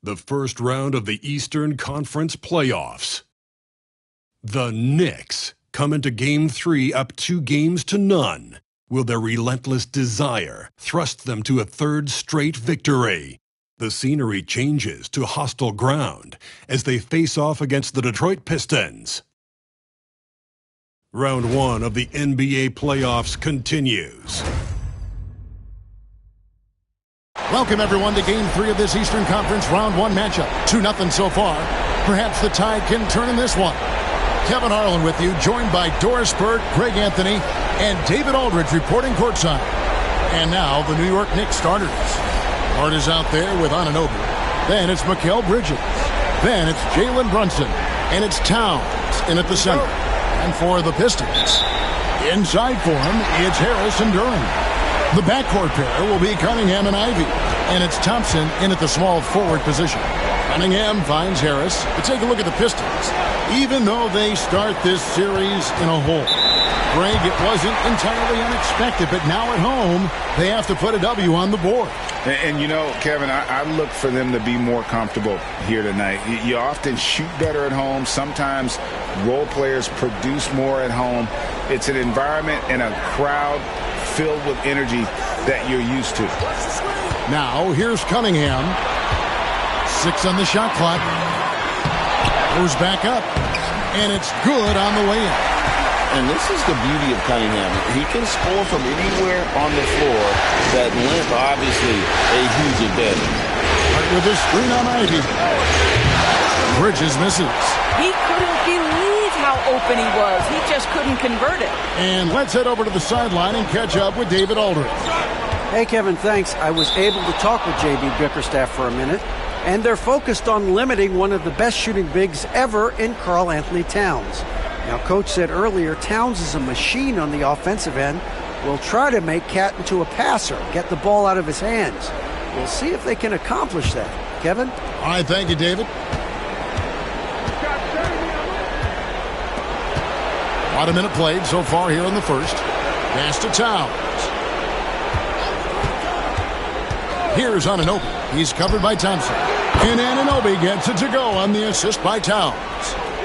The first round of the Eastern Conference playoffs. The Knicks come into Game 3 up 2-0. Will their relentless desire thrust them to a third straight victory? The scenery changes to hostile ground as they face off against the Detroit Pistons. Round 1 of the NBA playoffs continues. Welcome, everyone, to Game 3 of this Eastern Conference Round 1 matchup. 2-0 so far. Perhaps the tide can turn in this one. Kevin Harlan with you, joined by Doris Burke, Greg Anthony, and David Aldridge reporting courtside. And now, the New York Knicks starters. Hart is out there with Anunoby. Then it's Mikal Bridges. Then it's Jalen Brunson. And it's Towns in at the center. And for the Pistons, inside for him, it's Harris and Duren. The backcourt pair will be Cunningham and Ivey. And it's Thompson in at the small forward position. Cunningham finds Harris. But take a look at the Pistons. Even though they start this series in a hole, Greg, it wasn't entirely unexpected, but now at home, they have to put a W on the board. And you know, Kevin, I look for them to be more comfortable here tonight. You often shoot better at home. Sometimes role players produce more at home. It's an environment and a crowd filled with energy that you're used to. Now, here's Cunningham. 6 on the shot clock. Goes back up. And it's good on the way in. And this is the beauty of Cunningham. He can score from anywhere on the floor. That length, obviously, a huge advantage. Right with this screen on Ivey. Bridges misses. He couldn't believe how open he was. He just couldn't convert it. And let's head over to the sideline and catch up with David Aldridge. Hey, Kevin, thanks. I was able to talk with J.B. Bickerstaff for a minute, and they're focused on limiting one of the best shooting bigs ever in Karl Anthony Towns. Now, Coach said earlier, Towns is a machine on the offensive end. We'll try to make Cat into a passer, get the ball out of his hands. We'll see if they can accomplish that. Kevin? All right, thank you, David. About a minute played so far here in the first. Pass to Towns. Here's Anunoby. He's covered by Thompson. And Anunoby gets it to go on the assist by Towns.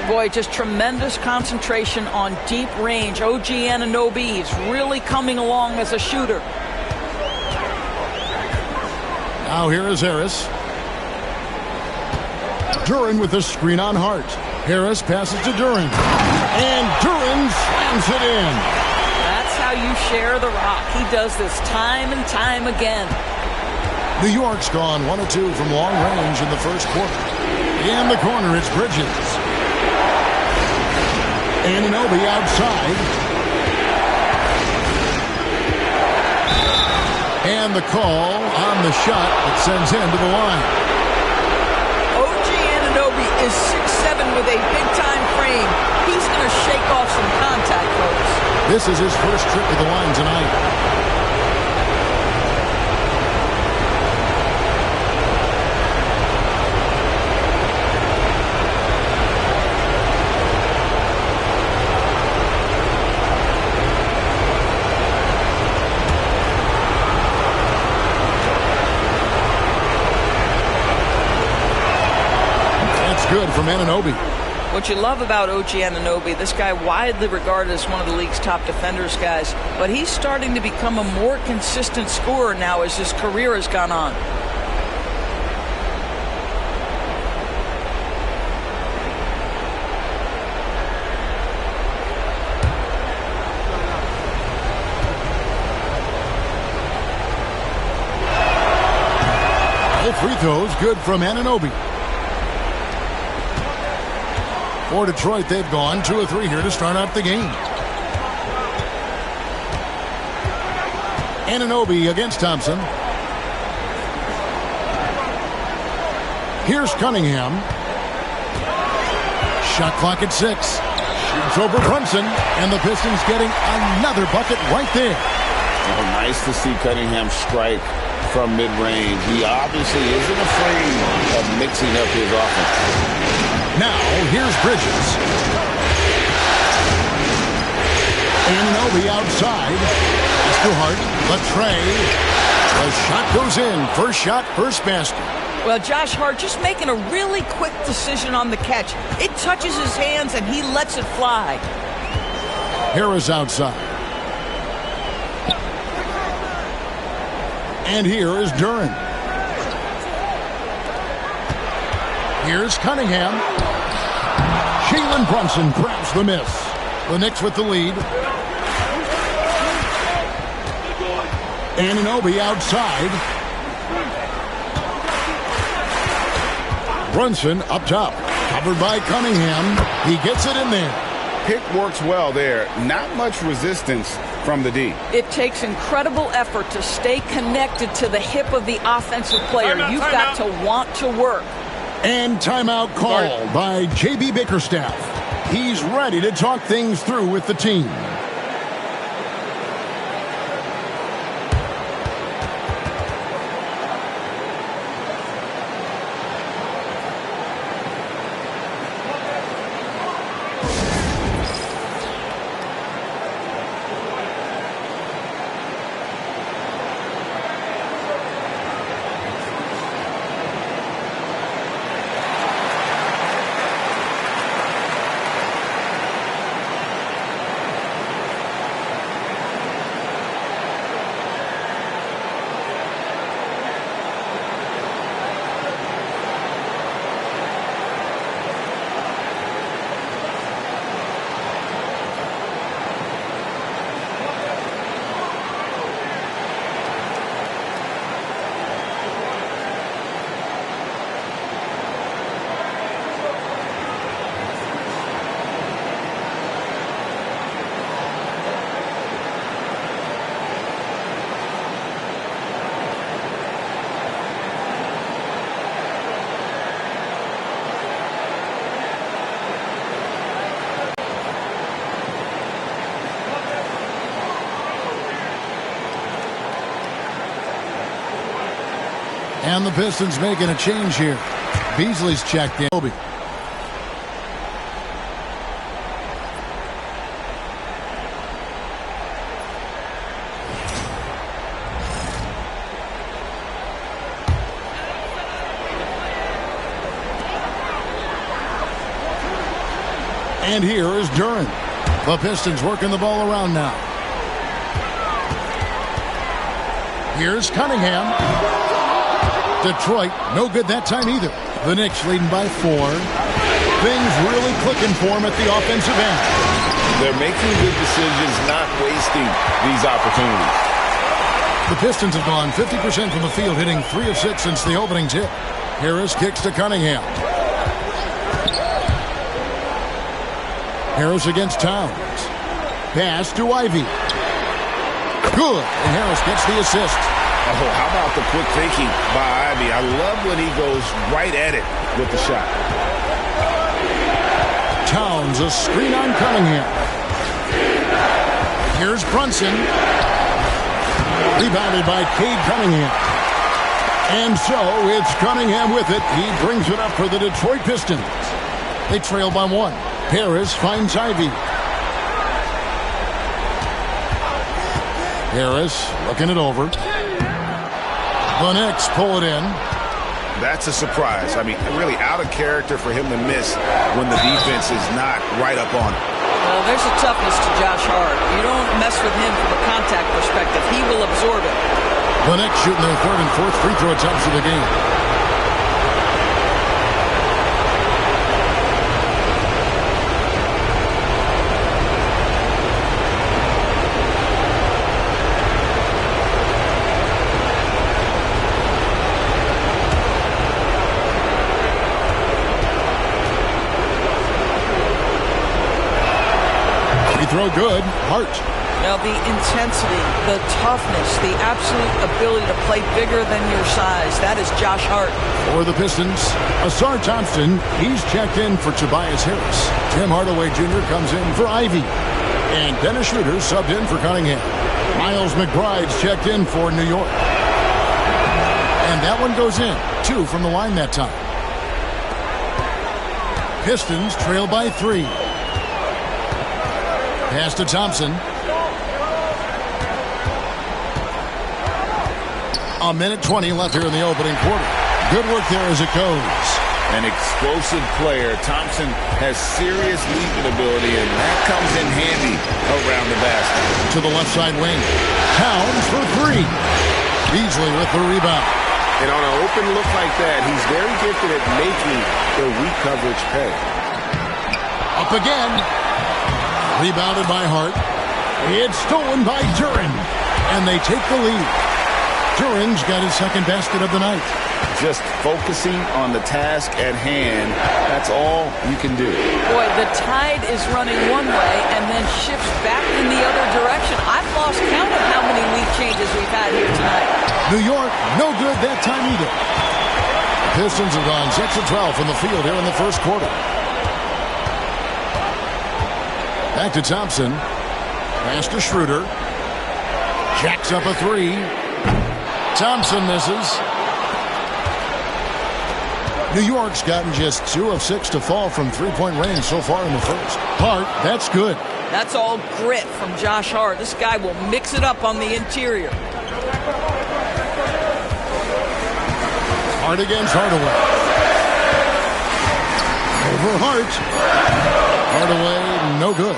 Boy, just tremendous concentration on deep range. OG Anunoby is really coming along as a shooter. Now here is Harris. Duren with the screen on Hart. Harris passes to Duren. And Duren slams it in. That's how you share the rock. He does this time and time again. New York's gone 1 of 2 from long range in the first quarter. In the corner, it's Bridges. Anunoby outside. And the call on the shot that sends him to the line. OG Anunoby is 6'7" with a big-time frame. He's going to shake off some contact, folks. This is his first trip to the line tonight. Good from Anunoby. What you love about OG Anunoby, this guy widely regarded as one of the league's top defenders, guys, but he's starting to become a more consistent scorer now as his career has gone on. All free throws good from Anunoby. For Detroit, they've gone 2 of 3 here to start out the game. Anunoby against Thompson. Here's Cunningham. Shot clock at 6. Shoots over Brunson, and the Pistons getting another bucket right there. Oh, nice to see Cunningham strike from mid-range. He obviously isn't afraid of mixing up his offense. Now, here's Bridges. Anunoby outside. It's to Hart. The tray. The shot goes in. First shot, first basket. Well, Josh Hart just making a really quick decision on the catch. It touches his hands and he lets it fly. Harris outside. And here is Duran. Here's Cunningham. Jalen Brunson grabs the miss. The Knicks with the lead. Anunoby outside. Brunson up top. Covered by Cunningham. He gets it in there. Pick works well there. Not much resistance from the D. It takes incredible effort to stay connected to the hip of the offensive player. You've got to want to work. And timeout called by J.B. Bickerstaff. He's ready to talk things through with the team. And the Pistons making a change here. Beasley's checked in. And here is Duran. The Pistons working the ball around now. Here's Cunningham. Detroit, no good that time either. The Knicks leading by 4. Things really clicking for them at the offensive end. They're making good decisions, not wasting these opportunities. The Pistons have gone 50% from the field, hitting 3 of 6 since the opening tip. Harris kicks to Cunningham. Harris against Towns. Pass to Ivy. Good, and Harris gets the assist. Oh, how about the quick thinking by Ivy? I love when he goes right at it with the shot. Towns, a screen on Cunningham. Here's Brunson. Rebounded by Cade Cunningham. And so it's Cunningham with it. He brings it up for the Detroit Pistons. They trail by 1. Harris finds Ivy. Harris looking it over. The Knicks pull it in. That's a surprise. I mean, really out of character for him to miss when the defense is not right up on him. Well, there's a toughness to Josh Hart. You don't mess with him from a contact perspective. He will absorb it. The Knicks shooting their 3rd and 4th free throw attempts of the game. Throw good. Hart. Now the intensity, the toughness, the absolute ability to play bigger than your size. That is Josh Hart. For the Pistons, Asar Thompson. He's checked in for Tobias Harris. Tim Hardaway Jr. comes in for Ivy. And Dennis Schroeder subbed in for Cunningham. Miles McBride's checked in for New York. And that one goes in. 2 from the line that time. Pistons trail by 3. Pass to Thompson. A minute 20 left here in the opening quarter. Good work there as it goes. An explosive player. Thompson has serious leaping ability, and that comes in handy around the basket. To the left side wing. Towns for three. Beasley with the rebound. And on an open look like that, he's very gifted at making the weak coverage pay. Up again. Rebounded by Hart. It's stolen by Duren. And they take the lead. Duren's got his second basket of the night. Just focusing on the task at hand, that's all you can do. Boy, the tide is running one way and then shifts back in the other direction. I've lost count of how many lead changes we've had here tonight. New York, no good that time either. The Pistons have gone 6 of 12 from the field here in the first quarter. Back to Thompson. Pass to Schroeder. Jacks up a three. Thompson misses. New York's gotten just 2 of 6 to fall from three-point range so far in the first. Hart, that's good. That's all grit from Josh Hart. This guy will mix it up on the interior. Hart against Hardaway. Over Hart. Hardaway, no good.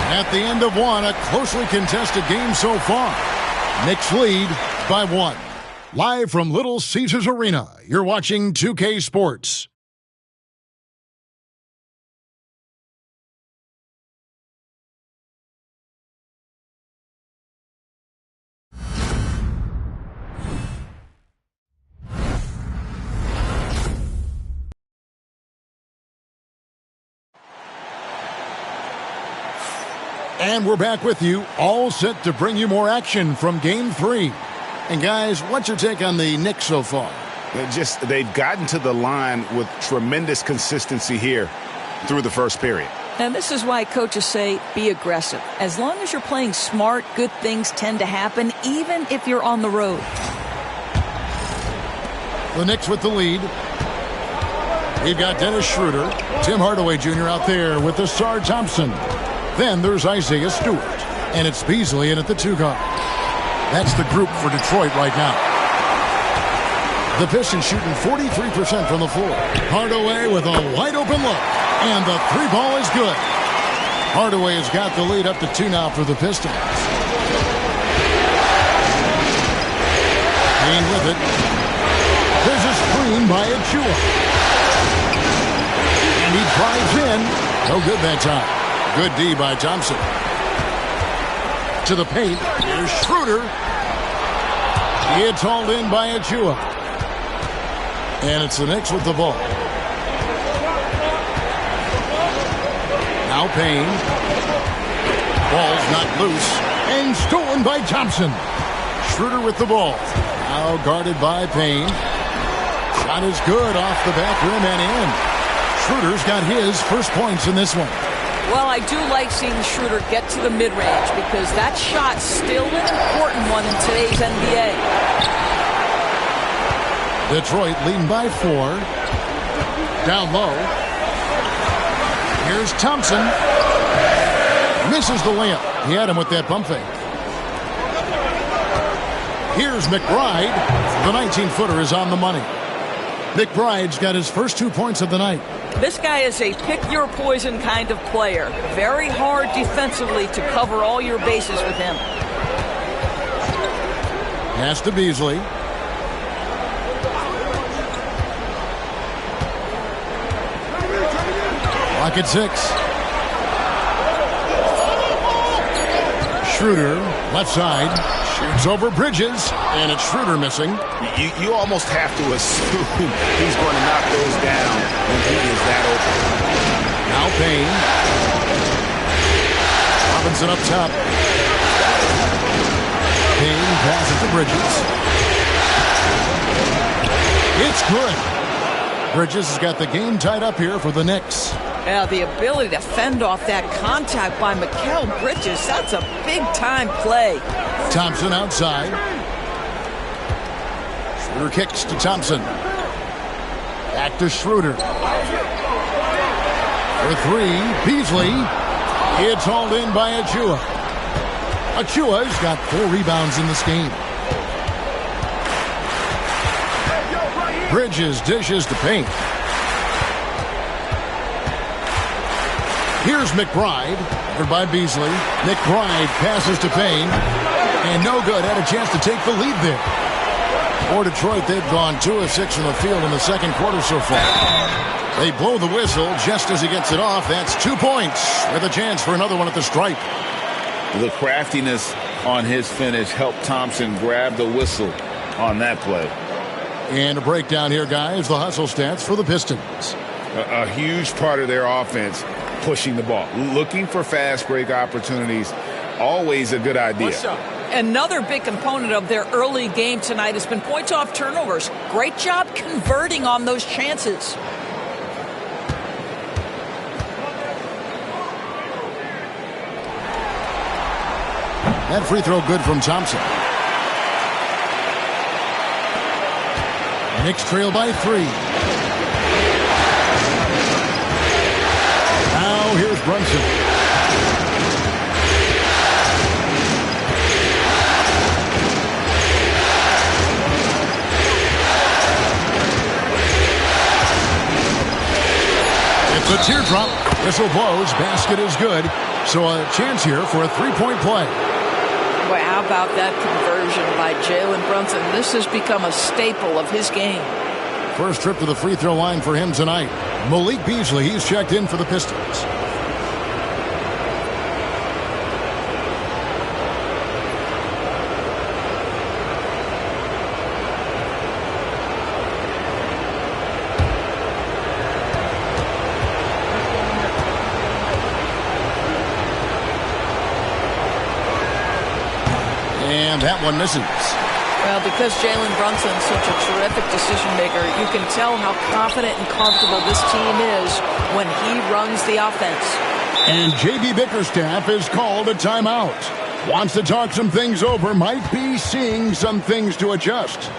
At the end of one, a closely contested game so far. Knicks lead by 1. Live from Little Caesars Arena, you're watching 2K Sports. And we're back with you, all set to bring you more action from Game 3. And guys, what's your take on the Knicks so far? They've gotten to the line with tremendous consistency here through the first period. And this is why coaches say be aggressive. As long as you're playing smart, good things tend to happen, even if you're on the road. The Knicks with the lead. We've got Dennis Schroeder, Tim Hardaway Jr. out there with Asar Thompson. Then there's Isaiah Stewart. And it's Beasley in at the 2 guard. That's the group for Detroit right now. The Pistons shooting 43% from the floor. Hardaway with a wide open look. And the 3-ball is good. Hardaway has got the lead up to 2 now for the Pistons. Payne with it. There's a screen by Achua. And he drives in. No good that time. Good D by Thompson. To the paint. Here's Schroeder. It's hauled in by Achua. And it's the Knicks with the ball. Now Payne. Ball's not loose. And stolen by Thompson. Schroeder with the ball. Now guarded by Payne. Shot is good off the back rim and in. Schroeder's got his first points in this one. Well, I do like seeing Schroeder get to the mid-range because that shot's still an important one in today's NBA. Detroit leading by 4. Down low. Here's Thompson. Misses the layup. He had him with that pump fake. Here's McBride. The 19-footer is on the money. McBride's got his first 2 points of the night. This guy is a pick-your-poison kind of player. Very hard defensively to cover all your bases with him. Pass to Beasley. Clock at 6. Schroeder, left side. Shoots over Bridges. And it's Schroeder missing. You almost have to assume he's going to knock those down when he is that open. Now Payne. Robinson up top. Payne passes to Bridges. It's good. Bridges has got the game tied up here for the Knicks. Yeah, the ability to fend off that contact by Mikal Bridges, that's a big-time play. Thompson outside. Schroeder kicks to Thompson. Back to Schroeder. For 3, Beasley. It's hauled in by Achua. Achua's got 4 rebounds in this game. Bridges dishes to Payne. Here's McBride, covered by Beasley. McBride passes to Payne. And no good. Had a chance to take the lead there. For Detroit, they've gone 2 of 6 in the field in the second quarter so far. They blow the whistle just as he gets it off. That's 2 points with a chance for another one at the stripe. The craftiness on his finish helped Thompson grab the whistle on that play. And a breakdown here, guys. The hustle stats for the Pistons. A huge part of their offense, pushing the ball. Looking for fast break opportunities, always a good idea. Another big component of their early game tonight has been points off turnovers. Great job converting on those chances. That free throw good from Thompson. Knicks trail by 3. Now here's Brunson. It's a teardrop. Whistle blows. Basket is good. So a chance here for a 3-point play. Boy, how about that conversion by Jalen Brunson? This has become a staple of his game. First trip to the free throw line for him tonight. Malik Beasley, he's checked in for the Pistons. And that one misses. Well, because Jalen Brunson's such a terrific decision maker, you can tell how confident and comfortable this team is when he runs the offense. And J.B. Bickerstaff is called a timeout. Wants to talk some things over, might be seeing some things to adjust.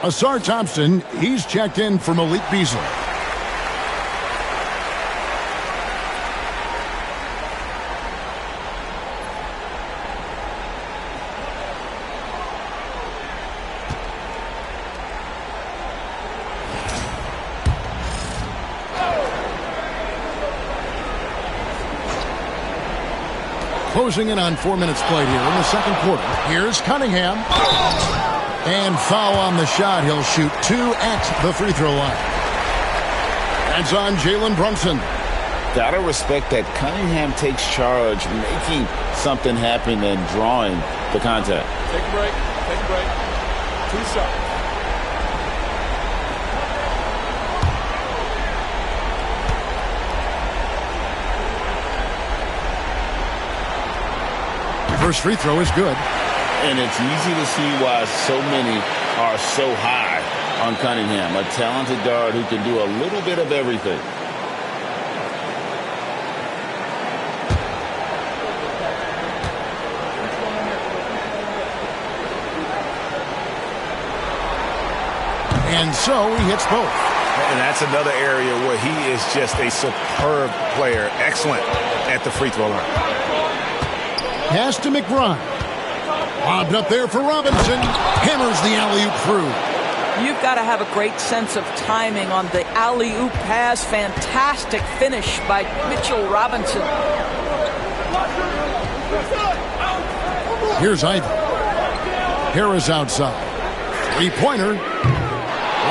Asar Thompson, he's checked in for Malik Beasley. Closing in on 4 minutes played here in the second quarter. Here's Cunningham. And foul on the shot. He'll shoot 2 at the free throw line. That's on Jalen Brunson. Gotta respect that Cunningham takes charge, making something happen and drawing the contact. Take a break. Take a break. 2 shots. First free throw is good. And it's easy to see why so many are so high on Cunningham, a talented guard who can do a little bit of everything. And so he hits both. And that's another area where he is just a superb player. Excellent at the free throw line. Pass to McBride. Lobbed up there for Robinson. Hammers the alley-oop through. You've got to have a great sense of timing on the alley-oop pass. Fantastic finish by Mitchell Robinson. Here's Ivy. Harris outside. Three-pointer.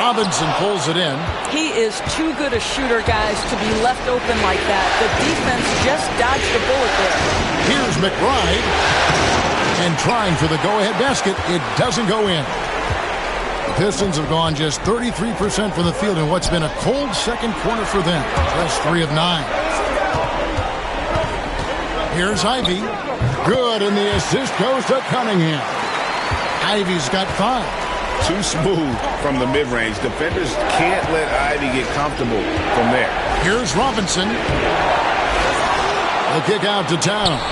Robinson pulls it in. He is too good a shooter, guys, to be left open like that. The defense just dodged a bullet there. Here's McBride. And trying for the go-ahead basket. It doesn't go in. The Pistons have gone just 33% from the field in what's been a cold second quarter for them. Just 3 of 9. Here's Ivy. Good, and the assist goes to Cunningham. Ivy's got 5. Too smooth from the mid-range. Defenders can't let Ivy get comfortable from there. Here's Robinson. The kick out to Towns.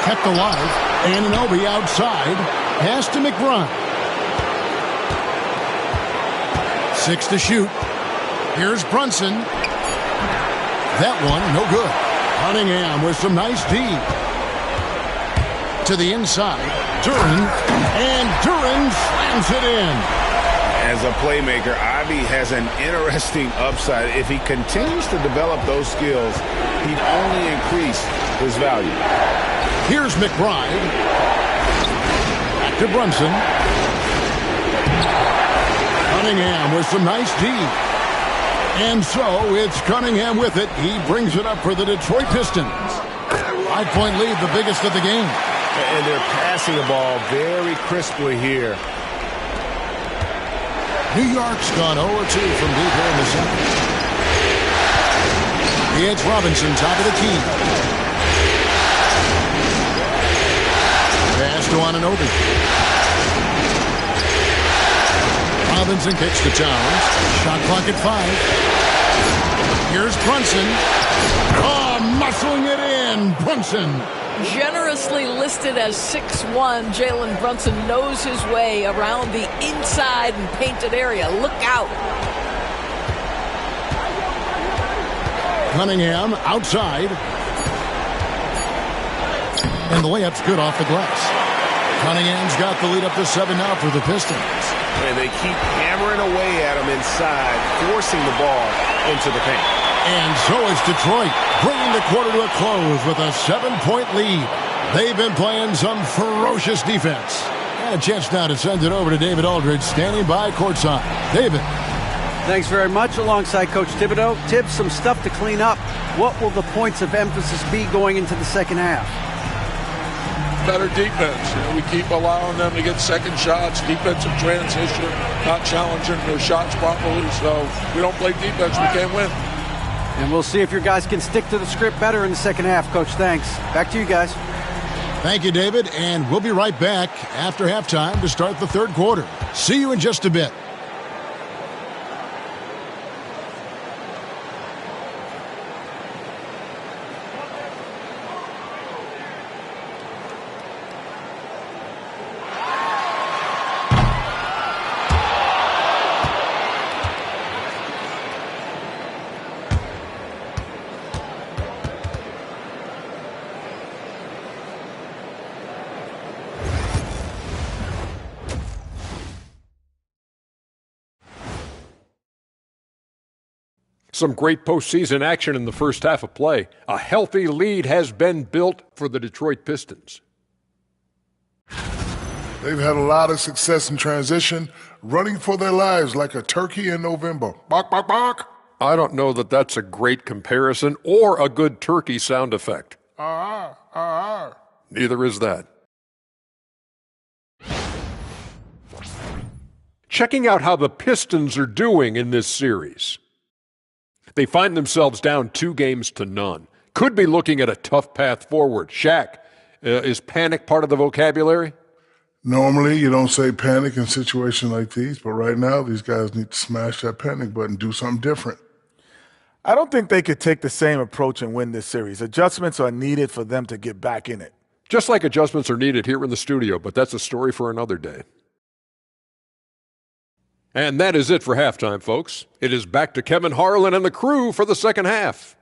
Kept alive. Anunoby outside. Pass to McBride. 6 to shoot. Here's Brunson. That one, no good. Cunningham with some nice D. To the inside. Duran. And Duran slams it in. As a playmaker, Ivy has an interesting upside. If he continues to develop those skills, he'd only increase his value. Here's McBride. Back to Brunson. Cunningham with some nice D. And so it's Cunningham with it. He brings it up for the Detroit Pistons. 5-point lead, the biggest of the game. And they're passing the ball very crisply here. New York's gone 0-2 from deep here in the second. It's Robinson, top of the key. Pass to Anunoby. Robinson kicks to Towns. Shot clock at 5. Here's Brunson. Oh, muscling it in. Brunson. Generously listed as 6'1", Jalen Brunson knows his way around the inside and painted area. Look out. Cunningham outside. And the layup's good off the glass. Cunningham's got the lead up to 7 now for the Pistons. And they keep hammering away at him inside, forcing the ball into the paint. And so is Detroit, bringing the quarter to a close with a 7-point lead. They've been playing some ferocious defense. And a chance now to send it over to David Aldridge, standing by courtside. David. Thanks very much. Alongside Coach Thibodeau. Tibbs, some stuff to clean up. What will the points of emphasis be going into the second half? Better defense. We keep allowing them to get second shots, defensive transition, not challenging their shots properly. So we don't play defense, we can't win. And we'll see if your guys can stick to the script better in the second half, Coach. Thanks. Back to you guys. Thank you, David. And we'll be right back after halftime to start the third quarter. See you in just a bit. Some great postseason action in the first half of play. A healthy lead has been built for the Detroit Pistons. They've had a lot of success in transition, running for their lives like a turkey in November. Bark, bark, bark. I don't know that that's a great comparison or a good turkey sound effect. Neither is that. Checking out how the Pistons are doing in this series. They find themselves down 2-0. Could be looking at a tough path forward. Shaq, is panic part of the vocabulary? Normally, you don't say panic in situations like these, but right now, these guys need to smash that panic button, do something different. I don't think they could take the same approach and win this series. Adjustments are needed for them to get back in it. Just like adjustments are needed here in the studio, but that's a story for another day. And that is it for halftime, folks. It is back to Kevin Harlan and the crew for the second half.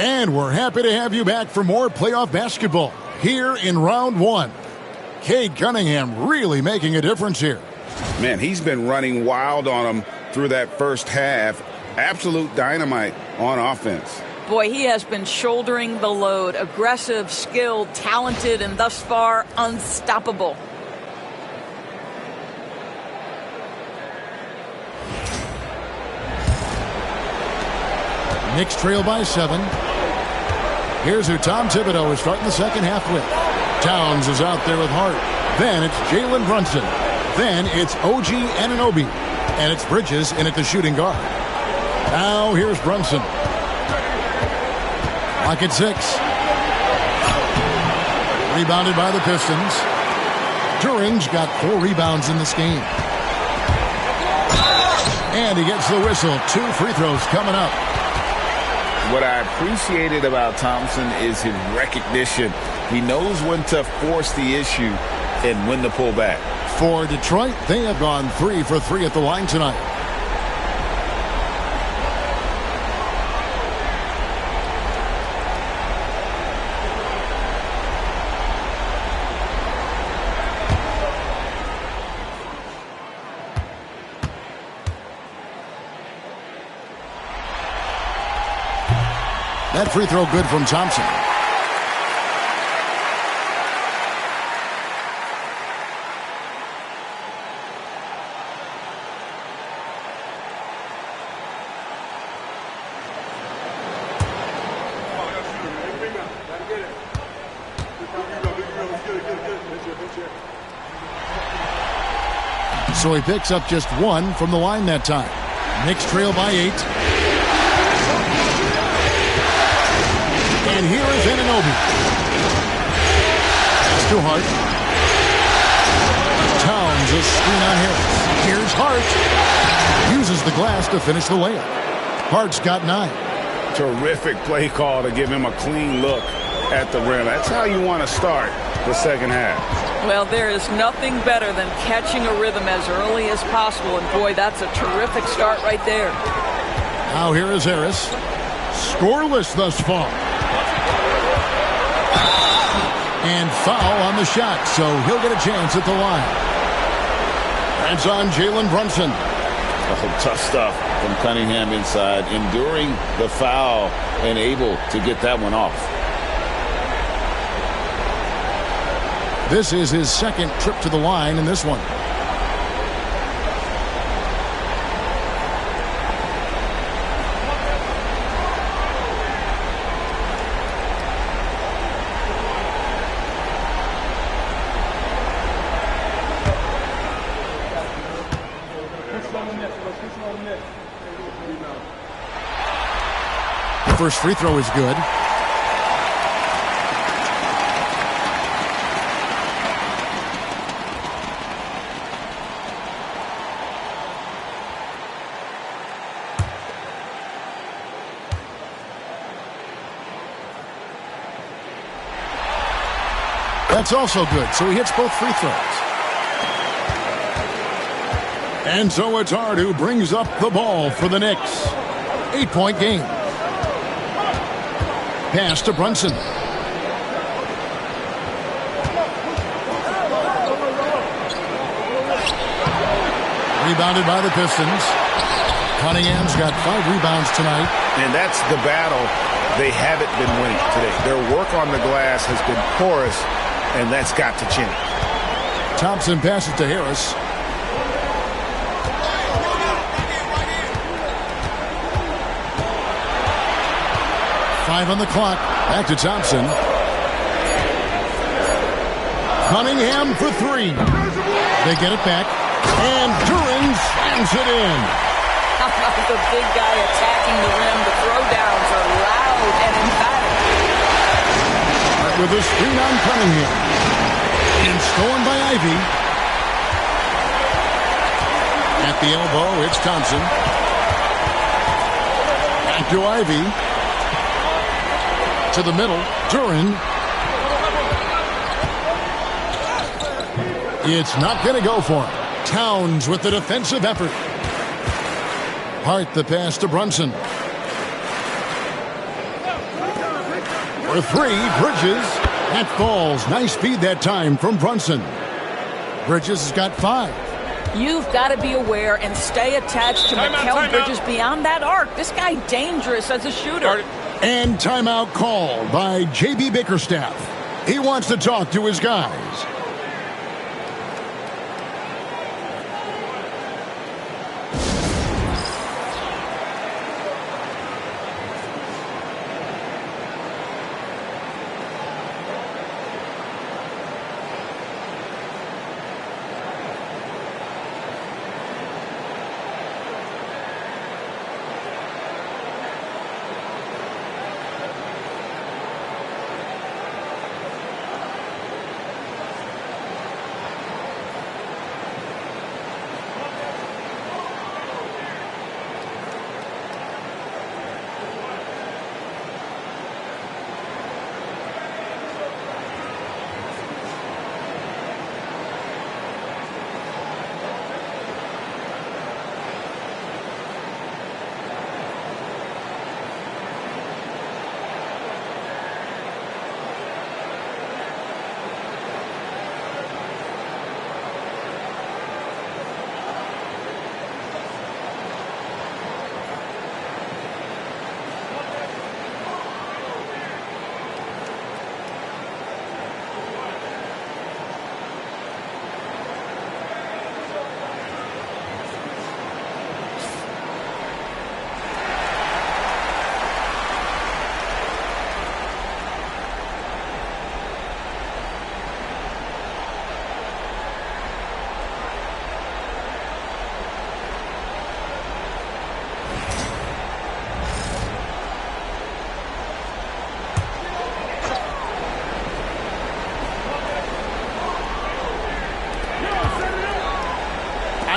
And we're happy to have you back for more playoff basketball here in round one. Cade Cunningham really making a difference here. Man, he's been running wild on him through that first half. Absolute dynamite on offense. Boy, he has been shouldering the load. Aggressive, skilled, talented, and thus far unstoppable. Knicks trail by 7. Here's who Tom Thibodeau is starting the second half with. Towns is out there with Hart. Then it's Jalen Brunson. Then it's OG Anunoby. And it's Bridges in at the shooting guard. Now here's Brunson. Lock at 6. Rebounded by the Pistons. Turing's got 4 rebounds in this game. And he gets the whistle. 2 free throws coming up. What I appreciated about Thompson is his recognition. He knows when to force the issue and when to pull back. For Detroit, they have gone 3 for 3 at the line tonight. That free throw good from Thompson. So he picks up just 1 from the line that time. Knicks trail by 8. And here is Anunoby. It's to Hart. Towns a screen on Harris. Here's Hart. Uses the glass to finish the layup. Hart's got 9. Terrific play call to give him a clean look at the rim. That's how you want to start the second half. Well, there is nothing better than catching a rhythm as early as possible. And boy, that's a terrific start right there. Now here is Harris. Scoreless thus far. And foul on the shot, so he'll get a chance at the line. That's on Jalen Brunson. Oh, tough stuff from Cunningham inside, enduring the foul and able to get that one off. This is his second trip to the line in this one. The first free throw is good. That's also good, so he hits both free throws. And so it's Hart who brings up the ball for the Knicks. 8-point game. Pass to Brunson. Rebounded by the Pistons. Cunningham's got 5 rebounds tonight. And that's the battle they haven't been winning today. Their work on the glass has been porous, and that's got to change. Thompson passes to Harris. Five on the clock. Back to Thompson. Cunningham for 3. They get it back. And Turing slams it in. The big guy attacking the rim. The throwdowns are loud and emphatic. With a screen on Cunningham. And stolen by Ivy. At the elbow, it's Thompson. Back to Ivy. To the middle, Turing. It's not going to go for him. Towns with the defensive effort. Hart the pass to Brunson. For three, Bridges. That falls. Nice feed that time from Brunson. Bridges has got 5. You've got to be aware and stay attached to Mikal Bridges beyond that arc. This guy dangerous as a shooter. And timeout called by J.B. Bickerstaff. He wants to talk to his guys.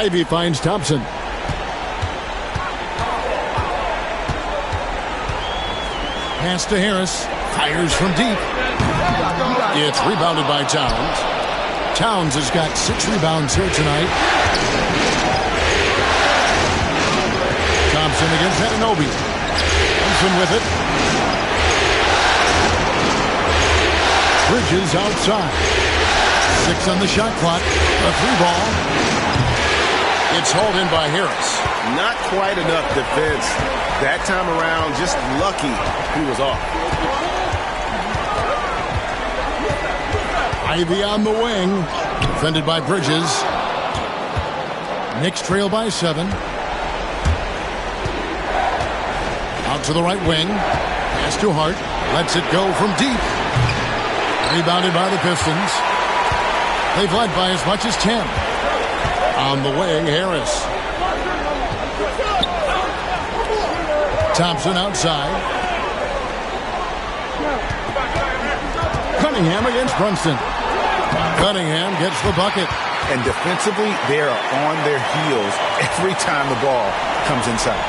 Ivy finds Thompson. Pass to Harris. Fires from deep. It's rebounded by Towns. Towns has got 6 rebounds here tonight. Thompson against Anunoby. Thompson with it. Bridges outside. 6 on the shot clock. A 3-ball. It's hauled in by Harris. Not quite enough defense that time around. Just lucky he was off. Ivy on the wing. Defended by Bridges. Knicks trail by 7. Out to the right wing. Pass to Hart. Lets it go from deep. Rebounded by the Pistons. They've led by as much as 10. On the wing, Harris. Thompson outside. Cunningham against Brunson. Cunningham gets the bucket. And defensively, they are on their heels every time the ball comes inside.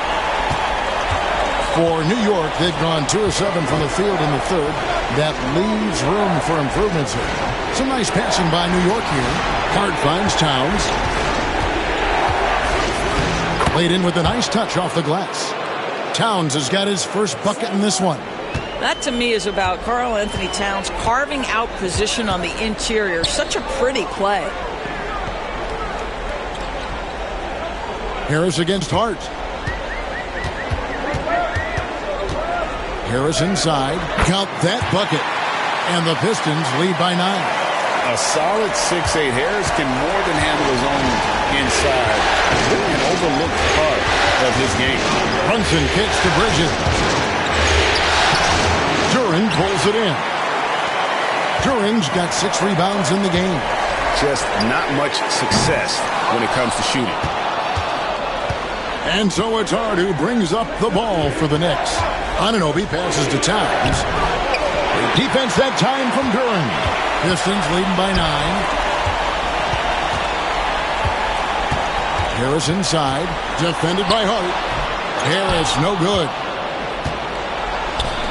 For New York, they've gone 2 of 7 from the field in the third. That leaves room for improvements here. Some nice passing by New York here. Hart finds Towns. Laid in with a nice touch off the glass. Towns has got his first bucket in this one. That to me is about Karl Anthony Towns carving out position on the interior. Such a pretty play. Harris against Hart. Harris inside. Count that bucket. And the Pistons lead by 9. A solid 6'8". Harris can more than handle his own inside. Really an overlooked part of his game. Brunson kicks to Bridges. Duren pulls it in. Duren's got 6 rebounds in the game. Just not much success when it comes to shooting. And so it's Hart who brings up the ball for the Knicks. Anunoby passes to Towns. Defense that time from Duren. Pistons leading by 9. Harris inside. Defended by Hart. Harris no good.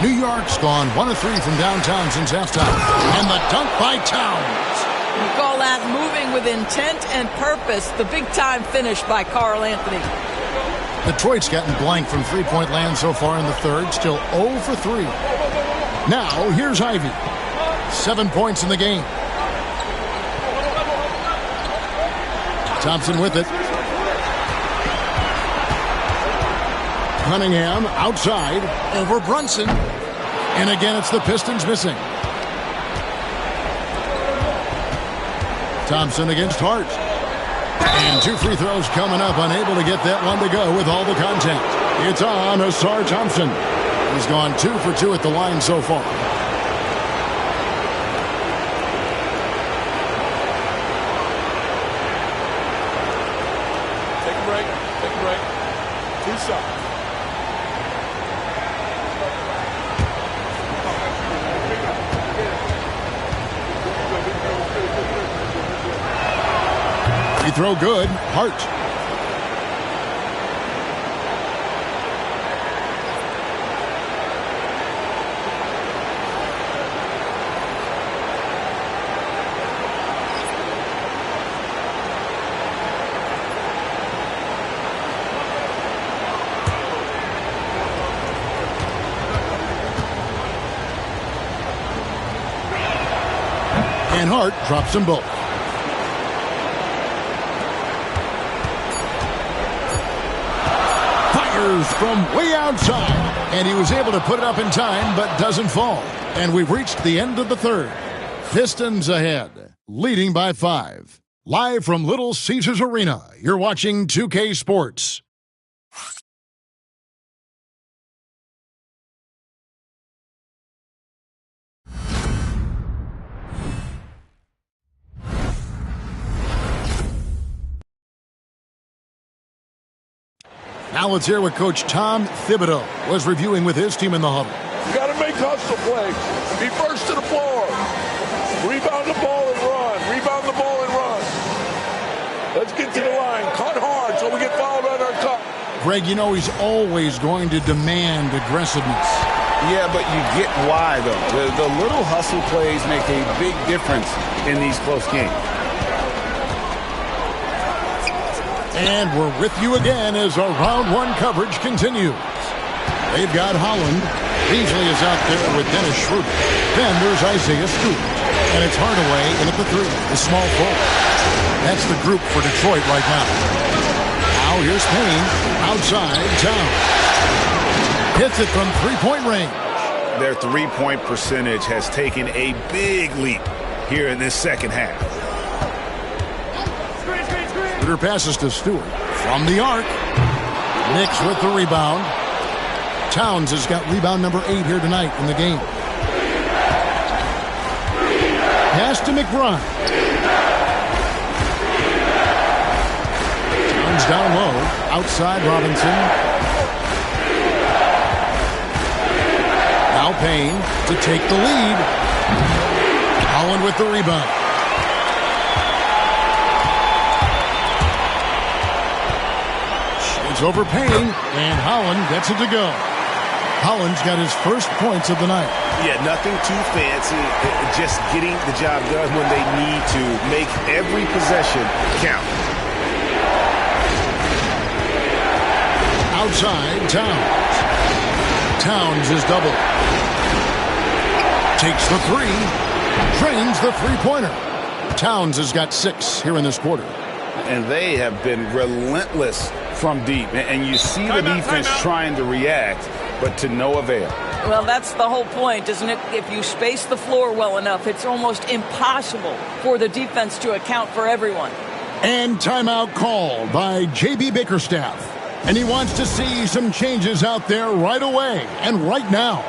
New York's gone 1 of 3 from downtown since halftime. And the dunk by Towns. You call that moving with intent and purpose. The big-time finish by Karl Anthony. Detroit's gotten blank from three-point land so far in the third. Still 0 for 3. Now, here's Ivy. 7 points in the game. Thompson with it. Cunningham outside over Brunson. And again, it's the Pistons missing. Thompson against Hart. And 2 free throws coming up, unable to get that one to go with all the contact. It's on Asar Thompson. He's gone 2 for 2 at the line so far. Take a break. Take a break. 2 shots. Free throw good. Hart. And Hart drops them both. Fires from way outside. And he was able to put it up in time, but doesn't fall. And we've reached the end of the third. Pistons ahead, leading by 5. Live from Little Caesars Arena, you're watching 2K Sports. Now let's hear what Coach Tom Thibodeau was reviewing with his team in the huddle. You got to make hustle plays. Be first to the floor. Rebound the ball and run. Rebound the ball and run. Let's get to the line. Cut hard so we get fouled on our cut. Greg, you know he's always going to demand aggressiveness. Yeah, but you get why, though. The little hustle plays make a big difference in these close games. And we're with you again as our round 1 coverage continues. They've got Holland. Beasley is out there with Dennis Schroeder. Then there's Isaiah Stewart. And it's Hardaway in at the 3, the small forward. That's the group for Detroit right now. Now here's Payne. Outside, Towns. Hits it from 3-point range. Their 3-point percentage has taken a big leap here in this second half. Passes to Stewart from the arc. Knicks with the rebound. Towns has got rebound number 8 here tonight in the game. Pass to McBride. Towns down low. Outside Robinson. Now Payne to take the lead. Holland with the rebound. Over Payne, and Holland gets it to go. Holland's got his first points of the night. Yeah, nothing too fancy. Just getting the job done when they need to. Make every possession count. Outside, Towns. Towns is double. Takes the 3. Drains the 3-pointer. Towns has got 6 here in this quarter. And they have been relentless from deep. And you see the defense trying to react, but to no avail. Well, that's the whole point, isn't it? If you space the floor well enough, it's almost impossible for the defense to account for everyone. And timeout called by J.B. Bickerstaff. And he wants to see some changes out there right away and right now.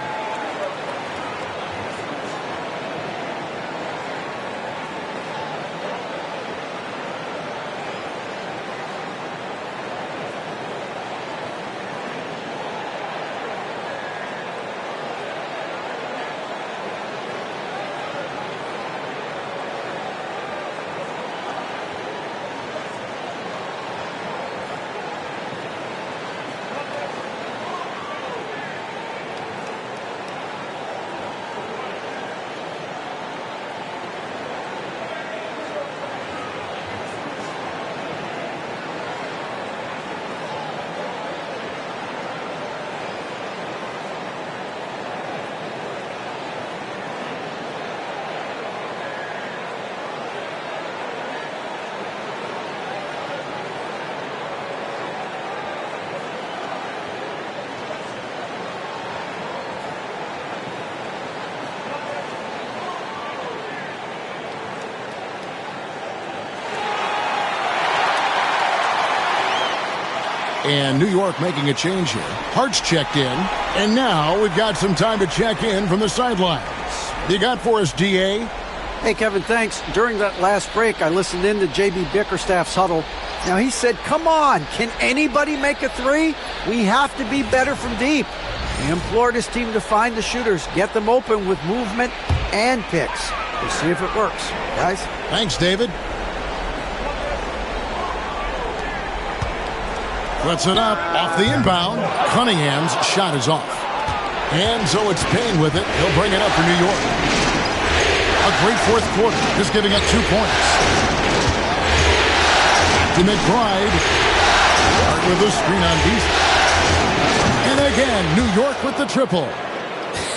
And New York making a change here. Hart's checked in. And now we've got some time to check in from the sidelines. You got for us, DA? Hey, Kevin, thanks. During that last break, I listened in to J.B. Bickerstaff's huddle. Now, he said, come on, can anybody make a three? We have to be better from deep. He implored his team to find the shooters, get them open with movement and picks. We'll see if it works. Guys? Thanks, David. Puts it up off the inbound. Cunningham's shot is off. And so it's Payne with it. He'll bring it up for New York. A great fourth quarter, just giving up 2 points. To McBride. Hart with a screen on defense. And again, New York with the triple.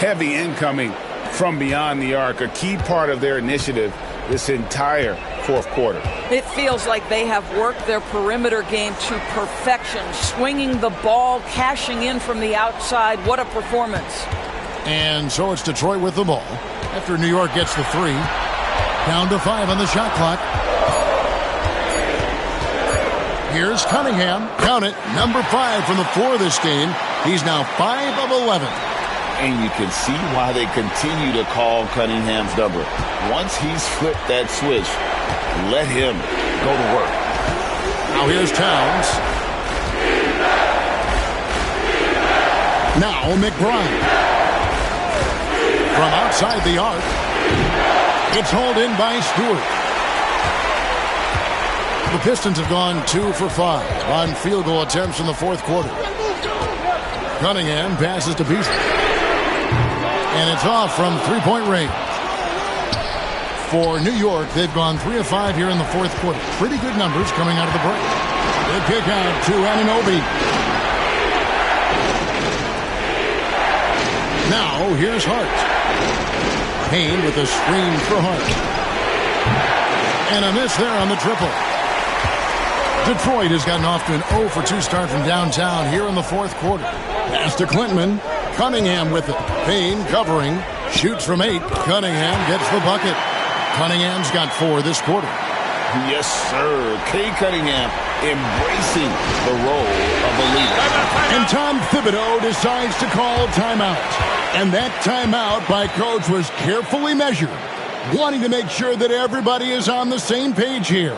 Heavy incoming from beyond the arc, a key part of their initiative this entire fourth quarter. It feels like they have worked their perimeter game to perfection, swinging the ball, cashing in from the outside. What a performance. And so it's Detroit with the ball after New York gets the three. Down to 5 on the shot clock. Here's Cunningham. Count it. Number 5 from the floor this game. He's now 5 of 11. And you can see why they continue to call Cunningham's number. Once he's flipped that switch, let him go to work. Now here's Towns. Now McBride. From outside the arc. It's hauled in by Stewart. The Pistons have gone 2 for 5 on field goal attempts in the fourth quarter. Cunningham passes to Beasley. And it's off from three-point range. For New York, they've gone 3 of 5 here in the fourth quarter. Pretty good numbers coming out of the break. Good kick out to Anunoby. Now, here's Hart. Payne with a screen for Hart. And a miss there on the triple. Detroit has gotten off to an 0 for 2 start from downtown here in the fourth quarter. Pass to Clinton. Cunningham with it. Payne covering. Shoots from 8. Cunningham gets the bucket. Cunningham's got 4 this quarter. Yes, sir. Kay Cunningham embracing the role of a leader. And Tom Thibodeau decides to call timeout. And that timeout by Coach was carefully measured, wanting to make sure that everybody is on the same page here.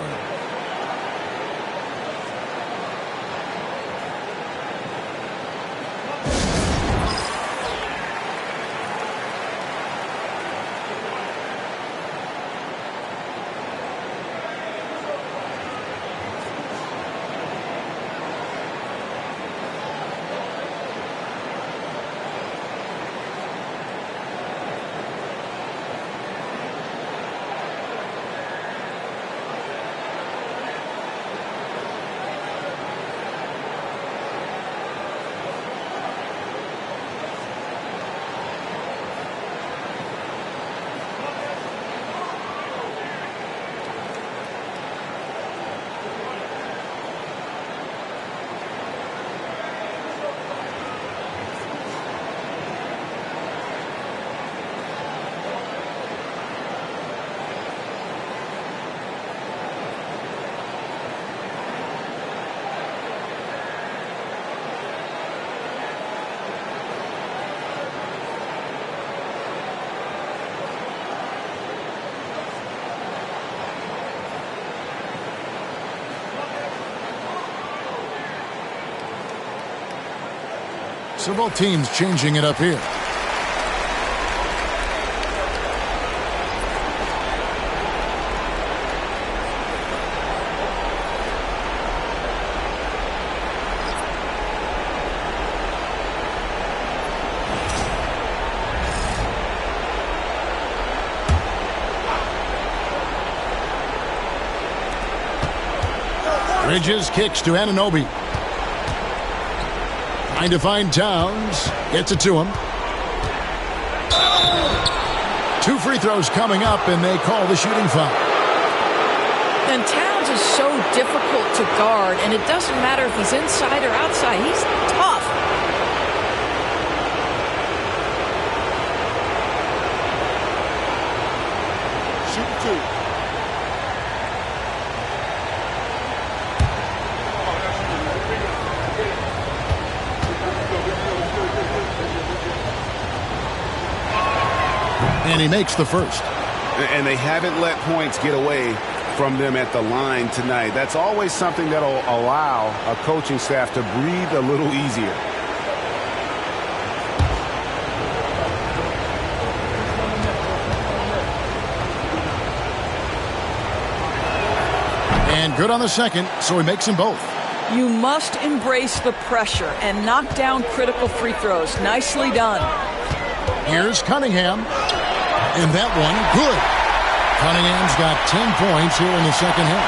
So both teams changing it up here. Bridges kicks to Anunoby. Trying to find Towns. Gets it to him. 2 free throws coming up, and they call the shooting foul. And Towns is so difficult to guard, and it doesn't matter if he's inside or outside. He's tough. Shoot 2. And he makes the first. And they haven't let points get away from them at the line tonight. That's always something that will allow a coaching staff to breathe a little easier. And good on the second, so he makes them both. You must embrace the pressure and knock down critical free throws. Nicely done. Here's Cunningham. And that one, good. Cunningham's got 10 points here in the second half.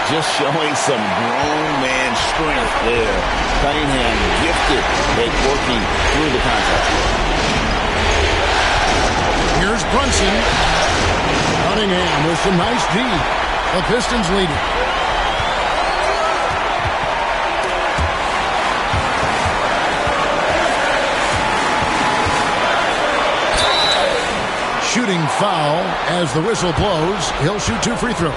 Just showing some grown man strength there. Cunningham gifted at working through the contact. Here's Brunson. Cunningham with some nice D. The Pistons leading. Shooting foul as the whistle blows. He'll shoot 2 free throws.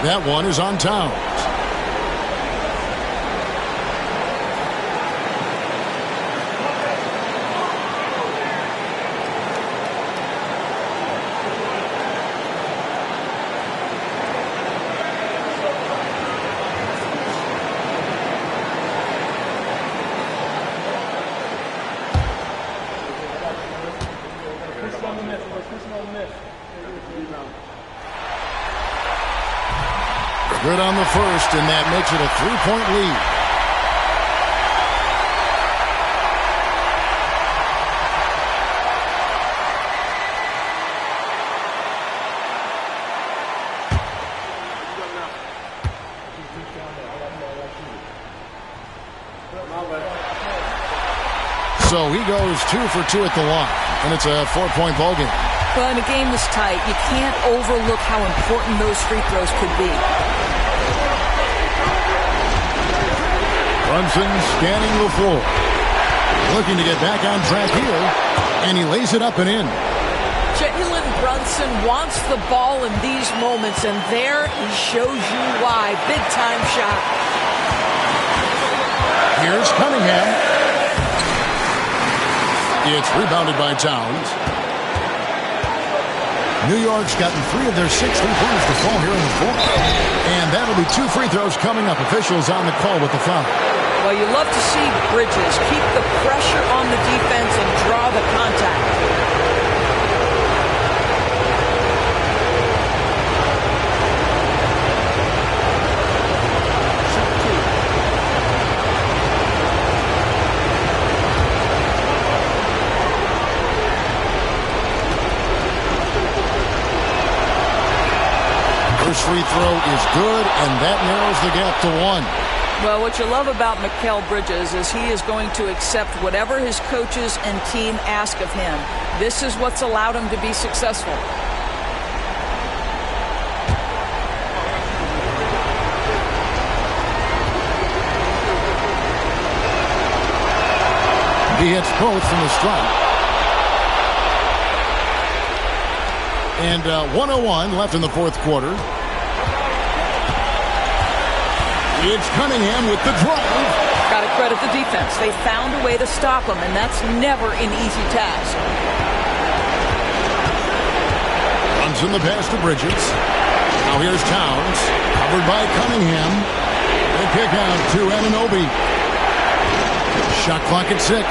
That one is on Towns. Good on the first, and that makes it a 3-point lead. So he goes 2 for 2 at the line, and it's a 4-point ball game. Well, in a game this tight, you can't overlook how important those free throws could be. Brunson scanning the floor. Looking to get back on track here. And he lays it up and in. Jalen Brunson wants the ball in these moments, and there he shows you why. Big-time shot. Here's Cunningham. It's rebounded by Towns. New York's gotten 3 of their 6 3-pointers to fall here in the fourth. And that'll be 2 free throws coming up. Officials on the call with the foul. Well, you love to see Bridges keep the pressure on the defense and draw the contact. First free throw is good, and that narrows the gap to 1. Well, what you love about Mikal Bridges is he is going to accept whatever his coaches and team ask of him. This is what's allowed him to be successful. He hits both from the stripe. And 1:01 left in the fourth quarter. It's Cunningham with the drive. Got to credit the defense. They found a way to stop him, and that's never an easy task. Runs in the pass to Bridges. Now here's Towns. Covered by Cunningham. They kick out to Anunoby. Shot clock at 6.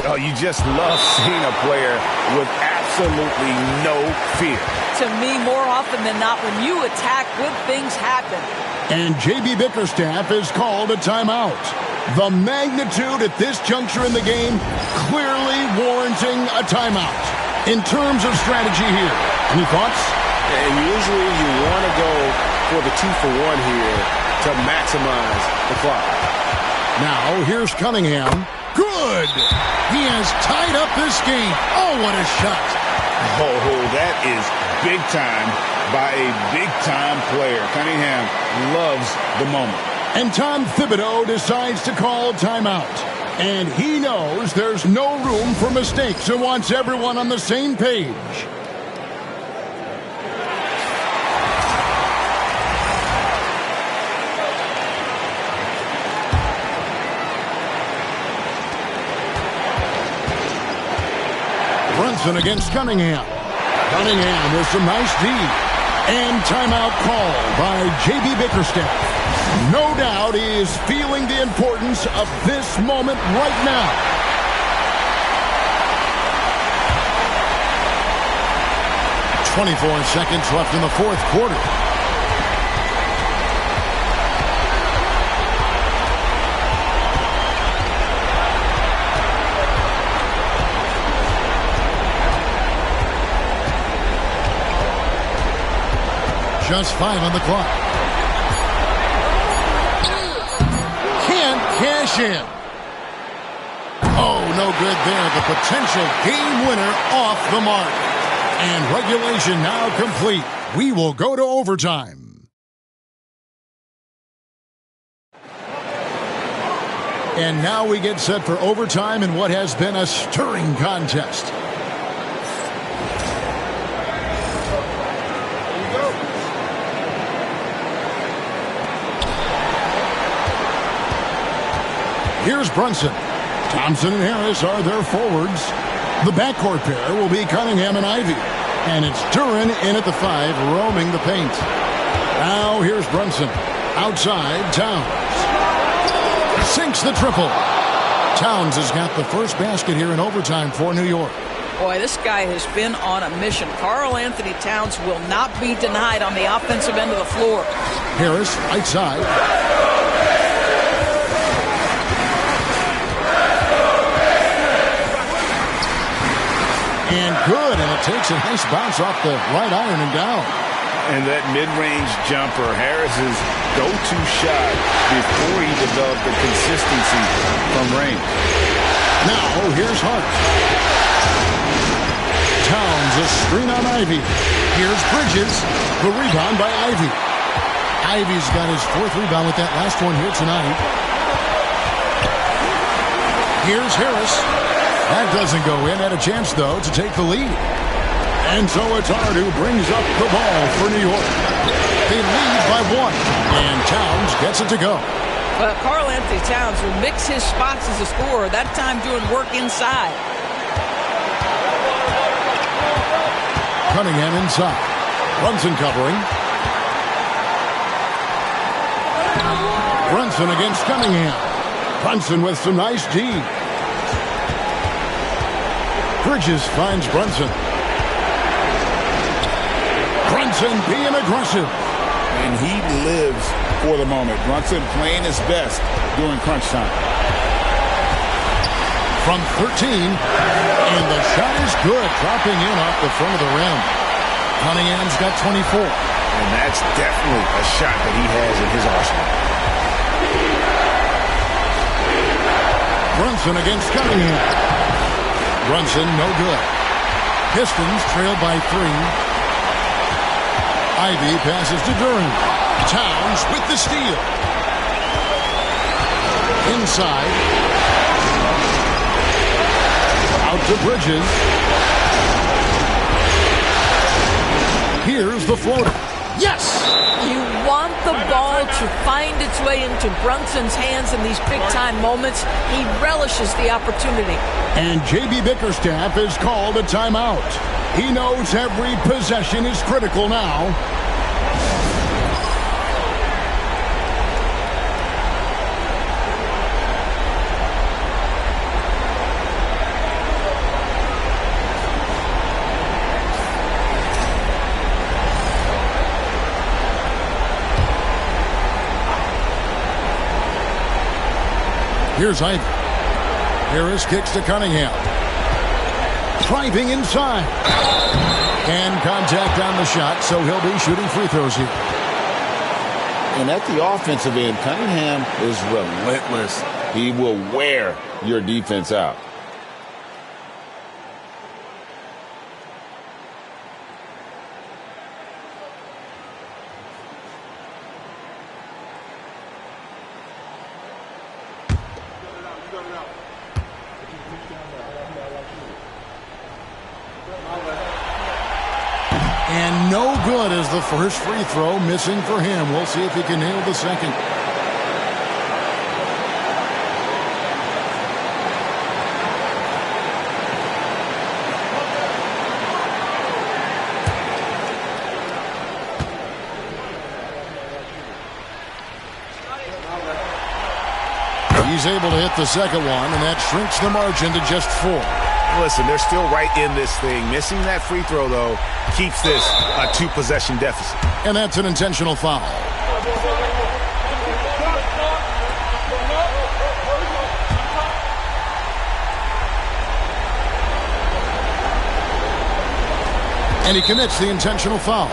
Oh, you just love seeing a player with absolutely no fear. To me, more often than not, when you attack, good things happen. And J.B. Bickerstaff is called a timeout. The magnitude at this juncture in the game clearly warranting a timeout. In terms of strategy here, any thoughts? And usually you want to go for the 2-for-1 here to maximize the clock. Now here's Cunningham. Good! He has tied up this game. Oh, what a shot. Oh, that is big time by a big-time player. Cunningham loves the moment. And Tom Thibodeau decides to call timeout. And he knows there's no room for mistakes and wants everyone on the same page. Brunson against Cunningham. Cunningham with some nice D. And timeout called by J.B. Bickerstaff. No doubt he is feeling the importance of this moment right now. "24 seconds left in the fourth quarter. Just 5 on the clock. Can't cash in. Oh, no good there. The potential game winner off the mark. And regulation now complete. We will go to overtime. And now we get set for overtime in what has been a stirring contest. Here's Brunson. Thompson and Harris are their forwards. The backcourt pair will be Cunningham and Ivy. And it's Duran in at the 5, roaming the paint. Now here's Brunson. Outside, Towns. Sinks the triple. Towns has got the first basket here in overtime for New York. Boy, this guy has been on a mission. Karl Anthony Towns will not be denied on the offensive end of the floor. Harris, right side. And good, and it takes a nice bounce off the right iron and down. And that mid-range jumper, Harris's go-to shot before he developed the consistency from range. Now, here's Hart. Towns, a screen on Ivy. Here's Bridges, the rebound by Ivy. Ivy's got his 4th rebound with that last one here tonight. Here's Harris. That doesn't go in. Had a chance, though, to take the lead. And so it's Hart who brings up the ball for New York. They lead by 1, and Towns gets it to go. Well, Karl Anthony Towns will mix his spots as a scorer, that time doing work inside. Cunningham inside. Brunson covering. Brunson against Cunningham. Brunson with some nice D. Bridges finds Brunson. Brunson being aggressive. And he lives for the moment. Brunson playing his best during crunch time. From 13, and the shot is good, dropping in off the front of the rim. Cunningham's got 24. And that's definitely a shot that he has in his arsenal. Brunson against Cunningham. Brunson, no good. Pistons trail by 3. Ivy passes to Duran. Towns with the steal. Inside. Out to Bridges. Here's the floater. Yes! You want the ball to find its way into Brunson's hands in these big-time moments. He relishes the opportunity. And J.B. Bickerstaff has called a timeout. He knows every possession is critical now. Here's Ivy. Harris kicks to Cunningham. Driving inside. And contact on the shot, so he'll be shooting free throws here. And at the offensive end, Cunningham is relentless. He will wear your defense out. And no good as the first free throw missing for him. We'll see if he can nail the second. he's able to hit the second one, and that shrinks the margin to just 4. Listen, they're still right in this thing. Missing that free throw, though, keeps this a 2-possession deficit. And that's an intentional foul. And he commits the intentional foul.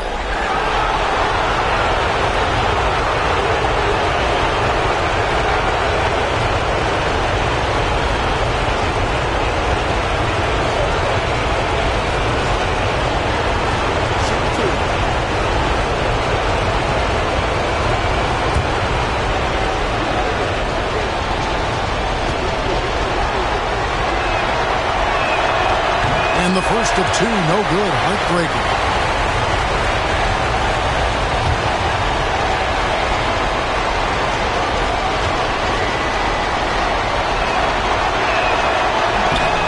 And the first of 2, no good, heartbreaking.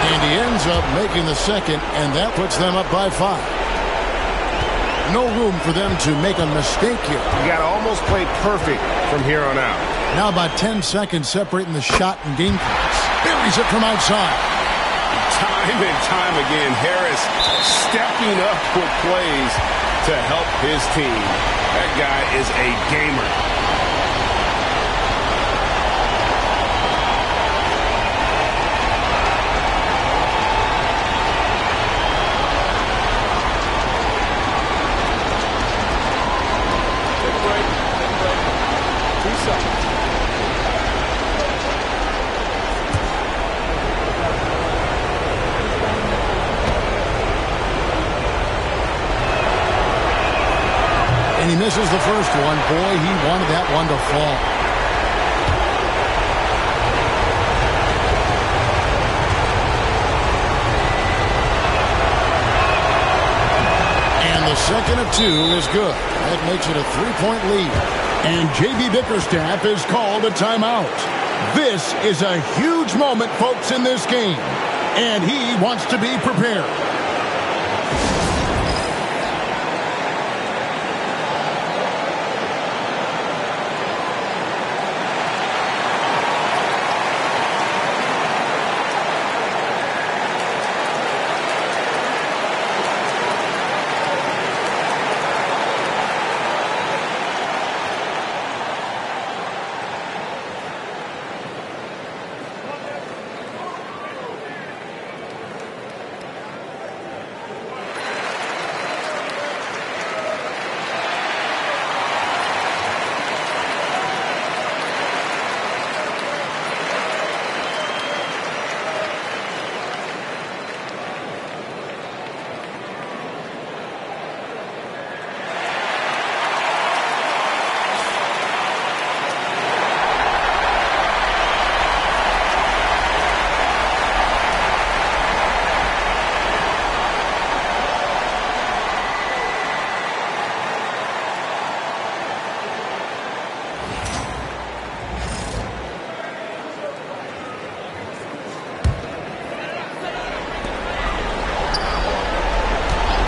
And he ends up making the second, and that puts them up by 5. No room for them to make a mistake here. You got to almost play perfect from here on out. Now about 10 seconds separating the shot and game clocks. Buries it from outside. Time and time again, Harris stepping up with plays to help his team. That guy is a gamer. And he misses the first one. Boy, he wanted that one to fall. And the second of 2 is good. That makes it a 3-point lead. And J.B. Bickerstaff is called a timeout. This is a huge moment, folks, in this game. And he wants to be prepared.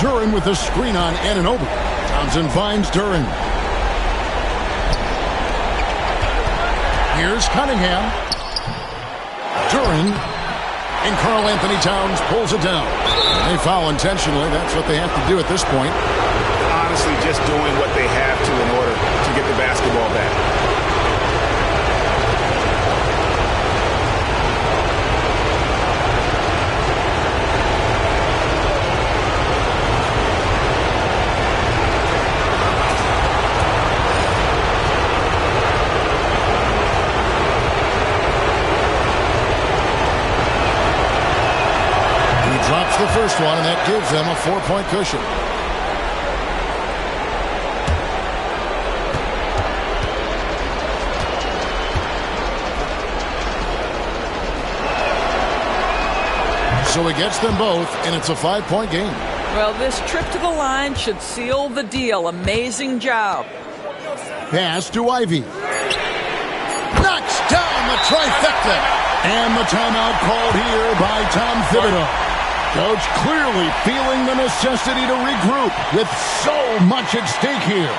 Duren with the screen on Anunoby. Townsend finds Duren. Here's Cunningham. Duren. And Karl Anthony Towns pulls it down. They foul intentionally. That's what they have to do at this point. Honestly, just doing what they have to in order to get the basketball back. Drops the first one, and that gives them a 4-point cushion. So he gets them both, and it's a 5-point game. Well, this trip to the line should seal the deal. Amazing job. Pass to Ivy. Knocks down the trifecta. And the timeout called here by Tom Thibodeau. Coach clearly feeling the necessity to regroup with so much at stake here.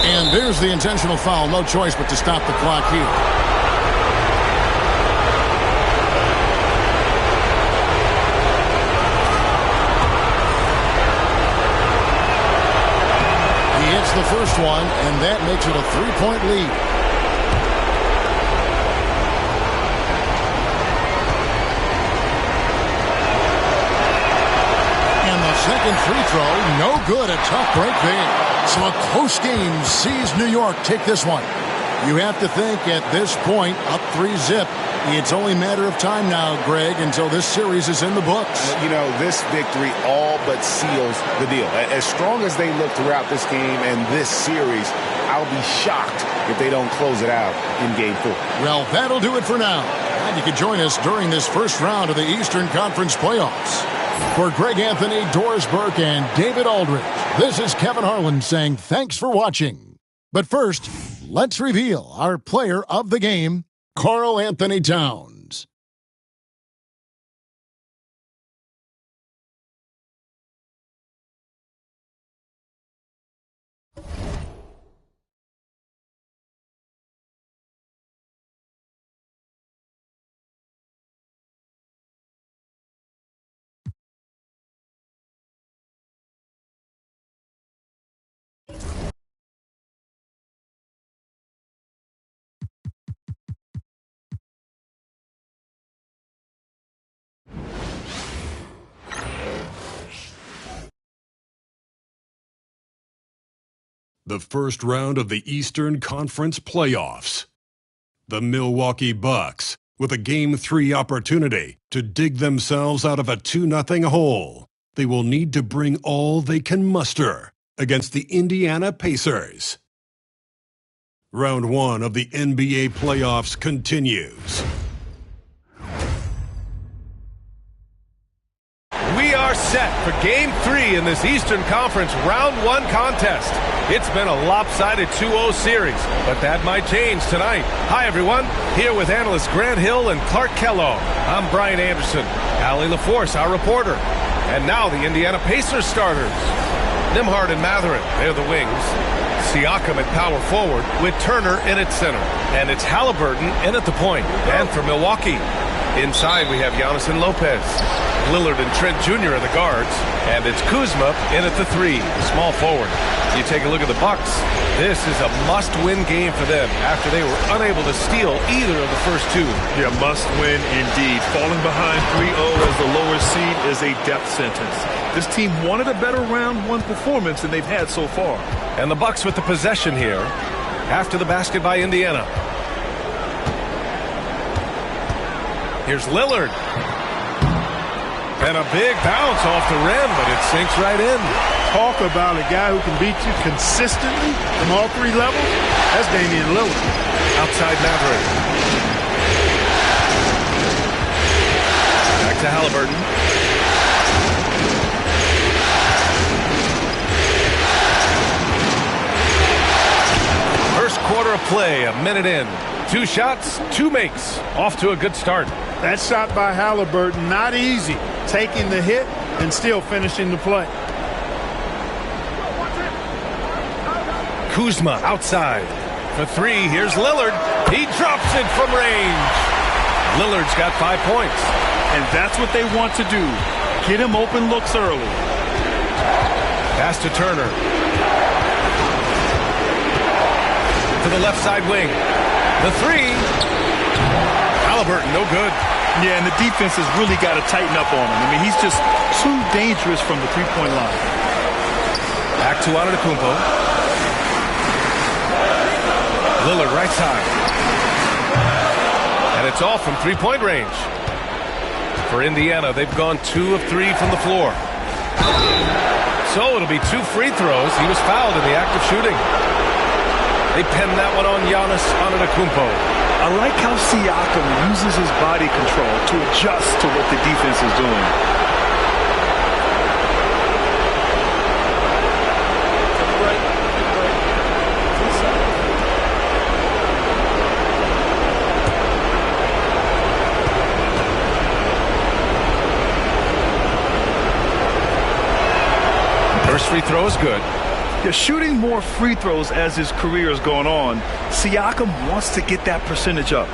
And there's the intentional foul. No choice but to stop the clock here. The first one, and that makes it a 3-point lead. And the second free throw, no good. A tough break there. So a close game sees New York take this one. You have to think at this point, up 3-zip. It's only a matter of time now, Greg, until this series is in the books. You know, this victory all but seals the deal. As strong as they look throughout this game and this series, I'll be shocked if they don't close it out in Game 4. Well, that'll do it for now. And you can join us during this first round of the Eastern Conference playoffs. For Greg Anthony, Doris Burke, and David Aldridge, this is Kevin Harlan saying thanks for watching. But first, let's reveal our player of the game, Karl Anthony Towns. The first round of the Eastern Conference playoffs. The Milwaukee Bucks, with a Game 3 opportunity to dig themselves out of a 2-0 hole. They will need to bring all they can muster against the Indiana Pacers. Round 1 of the NBA playoffs continues. We are set for Game 3 in this Eastern Conference Round 1 contest. It's been a lopsided 2-0 series, but that might change tonight. Hi, everyone. Here with analysts Grant Hill and Clark Kellogg. I'm Brian Anderson. Allie LaForce, our reporter. And now the Indiana Pacers starters. Nimhard and Matherin, they're the wings. Siakam at power forward with Turner in at center. And it's Halliburton in at the point. And for Milwaukee, inside we have Giannis and Lopez. Lillard and Trent Jr. are the guards. And it's Kuzma in at the 3, the small forward. You take a look at the Bucks. This is a must-win game for them after they were unable to steal either of the first two. Yeah, must-win indeed. Falling behind 3-0 as the lower seed is a death sentence. This team wanted a better round 1 performance than they've had so far. And the Bucks with the possession here after the basket by Indiana. Here's Lillard. And a big bounce off the rim, but it sinks right in. Talk about a guy who can beat you consistently from all 3 levels. That's Damian Lillard. Outside Maverick. Back to Halliburton. First quarter of play, a minute in. 2 shots, 2 makes. Off to a good start. That shot by Halliburton, not easy. Taking the hit and still finishing the play. Kuzma outside. For 3, here's Lillard. He drops it from range. Lillard's got 5 points. And that's what they want to do. Get him open looks early. Pass to Turner. To the left side wing. The 3. Halliburton, no good. Yeah, and the defense has really got to tighten up on him. I mean, he's just too dangerous from the three-point line. Back to Antetokounmpo. Lillard right side. And it's off from three-point range. For Indiana, they've gone 2 of 3 from the floor. So it'll be 2 free throws. He was fouled in the act of shooting. They pinned that one on Giannis Antetokounmpo. I like how Siakam uses his body control to adjust to what the defense is doing. First free throw is good. Yeah, shooting more free throws as his career is going on, Siakam wants to get that percentage up.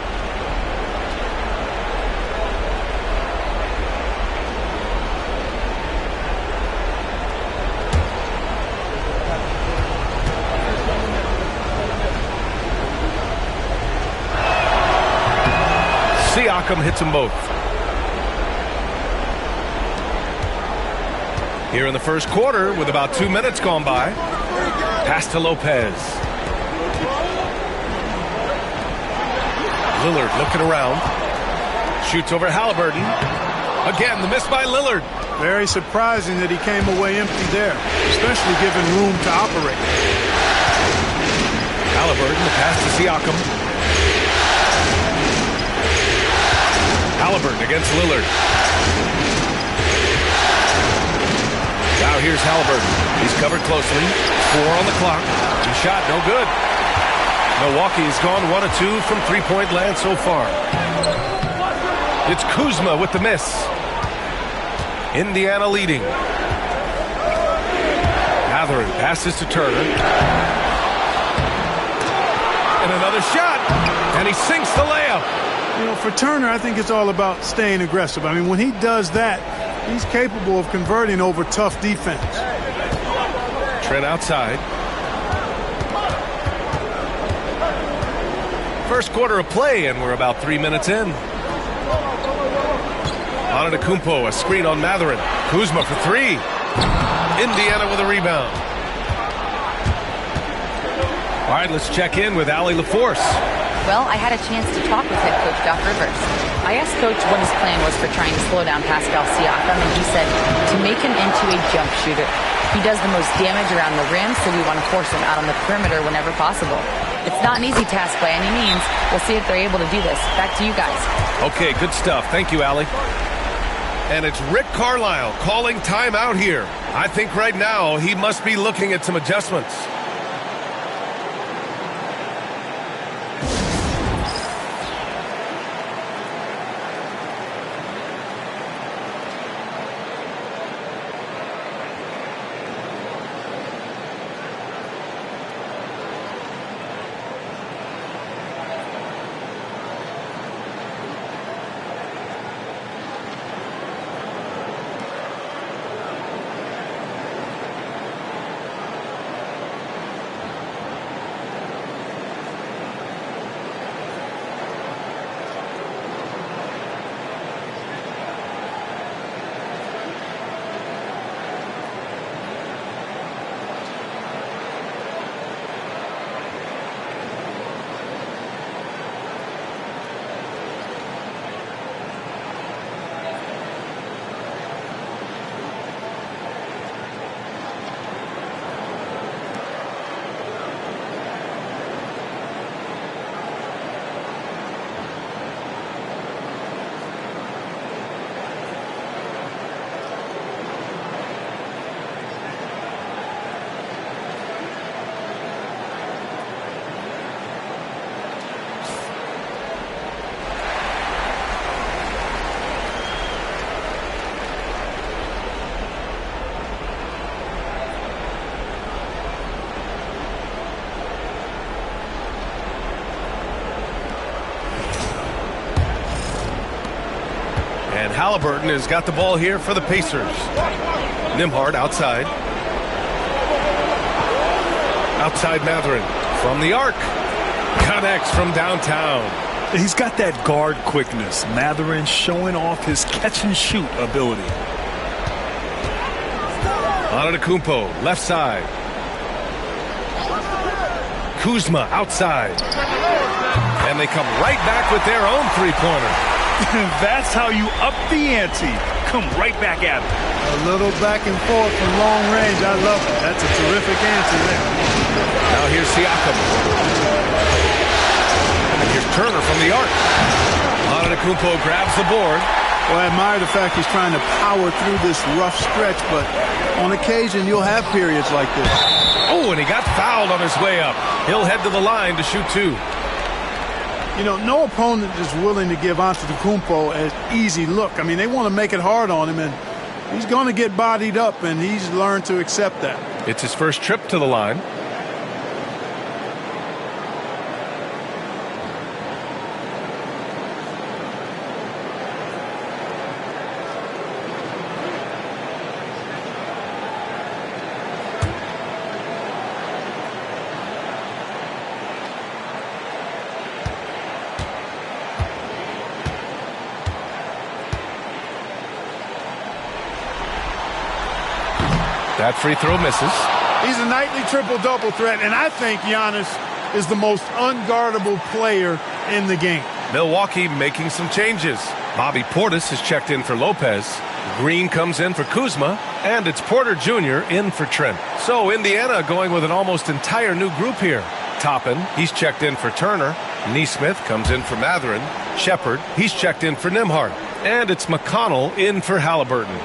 Siakam hits them both. Here in the first quarter, with about 2 minutes gone by, pass to Lopez. Lillard looking around. Shoots over Halliburton. Again, the miss by Lillard. Very surprising that he came away empty there, especially given room to operate. Halliburton, the pass to Siakam. Halliburton against Lillard. Now here's Halliburton. He's covered closely. 4 on the clock. He shot no good. Milwaukee has gone 1 of 2 from three-point land so far. It's Kuzma with the miss. Indiana leading. Mathurin passes to Turner. And another shot. And he sinks the layup. You know, for Turner, I think it's all about staying aggressive. I mean, when he does that, he's capable of converting over tough defense. Trent outside. First quarter of play, and we're about 3 minutes in. Antetokounmpo, a screen on Mathurin. Kuzma for 3. Indiana with a rebound. All right, let's check in with Allie LaForce. Well, I had a chance to talk with head coach Doc Rivers. I asked Coach what his plan was for trying to slow down Pascal Siakam, and he said to make him into a jump shooter. He does the most damage around the rim, so we want to force him out on the perimeter whenever possible. It's not an easy task by any means. We'll see if they're able to do this. Back to you guys. Okay, good stuff. Thank you, Allie. And it's Rick Carlisle calling timeout here. I think right now he must be looking at some adjustments. And Halliburton has got the ball here for the Pacers. Nembhard outside. Outside Mathurin from the arc. Connects from downtown. He's got that guard quickness. Mathurin showing off his catch-and-shoot ability. Antetokounmpo, left side. Kuzma outside. And they come right back with their own three-pointer. That's how you up the ante. Come right back at it. A little back and forth from long range. I love it. That's a terrific answer there. Now here's Siakam. And here's Turner from the arc. Antetokounmpo grabs the board. Well, I admire the fact he's trying to power through this rough stretch, but on occasion you'll have periods like this. Oh, and he got fouled on his way up. He'll head to the line to shoot 2. You know, no opponent is willing to give Antetokounmpo an easy look. I mean, they want to make it hard on him, and he's going to get bodied up, and he's learned to accept that. It's his first trip to the line. That free throw misses. He's a nightly triple-double threat, and I think Giannis is the most unguardable player in the game. Milwaukee making some changes. Bobby Portis is checked in for Lopez. Green comes in for Kuzma, and it's Porter Jr. in for Trent. So Indiana going with an almost entire new group here. Toppin, he's checked in for Turner. Neesmith comes in for Mathurin. Shepard, he's checked in for Nembhard. And it's McConnell in for Halliburton.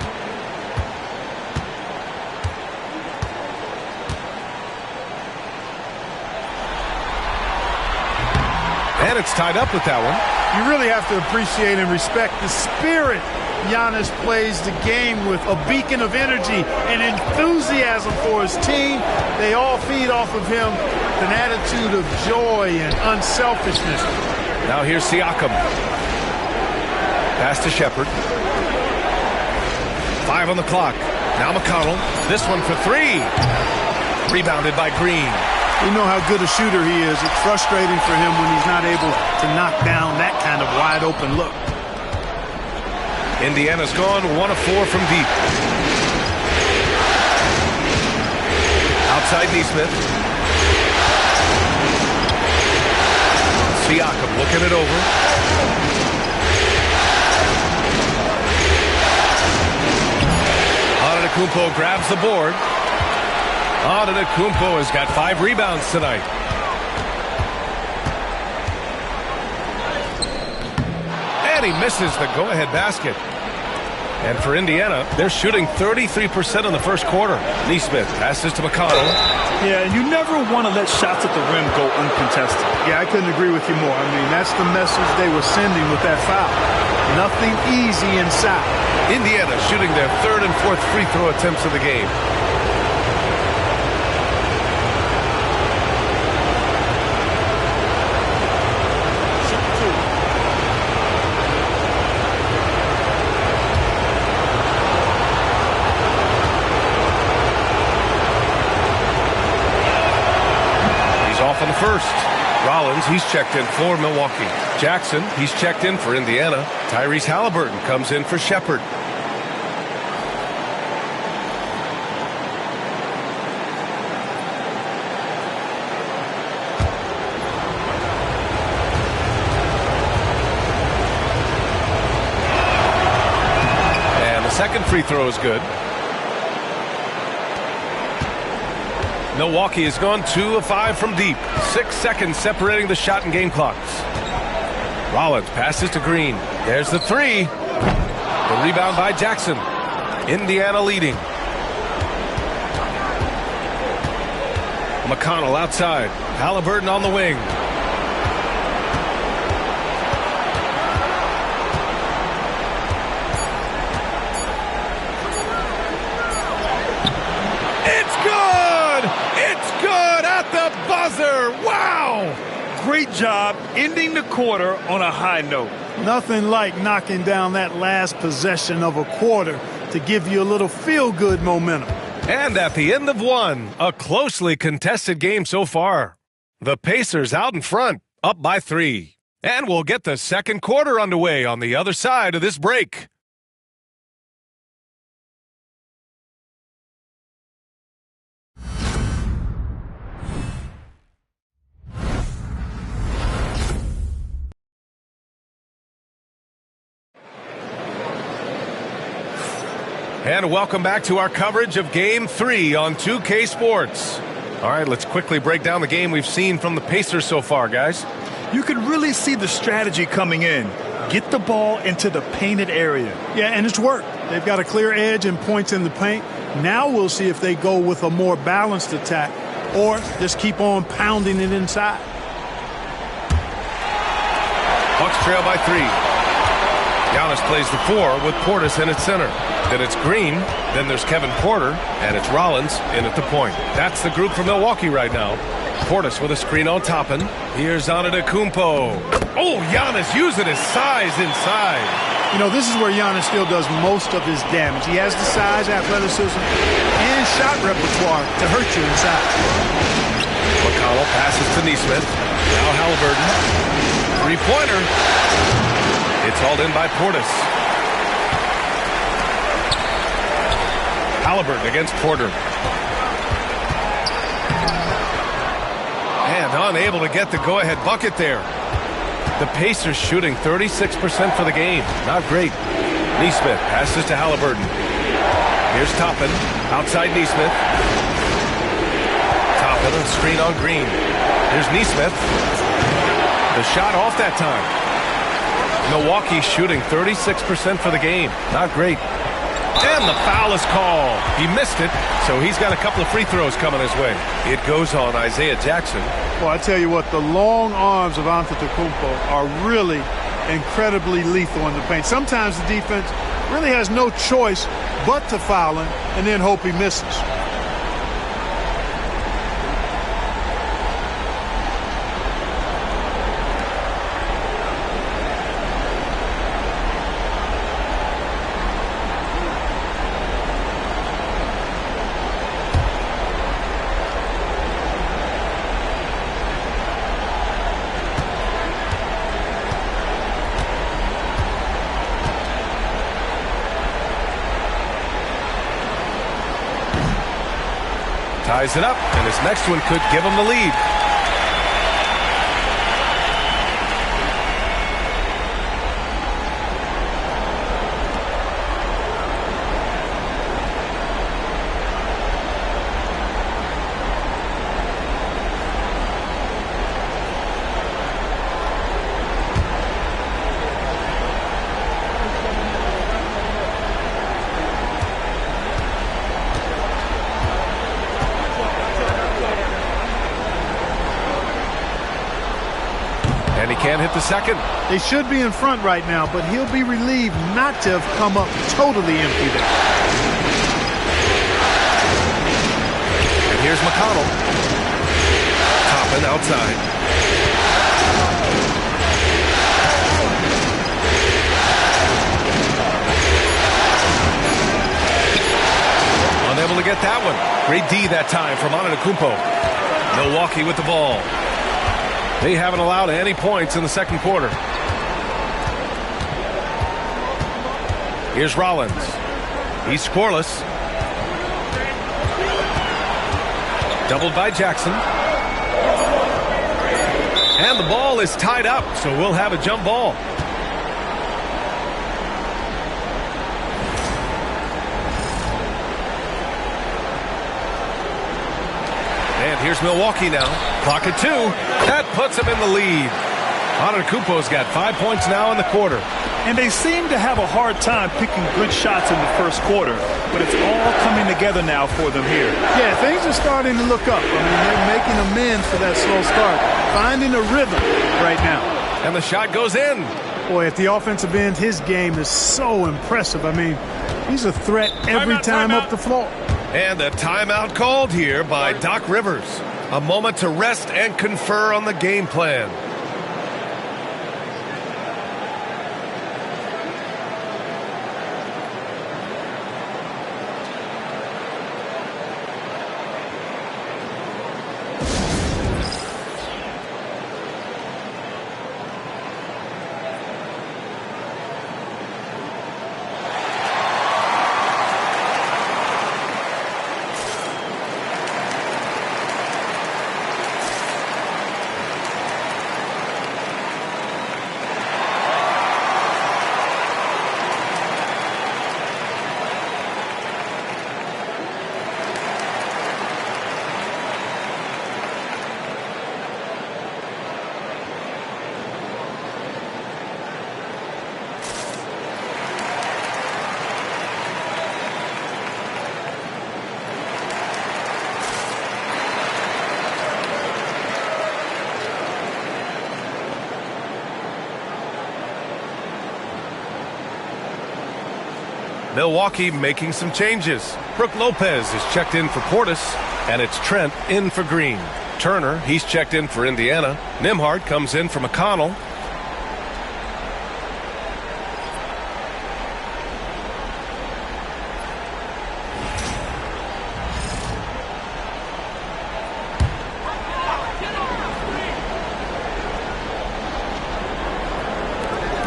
And it's tied up with that one. You really have to appreciate and respect the spirit Giannis plays the game with, a beacon of energy and enthusiasm for his team. They all feed off of him with an attitude of joy and unselfishness. Now here's Siakam. Pass to Shepard. 5 on the clock. Now McConnell. This one for 3. Rebounded by Green. We know how good a shooter he is. It's frustrating for him when he's not able to knock down that kind of wide open look. Indiana's gone 1 of 4 from deep. Outside Neesmith. Siakam looking it over. Antetokounmpo grabs the board. Antetokounmpo has got 5 rebounds tonight. And he misses the go-ahead basket. And for Indiana, they're shooting 33% in the first quarter. Neesmith passes to McConnell. Yeah, and you never want to let shots at the rim go uncontested. Yeah, I couldn't agree with you more. I mean, that's the message they were sending with that foul. Nothing easy inside. Indiana shooting their 3rd and 4th free throw attempts of the game. On the first. Rollins, he's checked in for Milwaukee. Jackson, he's checked in for Indiana. Tyrese Halliburton comes in for Shepard. And the second free throw is good. Milwaukee has gone 2 of 5 from deep. 6 seconds separating the shot and game clocks. Rollins passes to Green. There's the 3. The rebound by Jackson. Indiana leading. McConnell outside. Halliburton on the wing. Wow! Great job ending the quarter on a high note. Nothing like knocking down that last possession of a quarter to give you a little feel-good momentum. And at the end of one, a closely contested game so far. The Pacers out in front, up by 3. And we'll get the second quarter underway on the other side of this break. And welcome back to our coverage of Game 3 on 2K Sports. All right, let's quickly break down the game we've seen from the Pacers so far, guys. You can really see the strategy coming in. Get the ball into the painted area. Yeah, and it's worked. They've got a clear edge and points in the paint. Now we'll see if they go with a more balanced attack or just keep on pounding it inside. Bucks trail by 3. Giannis plays the 4 with Portis in at center. Then it's Green. Then there's Kevin Porter. And it's Rollins in at the point. That's the group for Milwaukee right now. Portis with a screen on Toppin. Here's Antetokounmpo. Oh, Giannis using his size inside. You know, this is where Giannis still does most of his damage. He has the size, athleticism, and shot repertoire to hurt you inside. McConnell passes to Nesmith. Now Halliburton. Three-pointer. It's hauled in by Portis. Halliburton against Porter. And unable to get the go-ahead bucket there. The Pacers shooting 36% for the game. Not great. Nesmith passes to Halliburton. Here's Toppin. Outside Nesmith. Toppin and screen on Green. Here's Nesmith. The shot off that time. Milwaukee shooting 36% for the game. Not great. And the foul is called. He missed it, so he's got a couple of free throws coming his way. It goes on Isaiah Jackson. Well, I tell you what, the long arms of Antetokounmpo are really incredibly lethal in the paint. Sometimes the defense really has no choice but to foul him and then hope he misses. Ties it up, and his next one could give him the lead. Can't hit the second. They should be in front right now, but he'll be relieved not to have come up totally empty there. And here's McConnell. Toppin outside. Unable to get that one. Great D that time from Antetokounmpo. Milwaukee with the ball. They haven't allowed any points in the second quarter. Here's Rollins. He's scoreless. Doubled by Jackson. And the ball is tied up, so we'll have a jump ball. And here's Milwaukee now. Clock at 2. That puts him in the lead. Antetokounmpo's got 5 points now in the quarter. And they seem to have a hard time picking good shots in the first quarter, but it's all coming together now for them here. Yeah, things are starting to look up. I mean, they're making amends for that slow start, finding a rhythm right now. And the shot goes in. Boy, at the offensive end, his game is so impressive. I mean, he's a threat every time up the floor. And a timeout called here by Doc Rivers. A moment to rest and confer on the game plan. Milwaukee making some changes. Brook Lopez is checked in for Portis, and it's Trent in for Green. Turner, he's checked in for Indiana. Nimhart comes in for McConnell.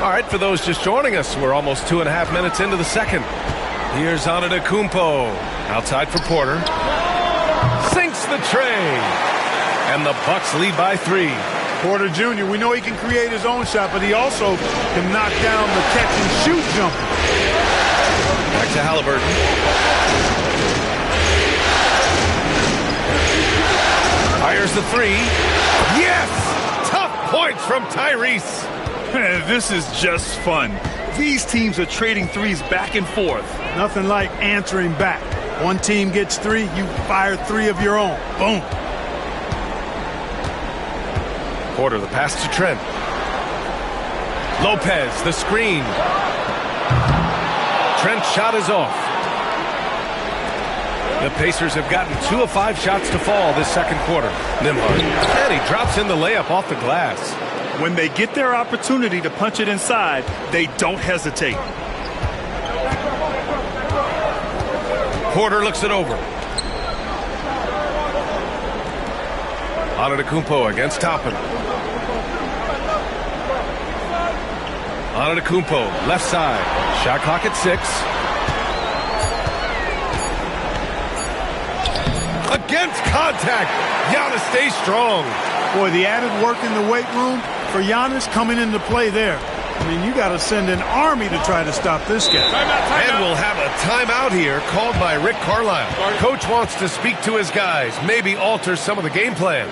All right, for those just joining us, we're almost 2.5 minutes into the second. Here's Antetokounmpo. Outside for Porter. Sinks the tray. And the Bucks lead by 3. Porter Jr., we know he can create his own shot, but he also can knock down the catch-and-shoot jumper. Back to Halliburton. Fires the 3. Yes! Tough points from Tyrese. This is just fun. These teams are trading threes back and forth. Nothing like answering back. One team gets 3, you fire 3 of your own. Boom. Porter, the pass to Trent. Lopez, the screen. Trent's shot is off. The Pacers have gotten 2 of 5 shots to fall this second quarter. Nimhart. And he drops in the layup off the glass. When they get their opportunity to punch it inside, they don't hesitate. Porter looks it over. Antetokounmpo against Toppin. Antetokounmpo, left side. Shot clock at 6. Against contact. Giannis stays strong. Boy, the added work in the weight room for Giannis coming into play there. I mean, you got to send an army to try to stop this guy. And we'll have a timeout here called by Rick Carlisle. Coach wants to speak to his guys, maybe alter some of the game plan.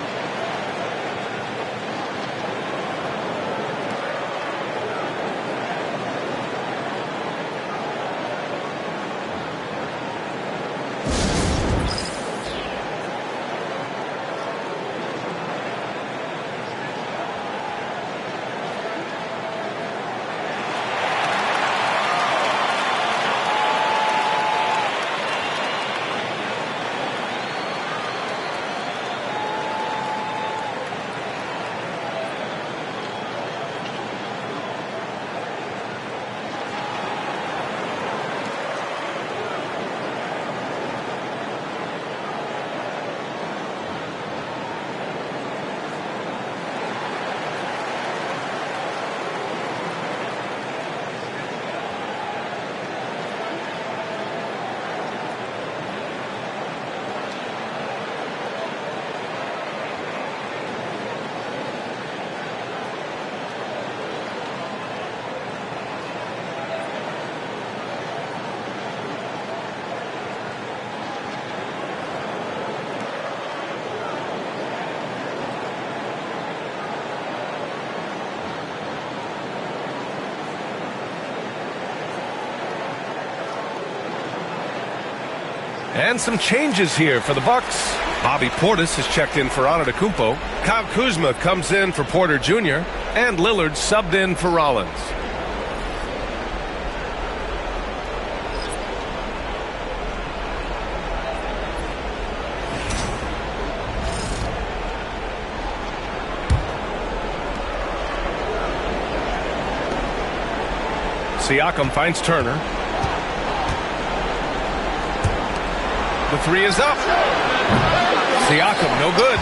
And some changes here for the Bucks. Bobby Portis is checked in for Antetokounmpo. Kyle Kuzma comes in for Porter Jr. And Lillard subbed in for Rollins. Siakam finds Turner. The 3 is up. Siakam, no good.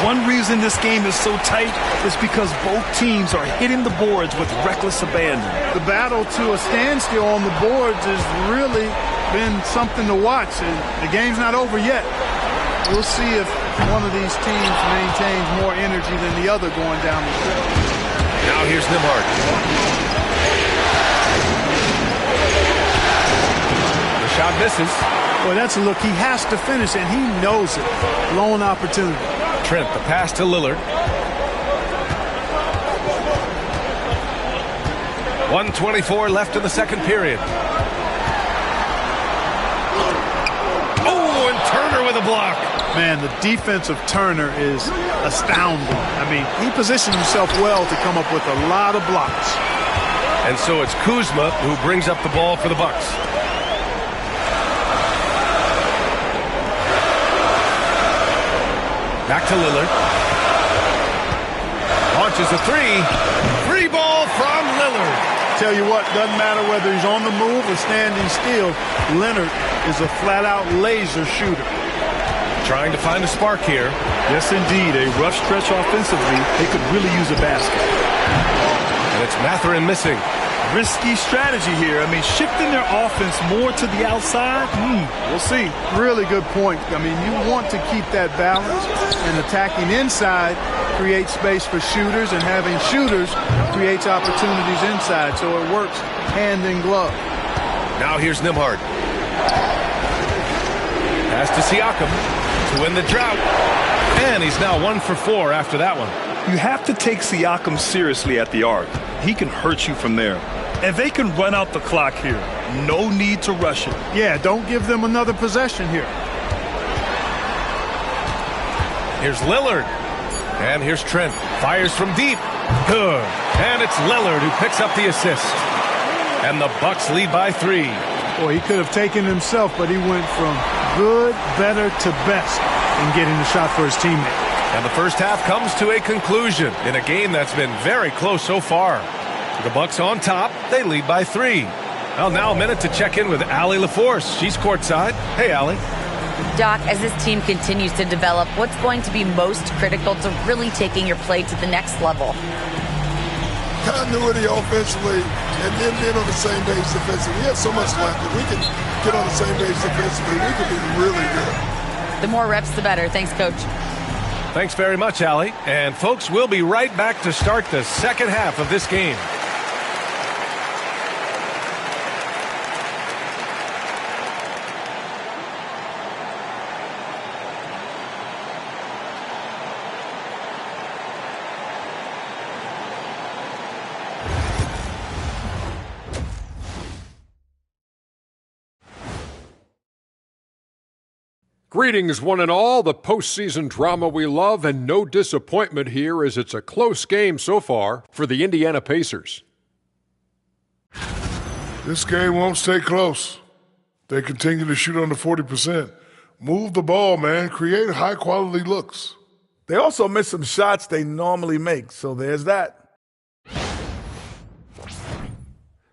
One reason this game is so tight is because both teams are hitting the boards with reckless abandon. The battle to a standstill on the boards has really been something to watch. And the game's not over yet. We'll see if one of these teams maintains more energy than the other going down the stretch. Now here's Nimhart. The shot misses. Boy, that's a look. He has to finish, and he knows it. Lone opportunity. Trent, the pass to Lillard. 1:24 left in the second period. Oh, and Turner with a block. Man, the defense of Turner is astounding. I mean, he positioned himself well to come up with a lot of blocks. And so it's Kuzma who brings up the ball for the Bucks. Back to Lillard. Launches a three. Free ball from Lillard. Tell you what, doesn't matter whether he's on the move or standing still, Leonard is a flat-out laser shooter. Trying to find a spark here. Yes, indeed. A rough stretch offensively. They could really use a basket. And it's Mathurin missing. Risky strategy here. I mean, shifting their offense more to the outside, we'll see. Really good point. I mean, you want to keep that balance, and attacking inside creates space for shooters, and having shooters creates opportunities inside, so it works hand in glove. Now here's Nembhard. Pass to Siakam to win the drought. And he's now 1 for 4 after that one. You have to take Siakam seriously at the arc. He can hurt you from there. And they can run out the clock here. No need to rush it. Yeah, don't give them another possession here. Here's Lillard. And here's Trent. Fires from deep. Good. And it's Lillard who picks up the assist. And the Bucks lead by 3. Boy, he could have taken himself, but he went from good, better to best in getting the shot for his teammate. And the first half comes to a conclusion in a game that's been very close so far. The Bucks on top. They lead by 3. Well, now a minute to check in with Allie LaForce. She's courtside. Hey, Allie. Doc, as this team continues to develop, what's going to be most critical to really taking your play to the next level? Continuity offensively, and then being on the same page defensively. We have so much left. If we can get on the same page defensively, we can be really good. The more reps, the better. Thanks, Coach. Thanks very much, Allie. And, folks, we'll be right back to start the second half of this game. Greetings, one and all, the postseason drama we love, and no disappointment here as it's a close game so far for the Indiana Pacers. This game won't stay close. They continue to shoot under 40%. Move the ball, man. Create high-quality looks. They also miss some shots they normally make, so there's that.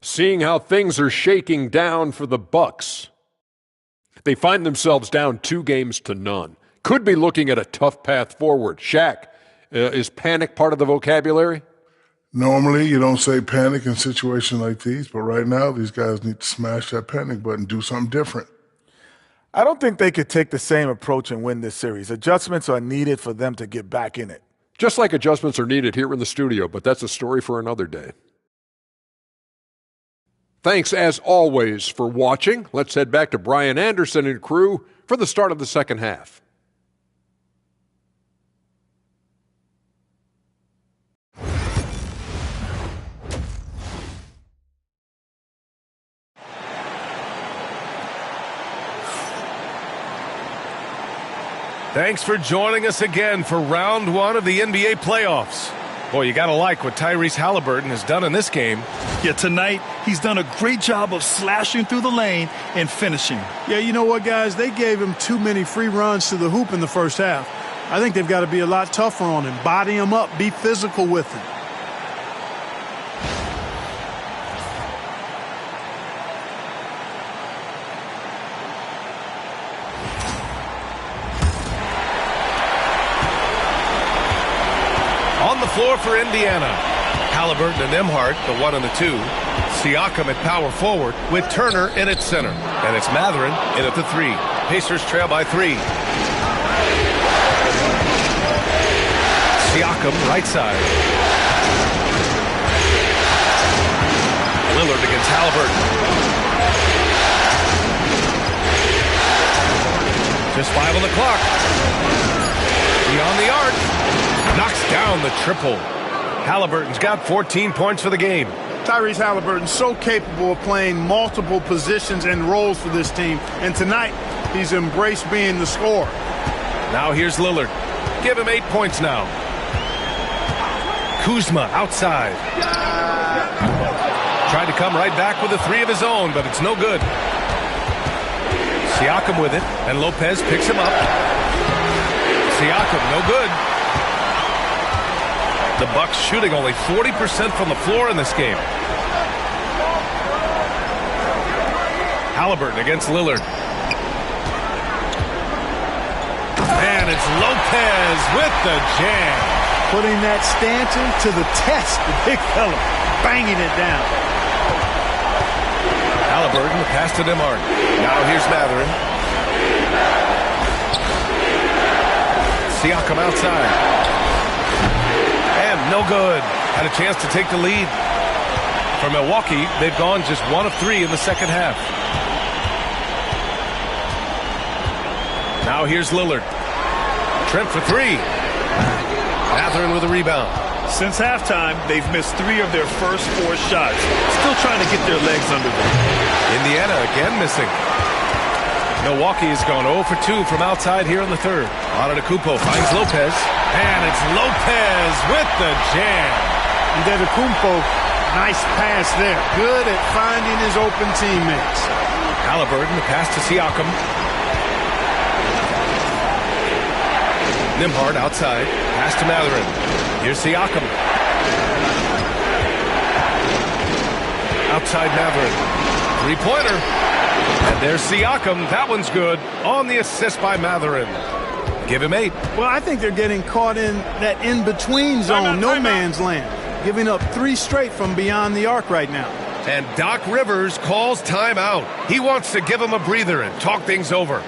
Seeing how things are shaking down for the Bucks. They find themselves down 2-0. Could be looking at a tough path forward. Shaq, is panic part of the vocabulary? Normally, you don't say panic in situations like these, but right now, these guys need to smash that panic button, do something different. I don't think they could take the same approach and win this series. Adjustments are needed for them to get back in it. Just like adjustments are needed here in the studio, but that's a story for another day. Thanks, as always, for watching. Let's head back to Brian Anderson and crew for the start of the second half. Thanks for joining us again for round 1 of the NBA playoffs. Boy, you got to like what Tyrese Halliburton has done in this game. Yeah, tonight, he's done a great job of slashing through the lane and finishing. Yeah, you know what, guys? They gave him too many free runs to the hoop in the first half. I think they've got to be a lot tougher on him. Body him up. Be physical with him. On the floor for Indiana, Halliburton and Nembhard, the 1 and the 2. Siakam at power forward with Turner in at center. And it's Mathurin in at the 3. Pacers trail by 3. Siakam right side. Lillard against Halliburton. Just 5 on the clock. Beyond the arc. Knocks down the triple. Halliburton's got 14 points for the game. Tyrese Halliburton so capable of playing multiple positions and roles for this team. And tonight, he's embraced being the scorer. Now here's Lillard. Give him 8 points now. Kuzma outside. Tried to come right back with a 3 of his own, but it's no good. Siakam with it, and Lopez picks him up. Siakam, no good. The Bucks shooting only 40% from the floor in this game. Halliburton against Lillard. And it's Lopez with the jam. Putting that stanchion to the test, the big fella, banging it down. Halliburton, the pass to DeMar. Now here's Matherin. Siakam outside. And no good. Had a chance to take the lead. For Milwaukee, they've gone just 1 of 3 in the second half. Now here's Lillard. Trent for 3. Matherin with a rebound. Since halftime, they've missed 3 of their first 4 shots. Still trying to get their legs under them. Indiana again missing. Milwaukee has gone 0 for 2 from outside here in the third. Antetokounmpo finds Lopez. And it's Lopez with the jam. Antetokounmpo, nice pass there. Good at finding his open teammates. Halliburton, the pass to Siakam. Nembhard outside. Pass to Matherin. Here's Siakam. Outside Matherin. Three-pointer. And there's Siakam. That one's good. On the assist by Matherin. Give him 8. Well, I think they're getting caught in that in-between zone, no man's land. Giving up 3 straight from beyond the arc right now. And Doc Rivers calls timeout. He wants to give him a breather and talk things over.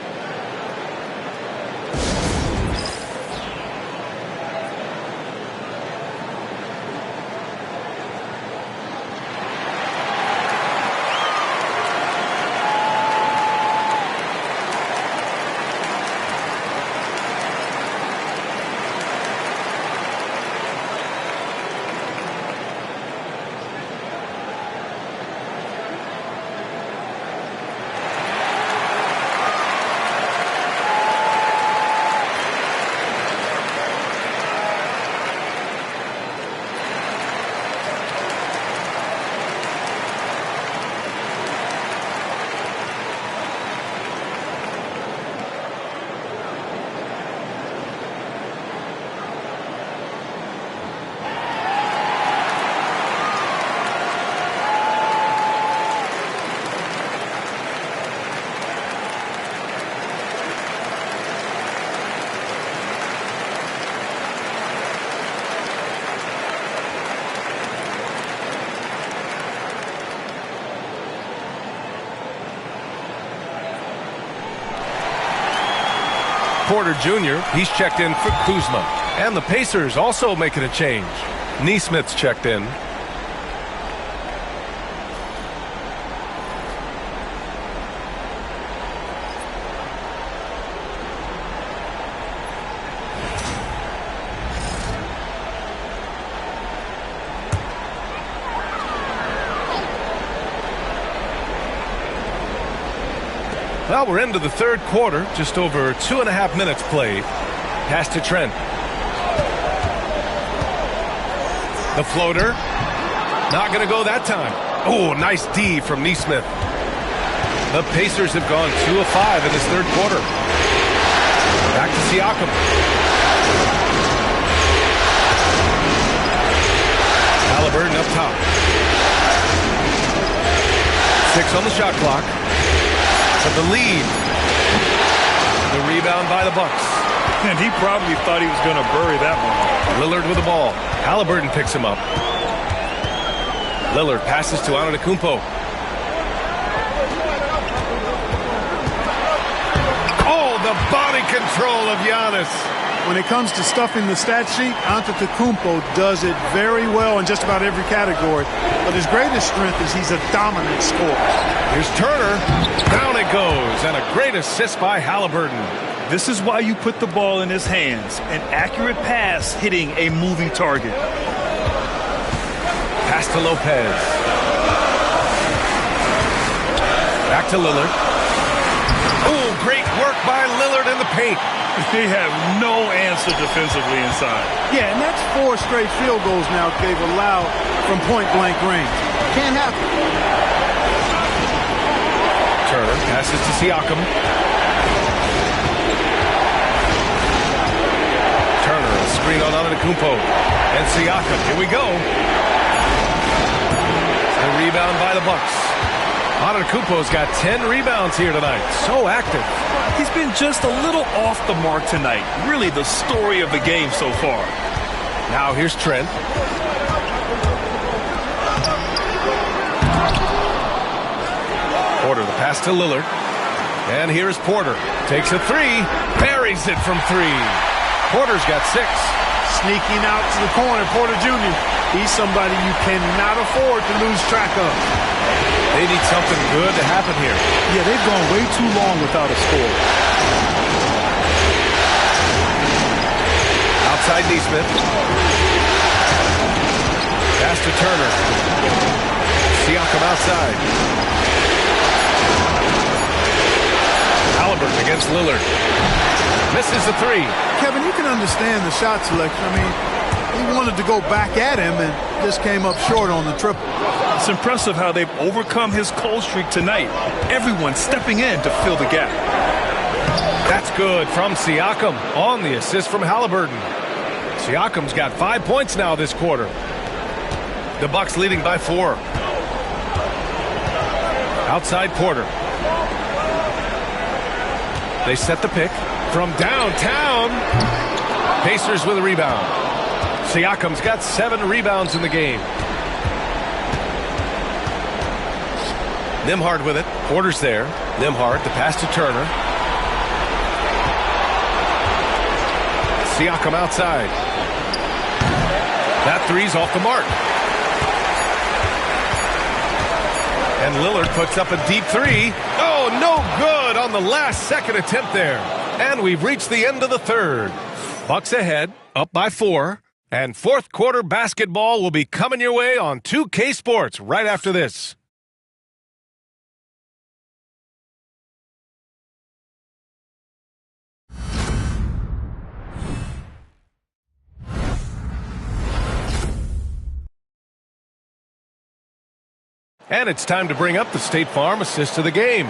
Porter Jr., he's checked in for Kuzma. And the Pacers also making a change. Neesmith's checked in. Well, we're into the third quarter, just over 2.5 minutes played. Pass to Trent. The floater. Not going to go that time. Oh, nice D from Neesmith. The Pacers have gone 2 of 5 in this third quarter. Back to Siakam. Halliburton up top. 6 on the shot clock. But the lead. The rebound by the Bucks. And he probably thought he was going to bury that one. Lillard with the ball. Halliburton picks him up. Lillard passes to Antetokounmpo. Oh, the body control of Giannis. When it comes to stuffing the stat sheet, Antetokounmpo does it very well in just about every category. But his greatest strength is he's a dominant scorer. Here's Turner. Down it goes. And a great assist by Halliburton. This is why you put the ball in his hands. An accurate pass hitting a moving target. Pass to Lopez. Back to Lillard. Oh, great work by Lillard in the paint. They have no answer defensively inside. Yeah, and that's 4 straight field goals now they've allowed from point-blank range. Can't happen. Turner passes to Siakam. screen on Antetokounmpo. And Siakam, here we go. The rebound by the Bucks. Antetokounmpo's got 10 rebounds here tonight. So active. He's been just a little off the mark tonight. Really the story of the game so far. Now here's Trent. Porter, the pass to Lillard. And here's Porter. Takes a three. Buries it from three. Porter's got 6. Sneaking out to the corner, Porter Jr. He's somebody you cannot afford to lose track of. They need something good to happen here. Yeah, they've gone way too long without a score. Outside Neesmith. Pass to Turner. Siakam outside. Halliburton against Lillard. Misses the three. Kevin, you can understand the shot selection. I mean, he wanted to go back at him and just came up short on the triple. It's impressive how they've overcome his cold streak tonight. Everyone stepping in to fill the gap. That's good from Siakam on the assist from Halliburton. Siakam's got 5 points now this quarter. The Bucks leading by 4. Outside Porter. They set the pick from downtown. Pacers with a rebound. Siakam's got 7 rebounds in the game. Nembhard with it. Porter's there. Nembhard, the pass to Turner. Siakam outside. That three's off the mark. And Lillard puts up a deep three. Oh, no good on the last second attempt there. And we've reached the end of the third. Bucks ahead, up by 4. And fourth quarter basketball will be coming your way on 2K Sports right after this. And it's time to bring up the State Farm assist of the game.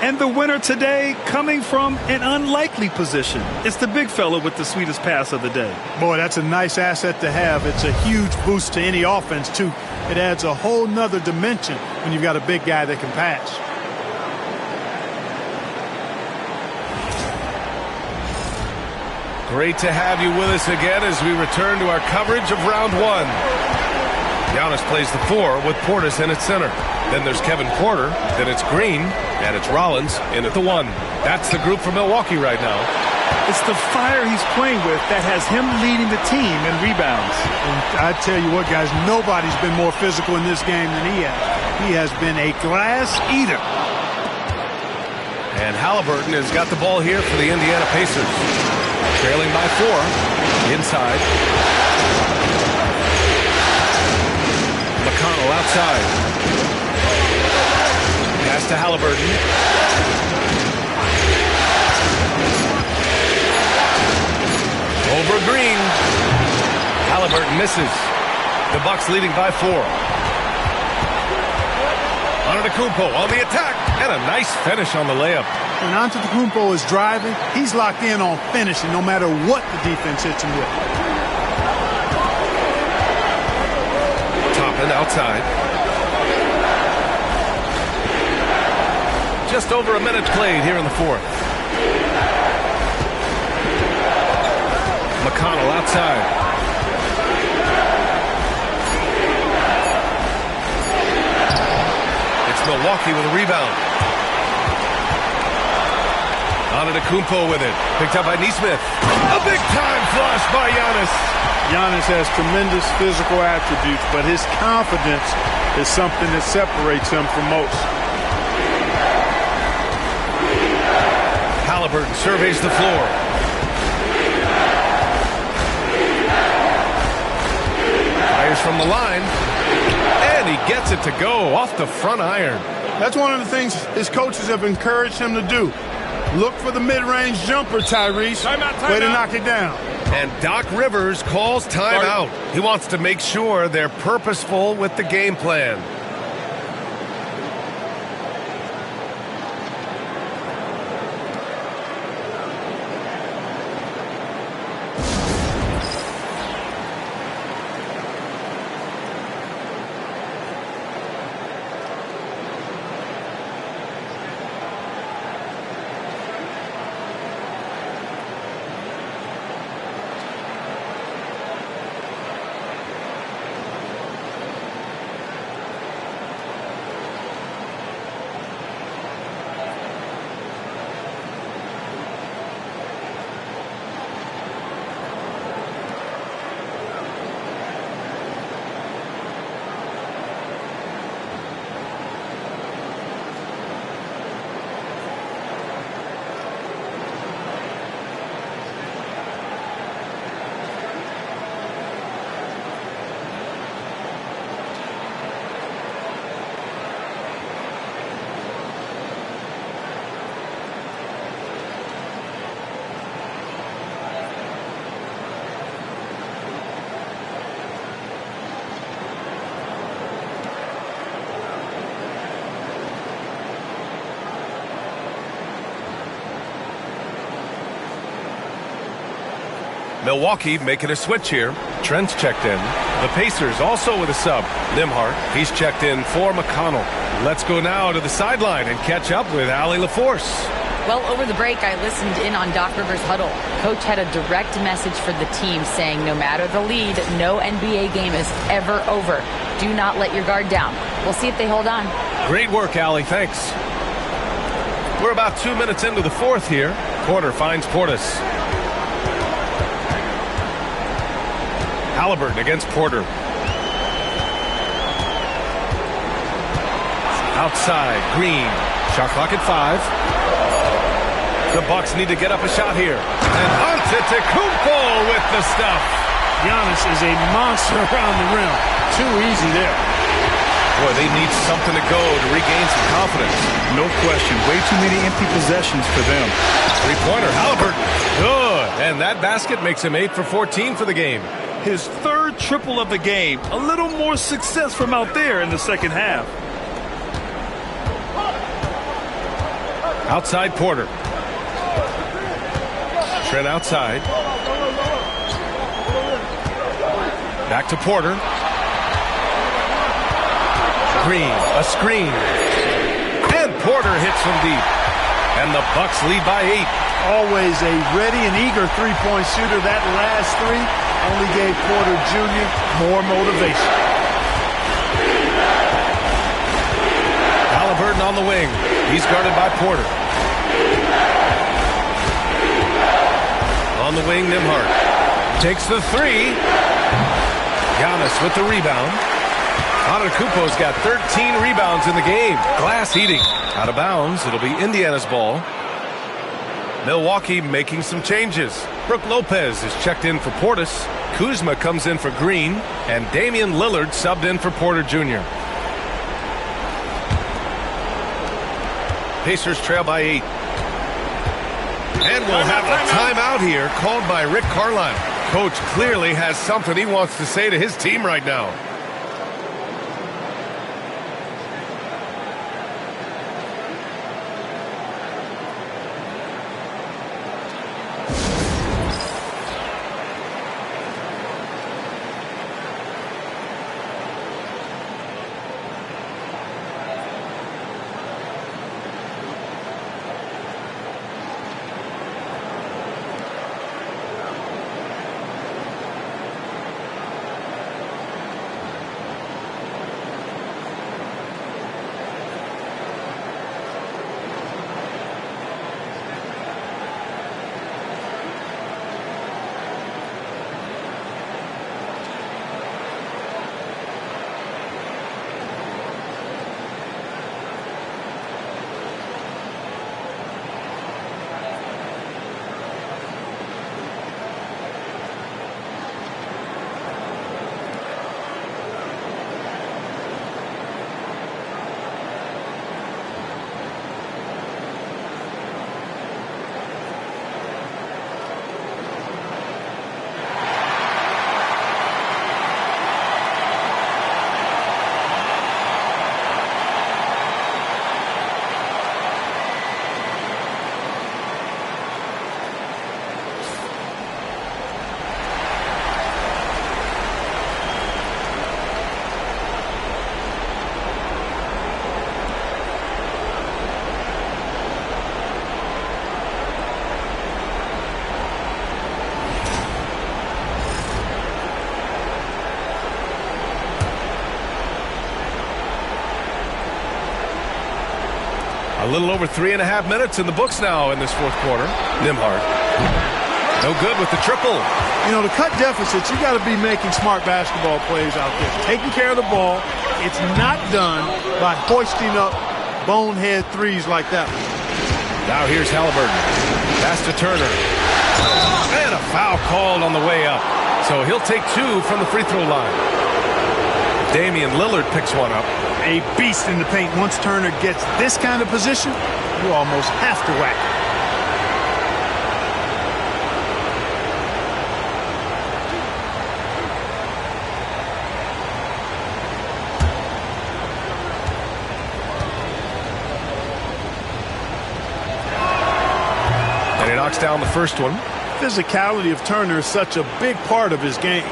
And the winner today coming from an unlikely position. It's the big fella with the sweetest pass of the day. Boy, that's a nice asset to have. It's a huge boost to any offense, too. It adds a whole nother dimension when you've got a big guy that can pass. Great to have you with us again as we return to our coverage of round 1. Giannis plays the 4 with Portis in at center. Then there's Kevin Porter, then it's Green, and it's Rollins in at the 1. That's the group for Milwaukee right now. It's the fire he's playing with that has him leading the team in rebounds. And I tell you what, guys, nobody's been more physical in this game than he has. He has been a glass eater. And Halliburton has got the ball here for the Indiana Pacers. Trailing by 4. Inside. McConnell outside. Pass to Halliburton. Over Green. Halliburton misses. The Bucks leading by 4. Antetokounmpo on the attack. And a nice finish on the layup. When Antetokounmpo is driving, he's locked in on finishing no matter what the defense hits him with. Toppin outside. Just over a minute played here in the 4th. McConnell outside. It's Milwaukee with a rebound. Antetokounmpo with it. Picked up by Neesmith. A big-time flush by Giannis. Giannis has tremendous physical attributes, but his confidence is something that separates him from most. Halliburton surveys the floor. Fires from the line. And he gets it to go off the front iron. That's one of the things his coaches have encouraged him to do. Look for the mid-range jumper, Tyrese. Way to knock it down. And Doc Rivers calls timeout. He wants to make sure they're purposeful with the game plan. Milwaukee making a switch here. Trent's checked in. The Pacers also with a sub. Nimhart, he's checked in for McConnell. Let's go now to the sideline and catch up with Allie LaForce. Well, over the break, I listened in on Doc Rivers' huddle. Coach had a direct message for the team saying no matter the lead, no NBA game is ever over. Do not let your guard down. We'll see if they hold on. Great work, Allie. Thanks. We're about 2 minutes into the fourth here. Porter finds Portis. Halliburton against Porter. Outside, Green. Shot clock at 5. The Bucks need to get up a shot here. And Antetokounmpo with the stuff. Giannis is a monster around the rim. Too easy there. Boy, they need something to go to regain some confidence. No question. Way too many empty possessions for them. Three-pointer, Halliburton. Good. And that basket makes him 8 for 14 for the game. His third triple of the game. A little more success from out there in the second half. Outside Porter. Trent outside. Back to Porter. Green, a screen. And Porter hits from deep. And the Bucks lead by 8. Always a ready and eager three-point shooter. That last three only gave Porter Jr. more motivation. Halliburton on the wing. He's guarded by Porter. On the wing, Nimhart takes the three. Giannis with the rebound. Antetokounmpo's got 13 rebounds in the game. Glass eating. Out of bounds. It'll be Indiana's ball. Milwaukee making some changes. Brook Lopez is checked in for Portis. Kuzma comes in for Green. And Damian Lillard subbed in for Porter Jr. Pacers trail by 8. And we'll have a timeout here called by Rick Carlisle. Coach clearly has something he wants to say to his team right now. A little over 3.5 minutes in the books now in this fourth quarter. Nimhart. No good with the triple. You know, to cut deficits, you got to be making smart basketball plays out there. Taking care of the ball. It's not done by hoisting up bonehead threes like that. Now here's Halliburton. Pass to Turner. And a foul called on the way up. So he'll take 2 from the free throw line. Damian Lillard picks one up. A beast in the paint. Once Turner gets this kind of position, you almost have to whack And he knocks down the first one. physicality of Turner is such a big part of his game.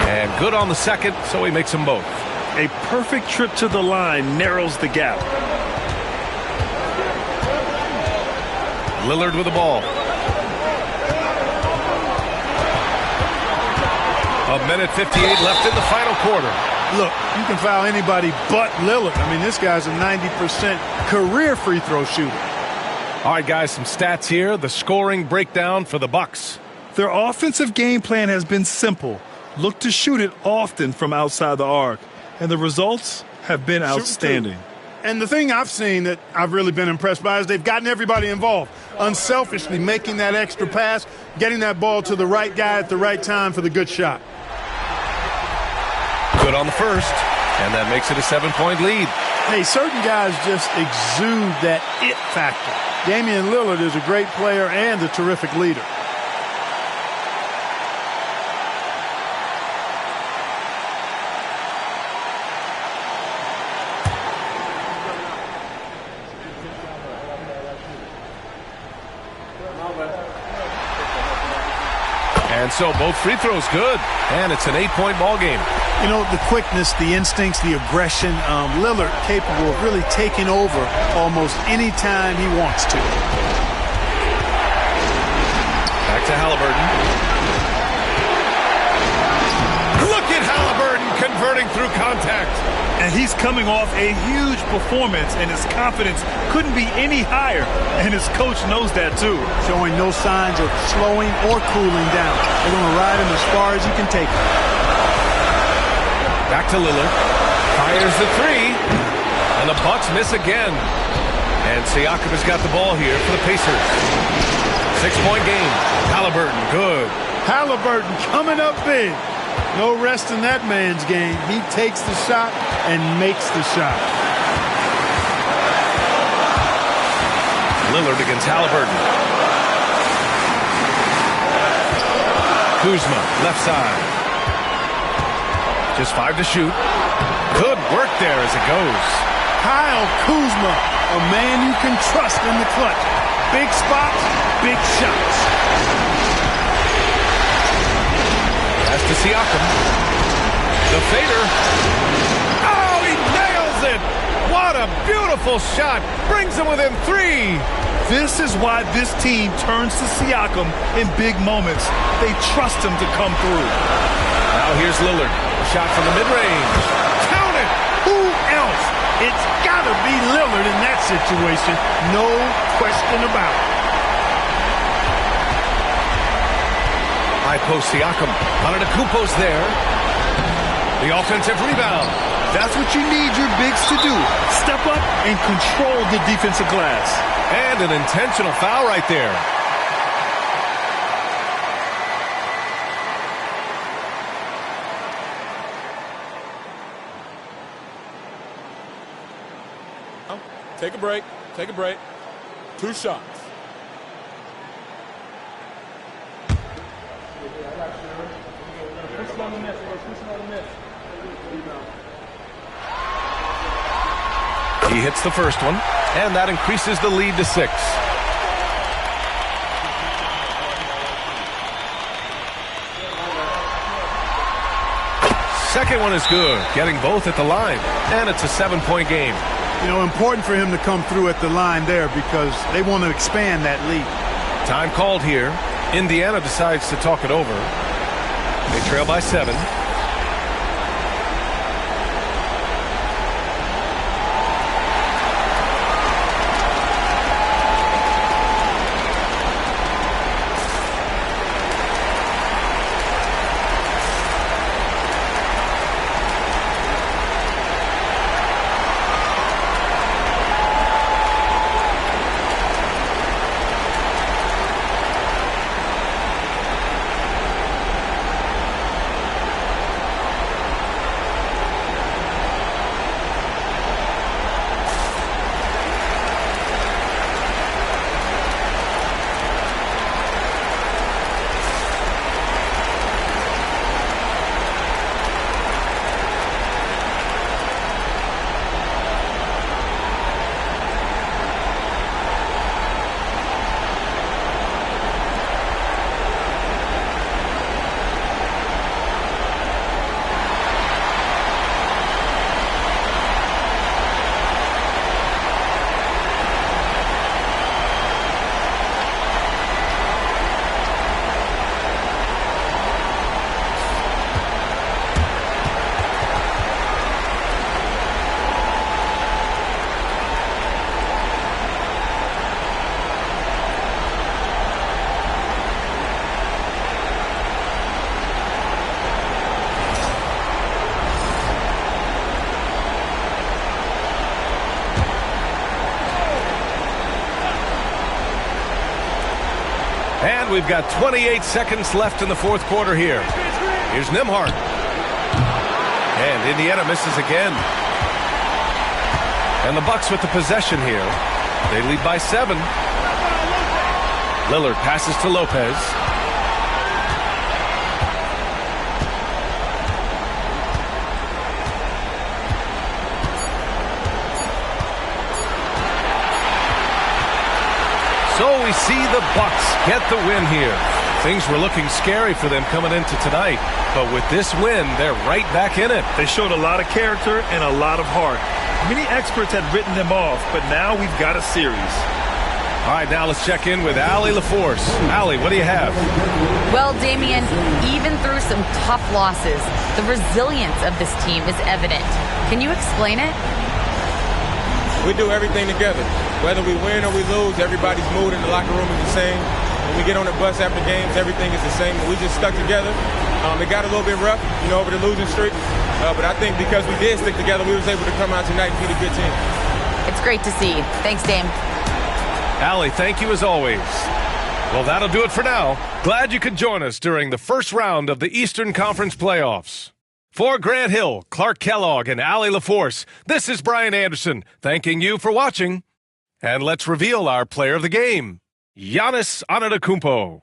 And good on the second, so he makes them both. A perfect trip to the line narrows the gap. Lillard with the ball. A minute 58 left in the final quarter. Look, you can foul anybody but Lillard. I mean, this guy's a 90% career free throw shooter. All right, guys, some stats here. The scoring breakdown for the Bucks. Their offensive game plan has been simple. Look to shoot it often from outside the arc. And the results have been outstanding. And the thing I've seen that I've really been impressed by is they've gotten everybody involved. Unselfishly making that extra pass, getting that ball to the right guy at the right time for the good shot. Good on the first, and that makes it a 7-point lead. Hey, certain guys just exude that it factor. Damian Lillard is a great player and a terrific leader. And so both free throws good, and it's an 8-point ball game. You know, the quickness, the instincts, the aggression, Lillard capable of really taking over almost any time he wants to. Back to Halliburton. Look at Halliburton converting through contact. And he's coming off a huge performance, and his confidence couldn't be any higher. And his coach knows that, too. Showing no signs of slowing or cooling down. They're going to ride him as far as he can take him. Back to Lillard. Fires the three. And the Bucks miss again. And Siakam has got the ball here for the Pacers. 6-point game. Halliburton, good. Halliburton coming up big. No rest in that man's game. He takes the shot and makes the shot. Lillard against Halliburton. Kuzma, left side. Just 5 to shoot. Good work there as it goes. Kyle Kuzma, a man you can trust in the clutch. Big spots, big shots. Pass to Siakam. The fader. Oh, he nails it! What a beautiful shot. Brings him within 3. This is why this team turns to Siakam in big moments. They trust him to come through. Now here's Lillard. A shot from the mid-range. Count it! Who else? It's got to be Lillard in that situation. No question about it. High post Siakam. Antetokounmpo's there. The offensive rebound. That's what you need your bigs to do. Step up and control the defensive glass. And an intentional foul right there. Take a break. Take a break. 2 shots. He hits the first one, and that increases the lead to 6. Second one is good, getting both at the line, and it's a 7-point game. You know, important for him to come through at the line there because they want to expand that lead. Time called here. Indiana decides to talk it over. They trail by 7. we've got 28 seconds left in the fourth quarter here. Here's Nembhard. And Indiana misses again. And the Bucks with the possession here. They lead by 7. Lillard passes to Lopez. So we see the Bucks get the win here. Things were looking scary for them coming into tonight, but with this win, they're right back in it. They showed a lot of character and a lot of heart. Many experts had written them off, but now we've got a series. All right, now let's check in with Allie LaForce. Allie, what do you have? Well, Damian, even through some tough losses, the resilience of this team is evident. Can you explain it? We do everything together. Whether we win or we lose, everybody's mood in the locker room is the same. When we get on the bus after games, everything is the same. We just stuck together. It got a little bit rough, over the losing streak. But I think because we did stick together, we was able to come out tonight and beat a good team. It's great to see. Thanks, Dame. Allie, thank you as always. Well, that'll do it for now. Glad you could join us during the first round of the Eastern Conference playoffs. For Grant Hill, Clark Kellogg, and Allie LaForce, this is Brian Anderson, thanking you for watching. And let's reveal our player of the game, Giannis Antetokounmpo.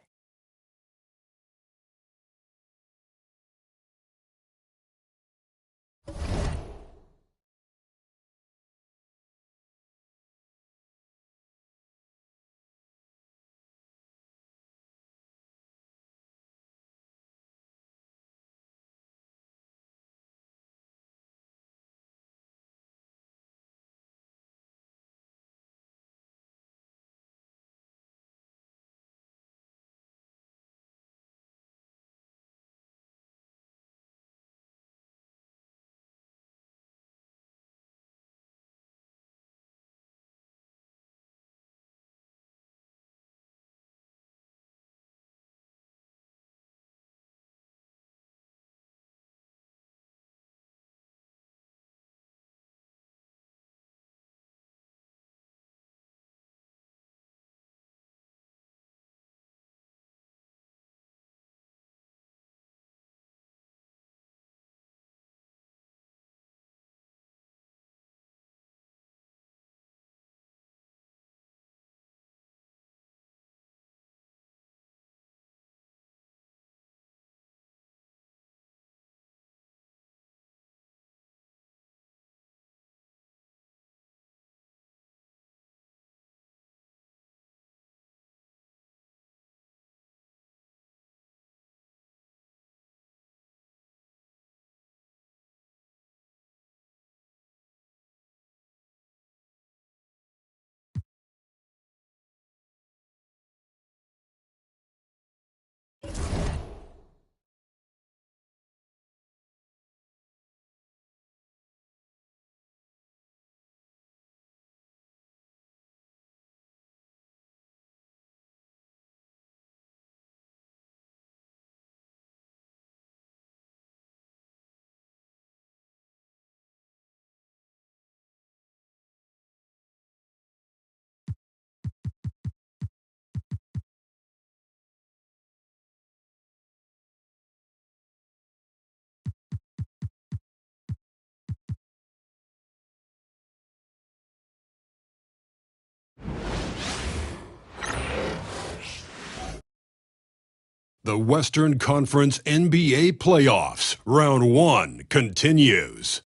The Western Conference NBA Playoffs, Round 1, continues.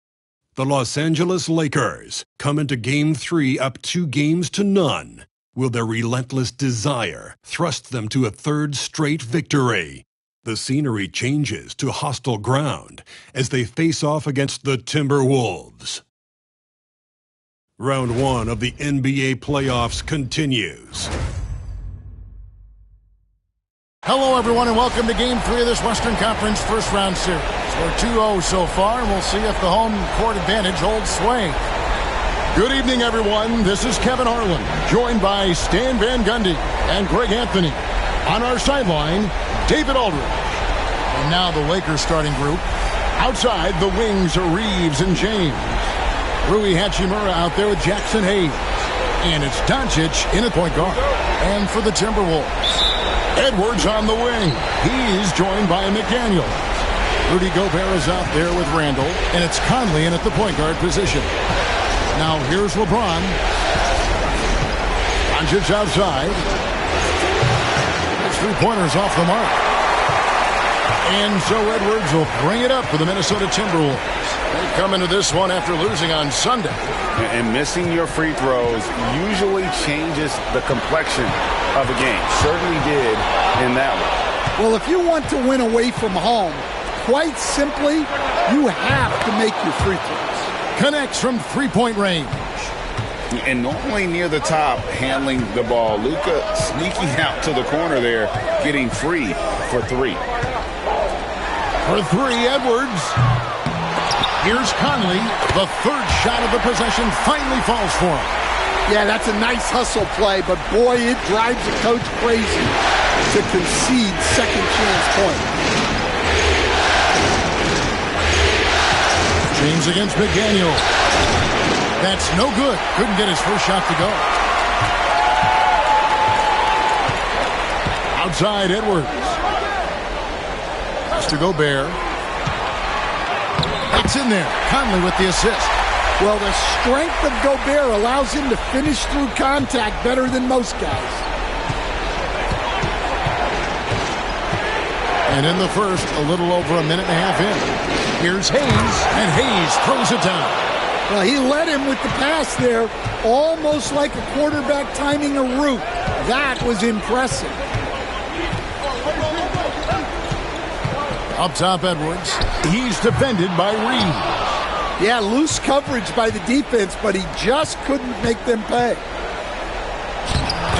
The Los Angeles Lakers come into Game 3 up 2-0. Will their relentless desire thrust them to a third straight victory? The scenery changes to hostile ground as they face off against the Timberwolves. Round 1 of the NBA Playoffs continues. Hello, everyone, and welcome to Game 3 of this Western Conference first round series. We're 2-0 so far, and we'll see if the home court advantage holds sway. Good evening, everyone. This is Kevin Harlan, joined by Stan Van Gundy and Greg Anthony. On our sideline, David Aldridge. And now the Lakers starting group. Outside, the wings are Reeves and James. Rui Hachimura out there with Jackson Hayes. And it's Doncic in at point guard. And for the Timberwolves, Edwards on the wing. He's joined by McDaniel. Rudy Gobert is out there with Randall, and it's Conley in at the point guard position. Now here's LeBron. Doncic outside. His three-pointers off the mark. And so Edwards will bring it up for the Minnesota Timberwolves. They come into this one after losing on Sunday. And missing your free throws usually changes the complexion of a game. Certainly did in that one. Well, if you want to win away from home, quite simply, you have to make your free throws. Connects from three-point range. And normally near the top, handling the ball. Luka sneaking out to the corner there, getting free for three. For three, Edwards. Here's Conley. The third shot of the possession finally falls for him. Yeah, that's a nice hustle play, but boy, it drives a coach crazy to concede second chance point. James against McDaniel. That's no good. Couldn't get his first shot to go. Outside, Edwards. Pass to Gobert. It's in there. Conley with the assist. Well, the strength of Gobert allows him to finish through contact better than most guys. And in the first, a little over a minute and a half in. Here's Hayes, and Hayes throws it down. Well, he led him with the pass there, almost like a quarterback timing a route. That was impressive. Up top, Edwards. He's defended by Reed. Yeah, loose coverage by the defense, but he just couldn't make them pay.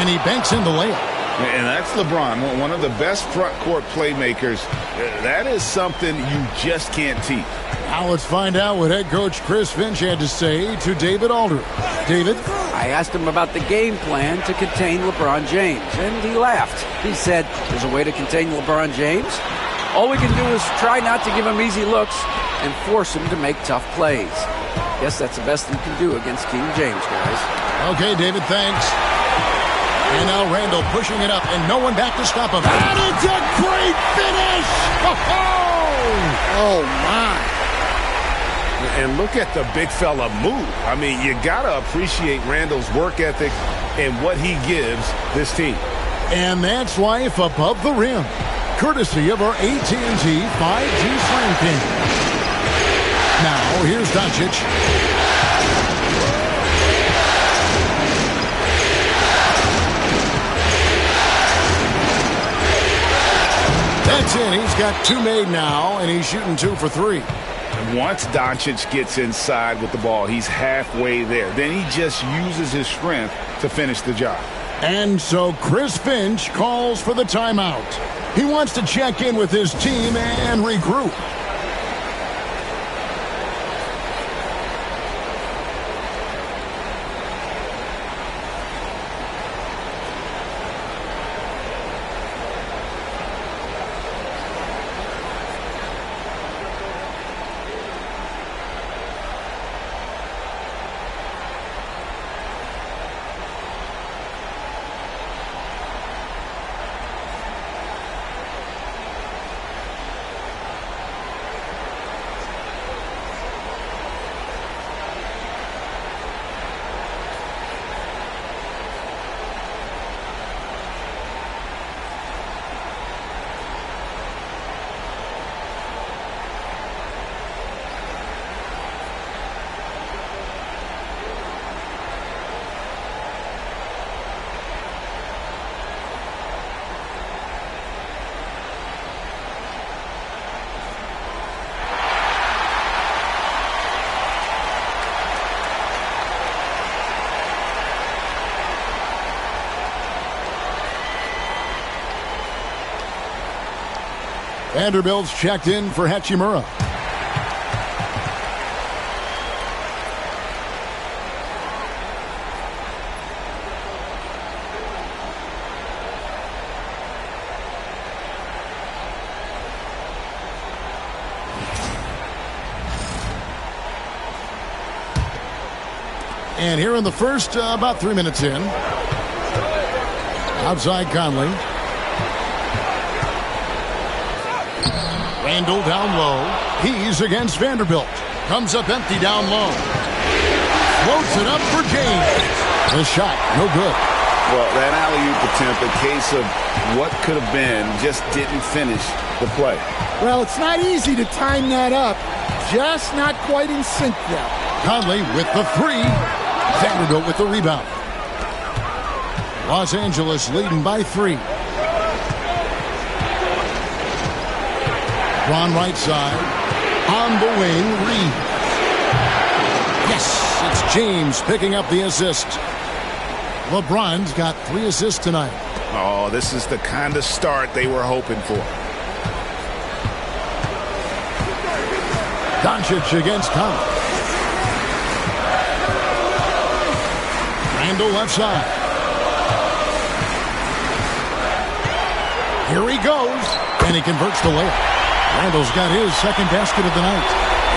And he banks in the layup. And that's LeBron, one of the best front court playmakers. That is something you just can't teach. Now let's find out what head coach Chris Finch had to say to David Aldridge. David? I asked him about the game plan to contain LeBron James, and he laughed. He said, there's a way to contain LeBron James. All we can do is try not to give him easy looks and force him to make tough plays. Guess that's the best you can do against King James, guys. Okay, David, thanks. And now Randall pushing it up, and no one back to stop him. And it's a great finish! Oh, my. And look at the big fella move. I mean, you got to appreciate Randall's work ethic and what he gives this team. And that's life above the rim, courtesy of our AT&T 5G Slam King. Now, here's Doncic. That's in. He's got two made now, and he's shooting 2 for 3. Once Doncic gets inside with the ball, he's halfway there. Then he just uses his strength to finish the job. And so Chris Finch calls for the timeout. He wants to check in with his team and regroup. Vanderbilt's checked in for Hachimura. And here in the first, about 3 minutes in. Outside Conley. Randall down low. He's against Vanderbilt. Comes up empty down low. Floats it up for James. The shot, no good. Well, that alley-oop attempt, a case of what could have been, just didn't finish the play. Well, it's not easy to time that up. Just not quite in sync there. Conley with the three. Vanderbilt with the rebound. Los Angeles leading by 3. Ron right side. On the wing, Reed. Yes, it's James picking up the assist. LeBron's got 3 assists tonight. Oh, this is the kind of start they were hoping for. Doncic against Conley. Randall left side. Here he goes, and he converts the layup. Randall's got his second basket of the night.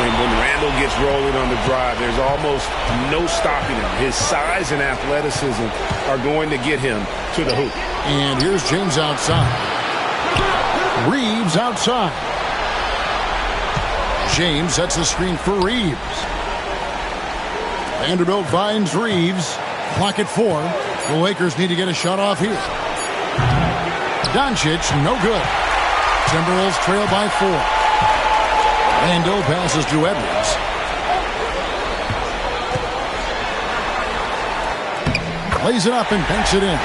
And when Randall gets rolling on the drive, there's almost no stopping him. His size and athleticism are going to get him to the hoop. And here's James outside. Reeves outside. James sets the screen for Reeves. Vanderbilt finds Reeves. Clock at 4. The Lakers need to get a shot off here. Doncic, no good. Timberwolves trail by 4. Randall passes to Edwards. Lays it up and banks it in.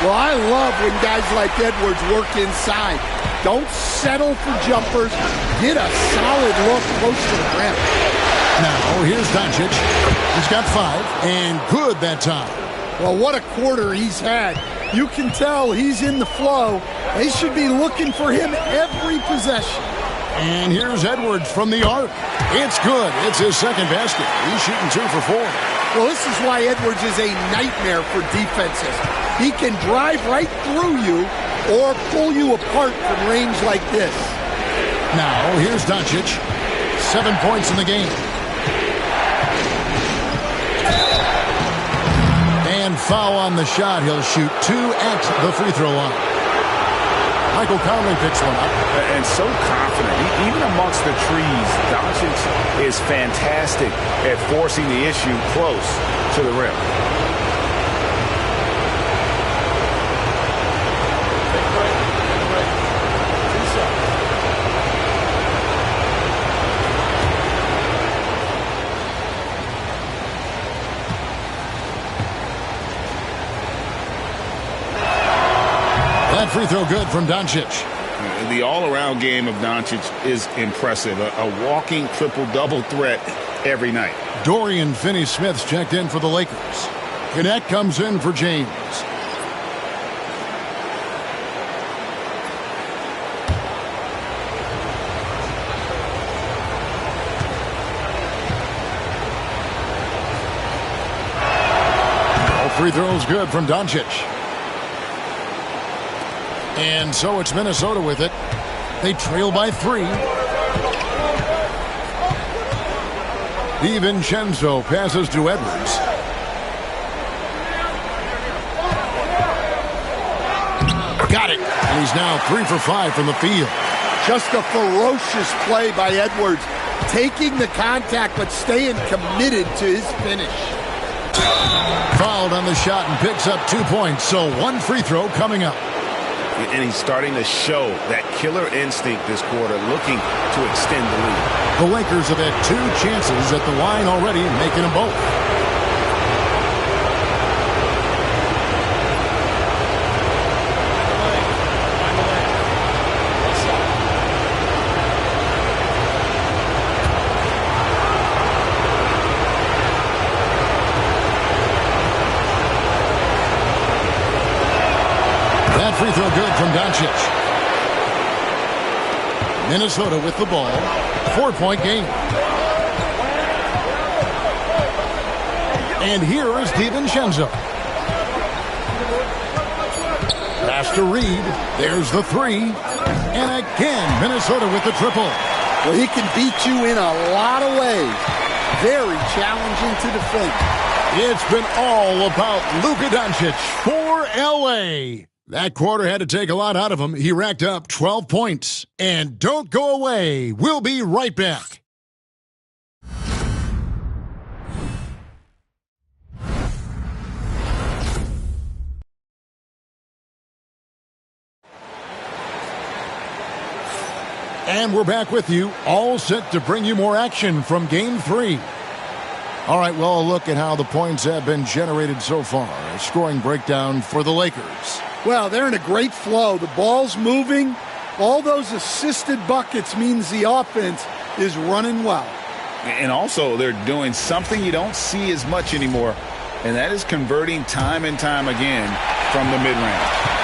Well, I love when guys like Edwards work inside. Don't settle for jumpers. Get a solid look close to the rim. Now, here's Doncic. He's got 5, and good that time. Well, what a quarter he's had. You can tell he's in the flow. They should be looking for him every possession. And here's Edwards from the arc. It's good. It's his second basket. He's shooting 2 for 4. Well, this is why Edwards is a nightmare for defenses. He can drive right through you or pull you apart from range like this. Now, here's Doncic. 7 points in the game. And foul on the shot. He'll shoot 2 at the free throw line. Michael Conley picks one up. And so confident. Even amongst the trees, Doncic is fantastic at forcing the issue close to the rim. That free throw good from Doncic. The all-around game of Doncic is impressive. A walking triple-double threat every night. Dorian Finney-Smith's checked in for the Lakers. Connect comes in for James. All free throws good from Doncic. And so it's Minnesota with it. They trail by 3. DiVincenzo passes to Edwards. Got it. And he's now 3 for 5 from the field. Just a ferocious play by Edwards. Taking the contact but staying committed to his finish. Fouled on the shot and picks up 2 points. So 1 free throw coming up. And he's starting to show that killer instinct this quarter, looking to extend the lead. The Lakers have had 2 chances at the line already, making them both. Free throw good from Doncic. Minnesota with the ball. 4-point game. And here is DiVincenzo. Pass to Reed. There's the 3. And again, Minnesota with the triple. Well, he can beat you in a lot of ways. Very challenging to defend. It's been all about Luka Doncic for L.A. That quarter had to take a lot out of him. He racked up 12 points. And don't go away. We'll be right back. And we're back with you, all set to bring you more action from Game 3. All right, well, a look at how the points have been generated so far. A scoring breakdown for the Lakers. Well, they're in a great flow. The ball's moving. All those assisted buckets means the offense is running well. And also, they're doing something you don't see as much anymore, and that is converting time and time again from the mid-range.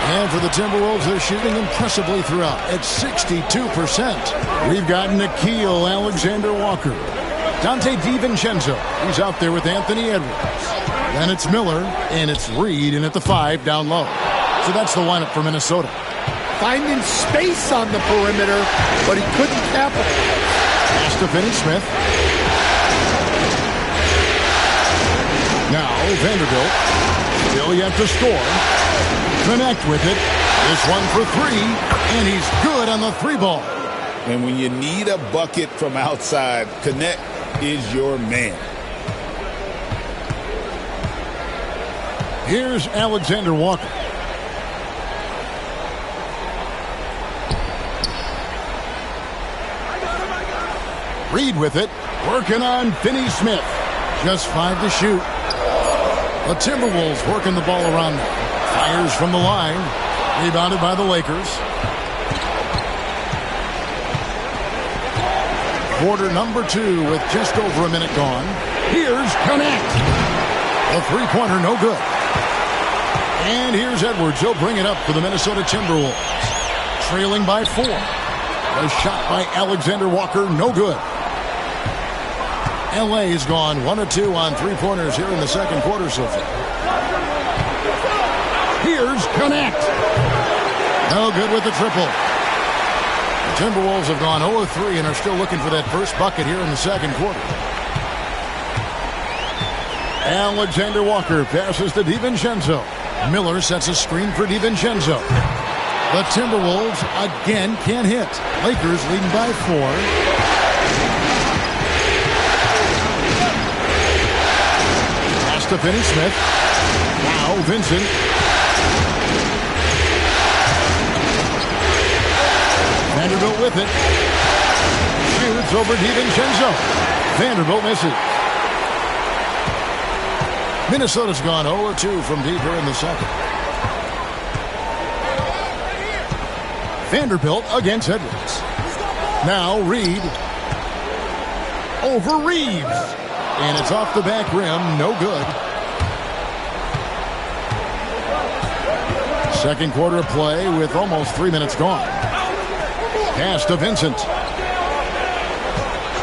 And for the Timberwolves, they're shooting impressively throughout at 62%. We've got Nickeil Alexander-Walker. Dante DiVincenzo. He's out there with Anthony Edwards. Then it's Miller, and it's Reed in at the 5 down low. So that's the lineup for Minnesota. Finding space on the perimeter, but he couldn't capitalize. Pass to Finney-Smith. Now Vanderbilt. Still yet to score. Connect with it. This one for 3, and he's good on the 3 ball. And when you need a bucket from outside, Connect is your man. Here's Alexander Walker. Reed with it, working on Finney-Smith. Just 5 to shoot. The Timberwolves working the ball around now. Fires from the line. Rebounded by the Lakers. Quarter number 2 with just over a minute gone. Here's Connect. The three-pointer no good. And here's Edwards. He'll bring it up for the Minnesota Timberwolves. Trailing by 4. A shot by Alexander Walker, no good. LA has gone 1 of 2 on three-pointers here in the second quarter so far. Here's Connect. No good with the triple. The Timberwolves have gone 0 of 3 and are still looking for that first bucket here in the second quarter. Alexander Walker passes to DiVincenzo. Miller sets a screen for DiVincenzo. The Timberwolves again can't hit. Lakers leading by 4. To Finney-Smith. Now Vincent. Vanderbilt with it. Shoots over DiVincenzo. Vanderbilt misses. Minnesota's gone 0 of 2 from deep here in the second. Vanderbilt against Edwards. Now Reed. Over Reeves. And it's off the back rim, no good. Second quarter of play with almost 3 minutes gone. Pass to Vincent.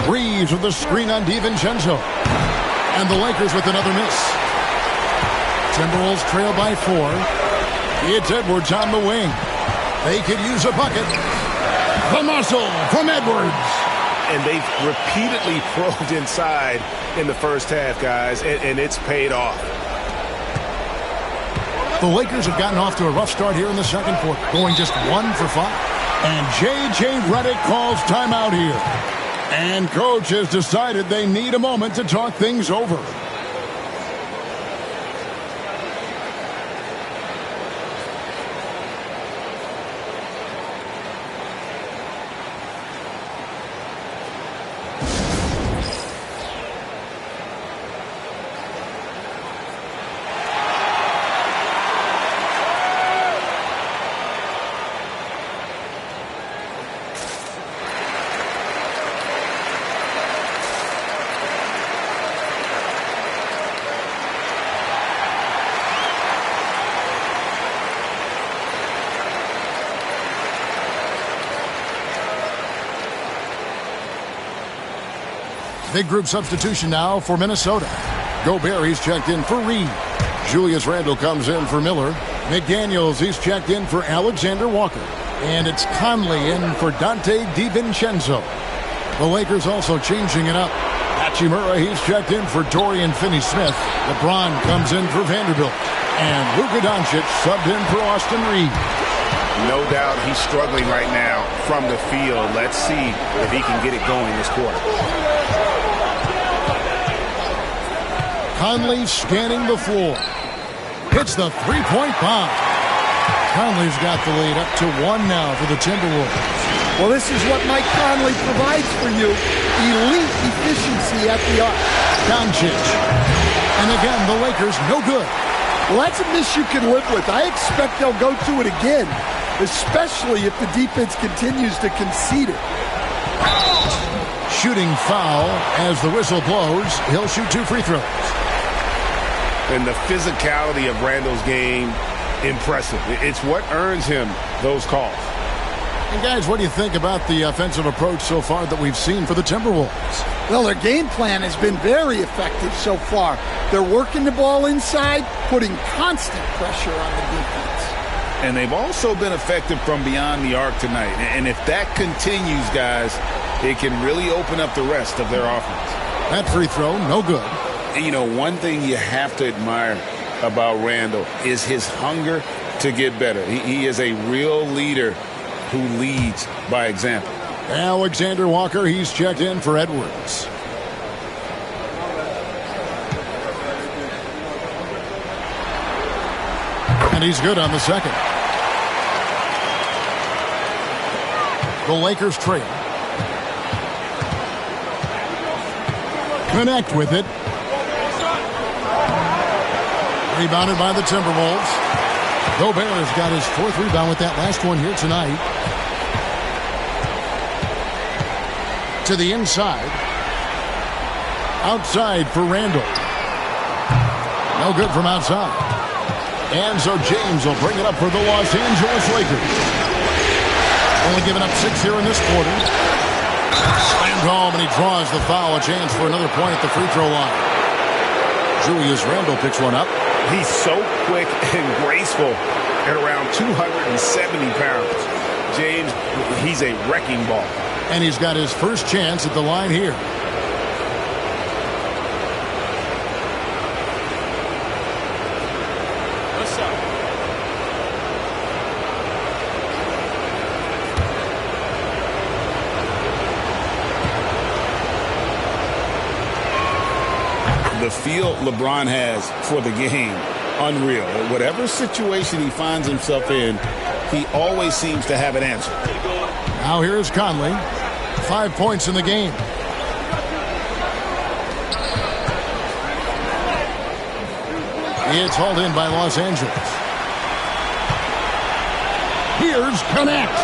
Reeves with the screen on DiVincenzo. And the Lakers with another miss. Timberwolves trail by 4. It's Edwards on the wing. They could use a bucket. The muscle from Edwards. And they've repeatedly probed inside in the first half, guys, and it's paid off. The Lakers have gotten off to a rough start here in the second quarter, going just 1 for 5. And J.J. Redick calls timeout here. And coach has decided they need a moment to talk things over. Big group substitution now for Minnesota. Gobert, he's checked in for Reed. Julius Randle comes in for Miller. McDaniels, he's checked in for Alexander Walker. And it's Conley in for Dante DiVincenzo. The Lakers also changing it up. Hachimura, he's checked in for Dorian Finney-Smith. LeBron comes in for Vanderbilt. And Luka Doncic subbed in for Austin Reed. No doubt he's struggling right now from the field. Let's see if he can get it going this quarter. Conley scanning the floor. Hits the three-point bomb. Conley's got the lead up to 1 now for the Timberwolves. Well, this is what Mike Conley provides for you. Elite efficiency at the arc. Doncic. And again, the Lakers no good. Well, that's a miss you can live with. I expect they'll go to it again, especially if the defense continues to concede it. Shooting foul as the whistle blows. He'll shoot 2 free throws. And the physicality of Randall's game, impressive. It's what earns him those calls. And guys, what do you think about the offensive approach so far that we've seen for the Timberwolves? Well, their game plan has been very effective so far. They're working the ball inside, putting constant pressure on the defense. And they've also been effective from beyond the arc tonight. And if that continues, guys, it can really open up the rest of their offense. That free throw, no good. And, you know, one thing you have to admire about Randall is his hunger to get better. He is a real leader who leads by example. Alexander Walker, he's checked in for Edwards. And he's good on the second. The Lakers trail. Connect with it. Rebounded by the Timberwolves. Gobert has got his 4th rebound with that last one here tonight. To the inside. Outside for Randall. No good from outside. And so James will bring it up for the Los Angeles Lakers. Only giving up 6 here in this quarter. Slammed home, and he draws the foul. A chance for another point at the free throw line. Julius Randle picks one up. He's so quick and graceful at around 270 pounds. James, he's a wrecking ball. And he's got his first chance at the line here. What's up? The feel LeBron has for the game, unreal. Whatever situation he finds himself in, he always seems to have an answer. Now here's Conley. 5 points in the game. It's hauled in by Los Angeles. Here's Connect.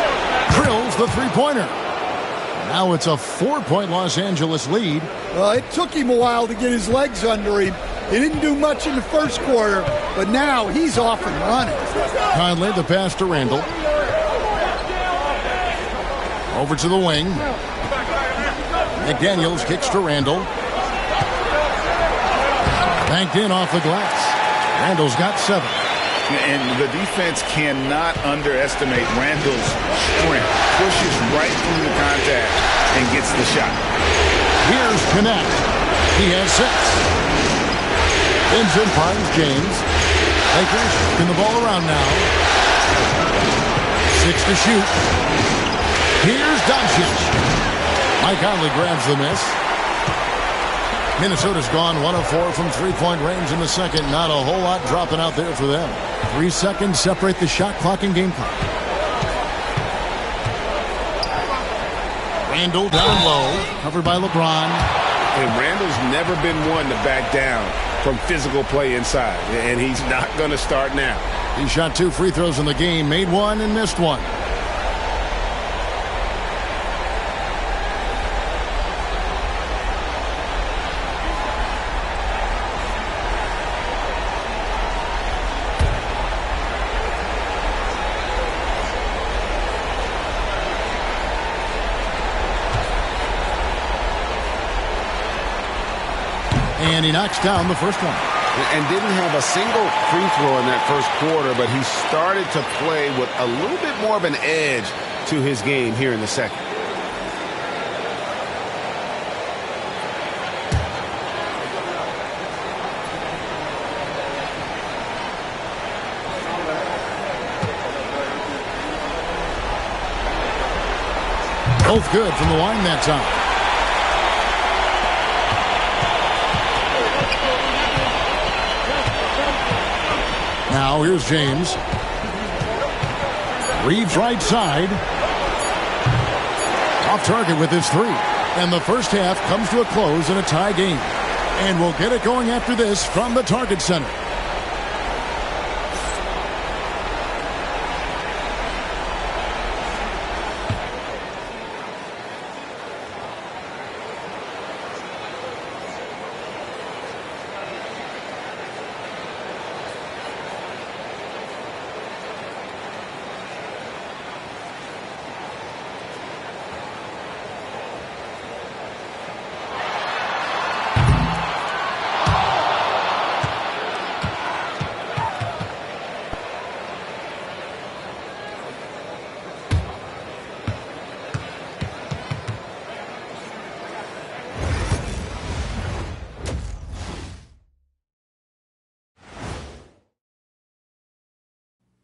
Drills the three-pointer. Now it's a 4-point Los Angeles lead. Well, it took him a while to get his legs under him. He didn't do much in the first quarter, but now he's off and running. Conley, the pass to Randall. Over to the wing. McDaniels kicks to Randall. Banked in off the glass. Randall's got 7. And the defense cannot underestimate Randall's strength. Pushes right through the contact and gets the shot. Here's Connect. He has 6. Vincent finds James. Lakers spin the ball around now. 6 to shoot. Here's Doncic. Mike Conley grabs the miss. Minnesota's gone 1 of 4 from three-point range in the second. Not a whole lot dropping out there for them. 3 seconds separate the shot clock and game clock. Randall down low, covered by LeBron. And Randall's never been one to back down from physical play inside. And he's not going to start now. He shot 2 free throws in the game, made 1 and missed 1. And he knocks down the first one. And didn't have a single free throw in that first quarter, but he started to play with a little bit more of an edge to his game here in the second. Both good from the line that time. Now here's James. Reeves right side. Off target with his three. And the first half comes to a close in a tie game. And we'll get it going after this from the Target Center.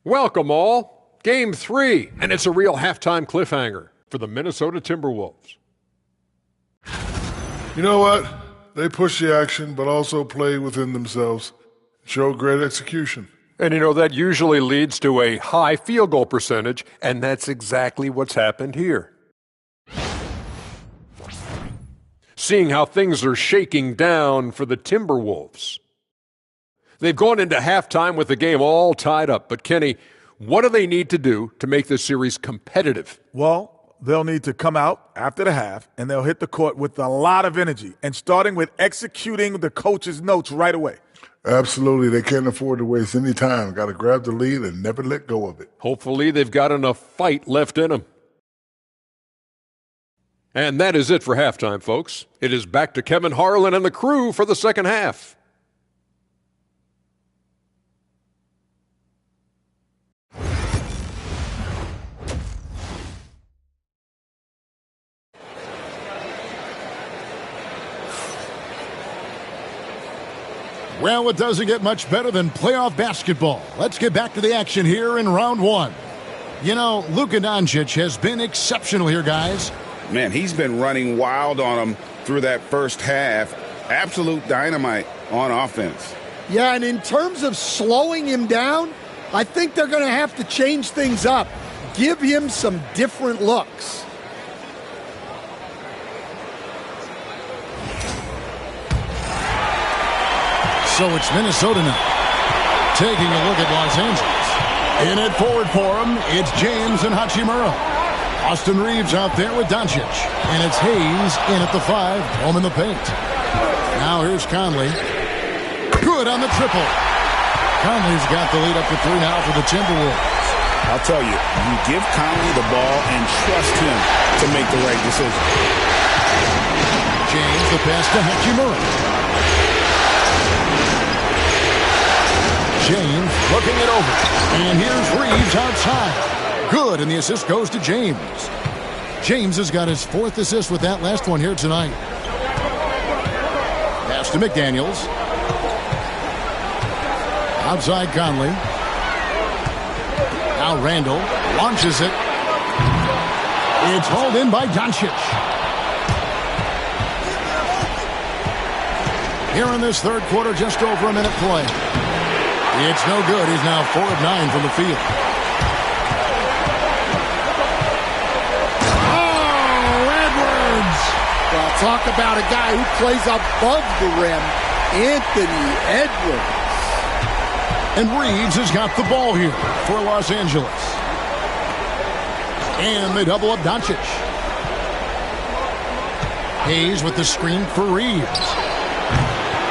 Welcome all. Game 3, and it's a real halftime cliffhanger for the Minnesota Timberwolves. You know what? They push the action, but also play within themselves. Show great execution. And you know, that usually leads to a high field goal percentage, and that's exactly what's happened here. Seeing how things are shaking down for the Timberwolves. They've gone into halftime with the game all tied up. But, Kenny, what do they need to do to make this series competitive? Well, they'll need to come out after the half, and they'll hit the court with a lot of energy, and starting with executing the coach's notes right away. Absolutely. They can't afford to waste any time. Got to grab the lead and never let go of it. Hopefully they've got enough fight left in them. And that is it for halftime, folks. It is back to Kevin Harlan and the crew for the second half. Well, it doesn't get much better than playoff basketball. Let's get back to the action here in round one. You know, Luka Doncic has been exceptional here, guys. Man, he's been running wild on them through that first half. Absolute dynamite on offense. Yeah, and in terms of slowing him down, I think they're going to have to change things up. Give him some different looks. So it's Minnesota now, taking a look at Los Angeles. In it forward for him, it's James and Hachimura. Austin Reeves out there with Doncic. And it's Hayes in at the 5, home in the paint. Now here's Conley. Good on the triple. Conley's got the lead up to 3 now for the Timberwolves. I'll tell you, you give Conley the ball and trust him to make the right decision. James, the pass to Hachimura. James looking it over. And here's Reeves outside. Good, and the assist goes to James. James has got his 4th assist with that last one here tonight. Pass to McDaniels. Outside Conley. Now Randall launches it. It's hauled in by Doncic. Here in this third quarter, just over a minute play. It's no good. He's now 4 of 9 from the field. Oh, Edwards! Well, talk about a guy who plays above the rim. Anthony Edwards. And Reeves has got the ball here for Los Angeles. And they double up Doncic. Hayes with the screen for Reeves.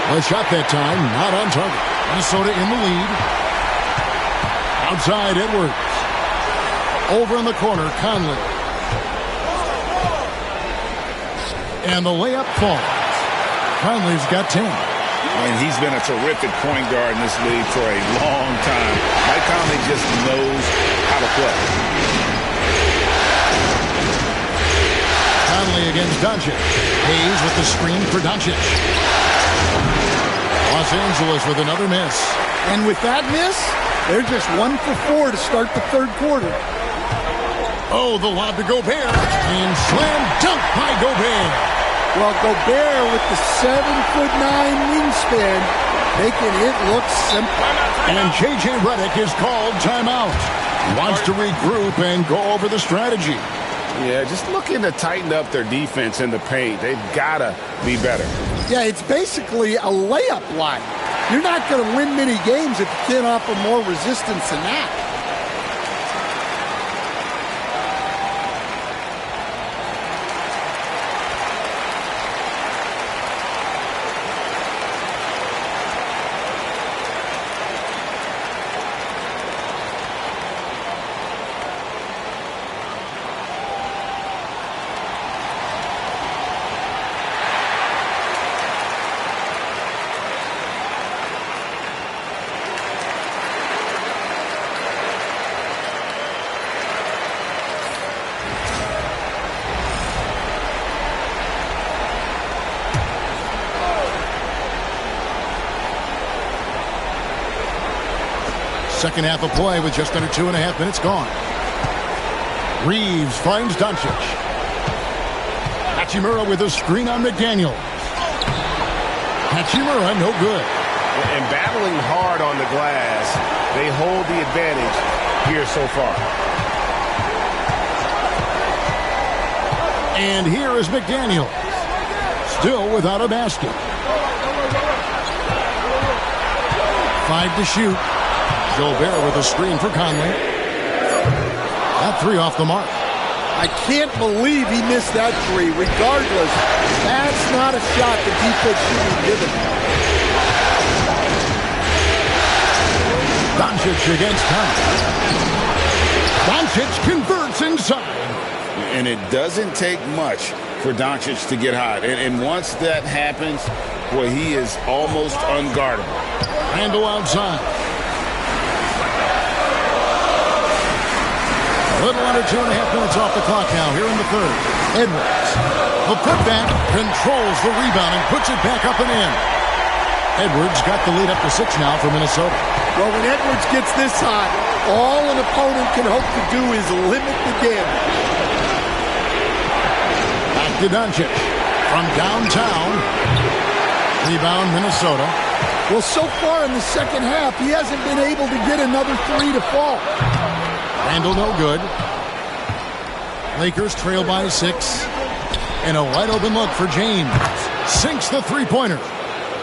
A shot that time, not on target. Minnesota in the lead. Outside Edwards. Over in the corner, Conley. And the layup falls. Conley's got 10. And he's been a terrific point guard in this league for a long time. Mike Conley just knows how to play. Conley against Doncic. Hayes with the screen for Doncic. Los Angeles with another miss. And with that miss, they're just 1 for 4 to start the third quarter. Oh, the lob to Gobert. And slam dunk by Gobert. Well, Gobert with the 7'9" wingspan, making it look simple. And J.J. Redick is called timeout. He wants to regroup and go over the strategy. Yeah, just looking to tighten up their defense in the paint. They've got to be better. Yeah, it's basically a layup line. You're not going to win many games if you can't offer more resistance than that. Second half of play with just under 2.5 minutes gone. Reeves finds Doncic. Hachimura with a screen on McDaniels. Hachimura, no good. And battling hard on the glass, they hold the advantage here so far. And here is McDaniels. Still without a basket. 5 to shoot. Gobert with a screen for Conley. That three off the mark. I can't believe he missed that three. Regardless, that's not a shot the defense should be given. Doncic against Conley. Doncic converts inside. And it doesn't take much for Doncic to get hot. And once that happens, boy, he is almost unguardable. Randle outside. A little under 2.5 minutes off the clock now here in the third. Edwards. The putback controls the rebound and puts it back up and in. Edwards got the lead up to 6 now for Minnesota. Well, when Edwards gets this hot, all an opponent can hope to do is limit the damage. Back to Doncic. From downtown. Rebound Minnesota. Well, so far in the second half, he hasn't been able to get another three to fall. Randle no good. Lakers trail by 6. And a wide open look for James. Sinks the three-pointer.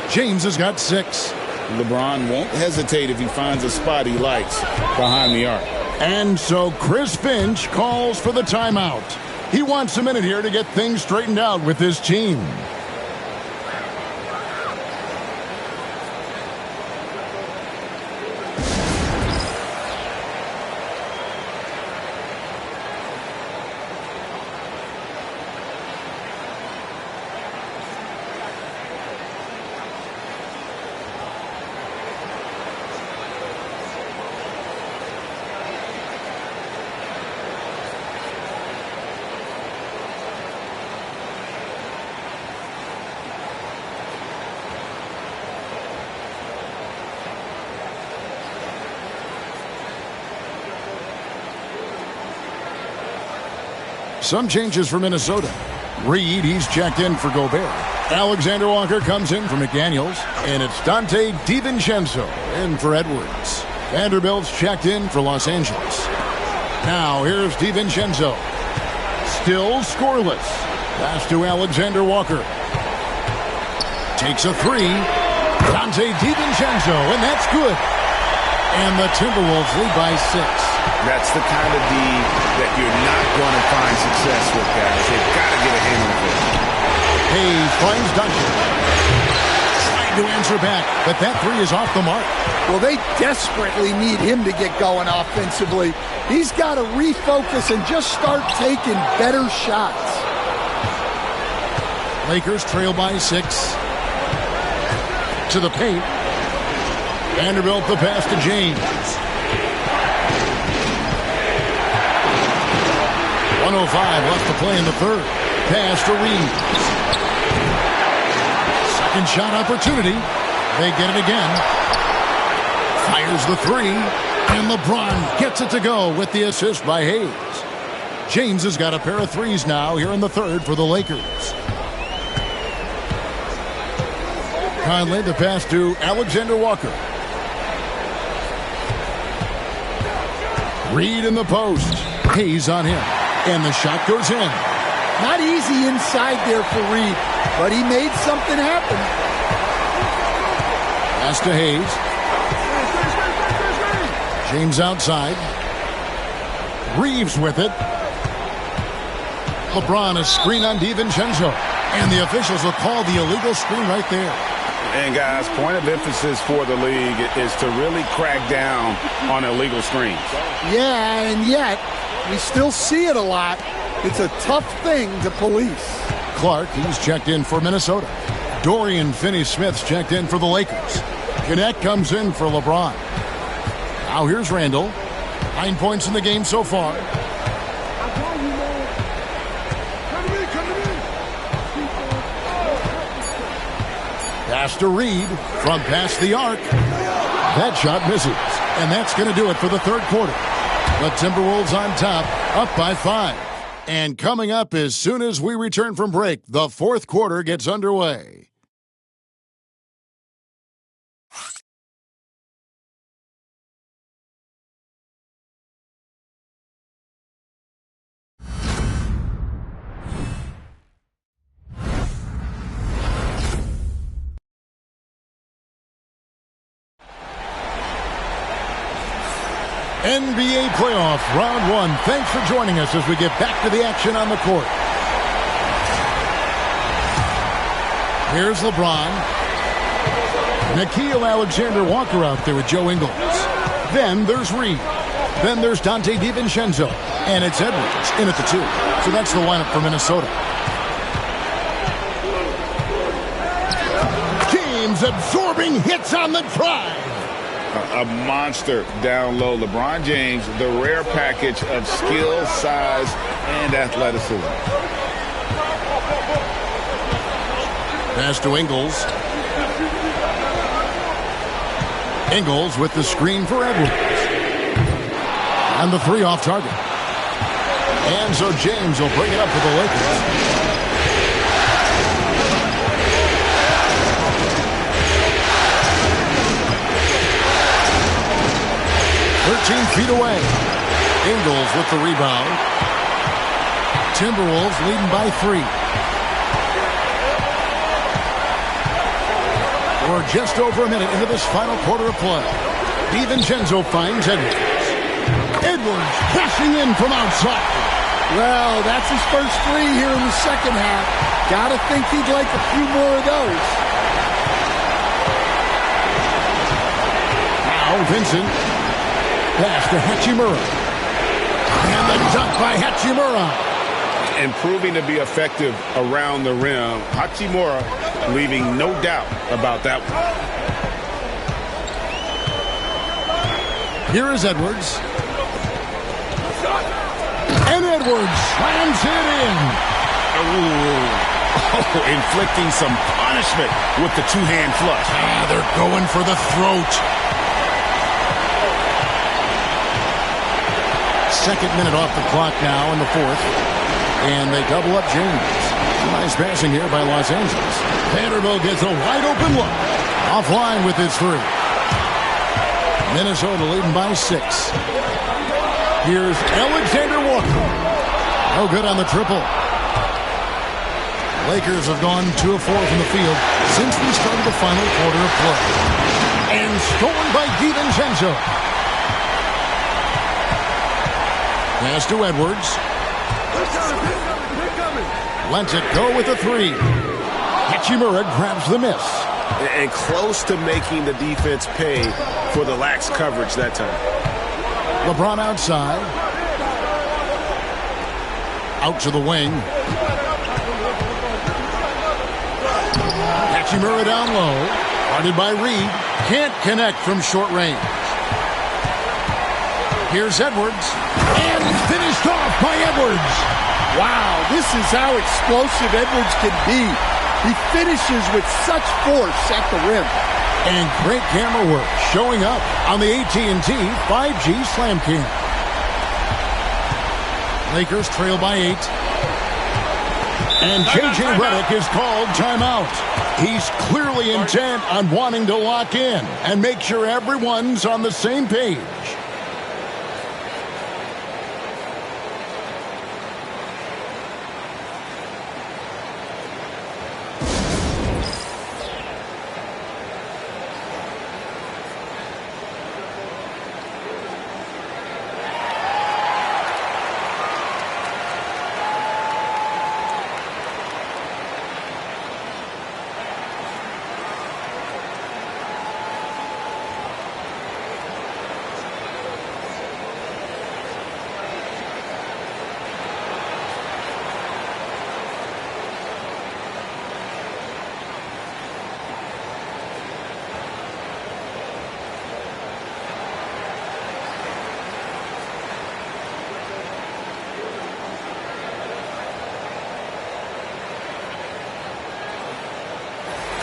James has got 6. LeBron won't hesitate if he finds a spot he likes behind the arc. And so Chris Finch calls for the timeout. He wants a minute here to get things straightened out with his team. Some changes for Minnesota. Reed, he's checked in for Gobert. Alexander Walker comes in for McDaniels. And it's Dante DiVincenzo in for Edwards. Vanderbilt's checked in for Los Angeles. Now here's DiVincenzo. Still scoreless. Pass to Alexander Walker. Takes a three. Dante DiVincenzo, and that's good. And the Timberwolves lead by 6. That's the kind of D that you're not going to find success with, guys. They've got to get a handle of it. Hayes finds Duncan. Trying to answer back, but that three is off the mark. Well, they desperately need him to get going offensively. He's got to refocus and just start taking better shots. Lakers trail by 6. To the paint. Vanderbilt the pass to James. 1:05 left to play in the third. Pass to Reeves. Second shot opportunity. They get it again. Fires the three. And LeBron gets it to go with the assist by Hayes. James has got a pair of threes now here in the third for the Lakers. Conley, the pass to Alexander Walker. Reed in the post. Hayes on him. And the shot goes in. Not easy inside there for Reed, but he made something happen. Pass to Hayes. James outside. Reeves with it. LeBron, a screen on DiVincenzo. And the officials will call the illegal screen right there. And, guys, point of emphasis for the league is to really crack down on illegal screens. Yeah, and yet we still see it a lot. It's a tough thing to police. Clark, he's checked in for Minnesota. Dorian Finney-Smith's checked in for the Lakers. Gannett comes in for LeBron. Now here's Randall. 9 points in the game so far. Pass to Reed from past the arc. That shot misses. And that's going to do it for the third quarter. The Timberwolves on top, up by 5. And coming up as soon as we return from break, the fourth quarter gets underway. NBA playoff round 1. Thanks for joining us as we get back to the action on the court. Here's LeBron. Nickeil Alexander-Walker out there with Joe Ingles. Then there's Reed. Then there's Dante DiVincenzo. And it's Edwards in at the 2. So that's the lineup for Minnesota. James absorbing hits on the drive. A monster down low. LeBron James, the rare package of skill, size, and athleticism. Pass to Ingles. Ingles with the screen for Edwards. And the 3 off target. And so James will bring it up for the Lakers. 13 feet away. Ingles with the rebound. Timberwolves leading by 3. We're just over a minute into this final quarter of play. DiVincenzo finds Edwards. Edwards crashing in from outside. Well, that's his first 3 here in the second half. Gotta think he'd like a few more of those. Now Vincent. Pass to Hachimura. And the dunk by Hachimura. And proving to be effective around the rim. Hachimura leaving no doubt about that one. Here is Edwards. And Edwards slams it in. Oh, inflicting some punishment with the 2-hand flush. They're going for the throat. Second minute off the clock now in the fourth. And they double up James. Nice passing here by Los Angeles. Vanderbilt gets a wide open look. Offline with his 3. Minnesota leading by 6. Here's Alexander Walker. No good on the triple. Lakers have gone 2 of 4 from the field since we started the final quarter of play. And stolen by DiVincenzo. Pass to Edwards. Lets it go with a 3. Hachimura grabs the miss. And close to making the defense pay for the lax coverage that time. LeBron outside. Out to the wing. Hachimura down low. Guarded by Reed. Can't connect from short range. Here's Edwards. And finished off by Edwards. Wow, this is how explosive Edwards can be. He finishes with such force at the rim. And great camera work showing up on the AT&T 5G Slam Cam. Lakers trail by 8. And J.J. Redick is called timeout. He's clearly intent on wanting to lock in and make sure everyone's on the same page.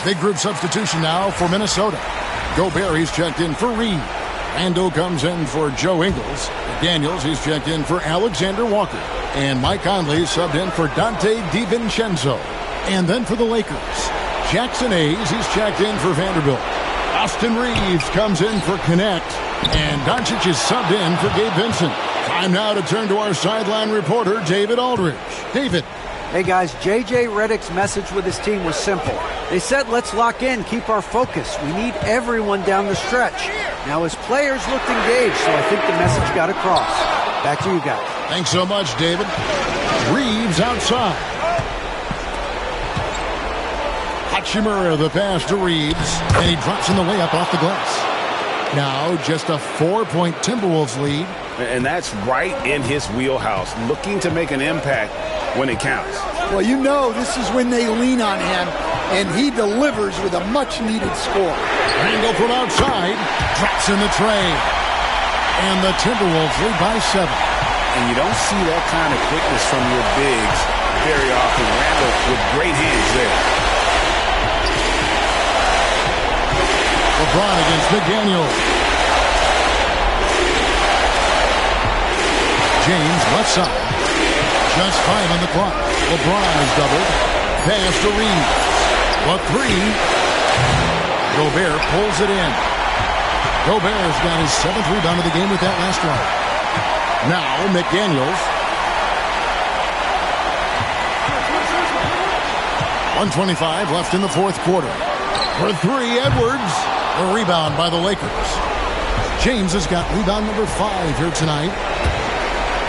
Big group substitution now for Minnesota. Gobert, he's checked in for Reed. Randall comes in for Joe Ingles. Daniels, he's checked in for Alexander Walker. And Mike Conley subbed in for Dante DiVincenzo. And then for the Lakers, Jackson Hayes, he's checked in for Vanderbilt. Austin Reeves comes in for Connect. And Doncic is subbed in for Gabe Vincent. Time now to turn to our sideline reporter, David Aldridge. David. Hey guys, J.J. Redick's message with his team was simple. They said, let's lock in, keep our focus. We need everyone down the stretch. Now his players looked engaged, so I think the message got across. Back to you guys. Thanks so much, David. Reeves outside. Hachimura the pass to Reeves, and he drops in the layup off the glass. Now just a 4-point Timberwolves lead. And that's right in his wheelhouse, looking to make an impact when it counts. Well, you know this is when they lean on him, and he delivers with a much-needed score. Randall from outside, drops in the tray. And the Timberwolves lead by 7. And you don't see that kind of quickness from your bigs very often. Randall with great hands there. LeBron against McDaniel. James left side. Just 5 on the clock. LeBron is doubled. Pass to Reeves. A 3. Gobert pulls it in. Gobert's got his 7th rebound of the game with that last one. Now McDaniels. 1:25 left in the fourth quarter. For 3, Edwards. A rebound by the Lakers. James has got rebound number 5 here tonight.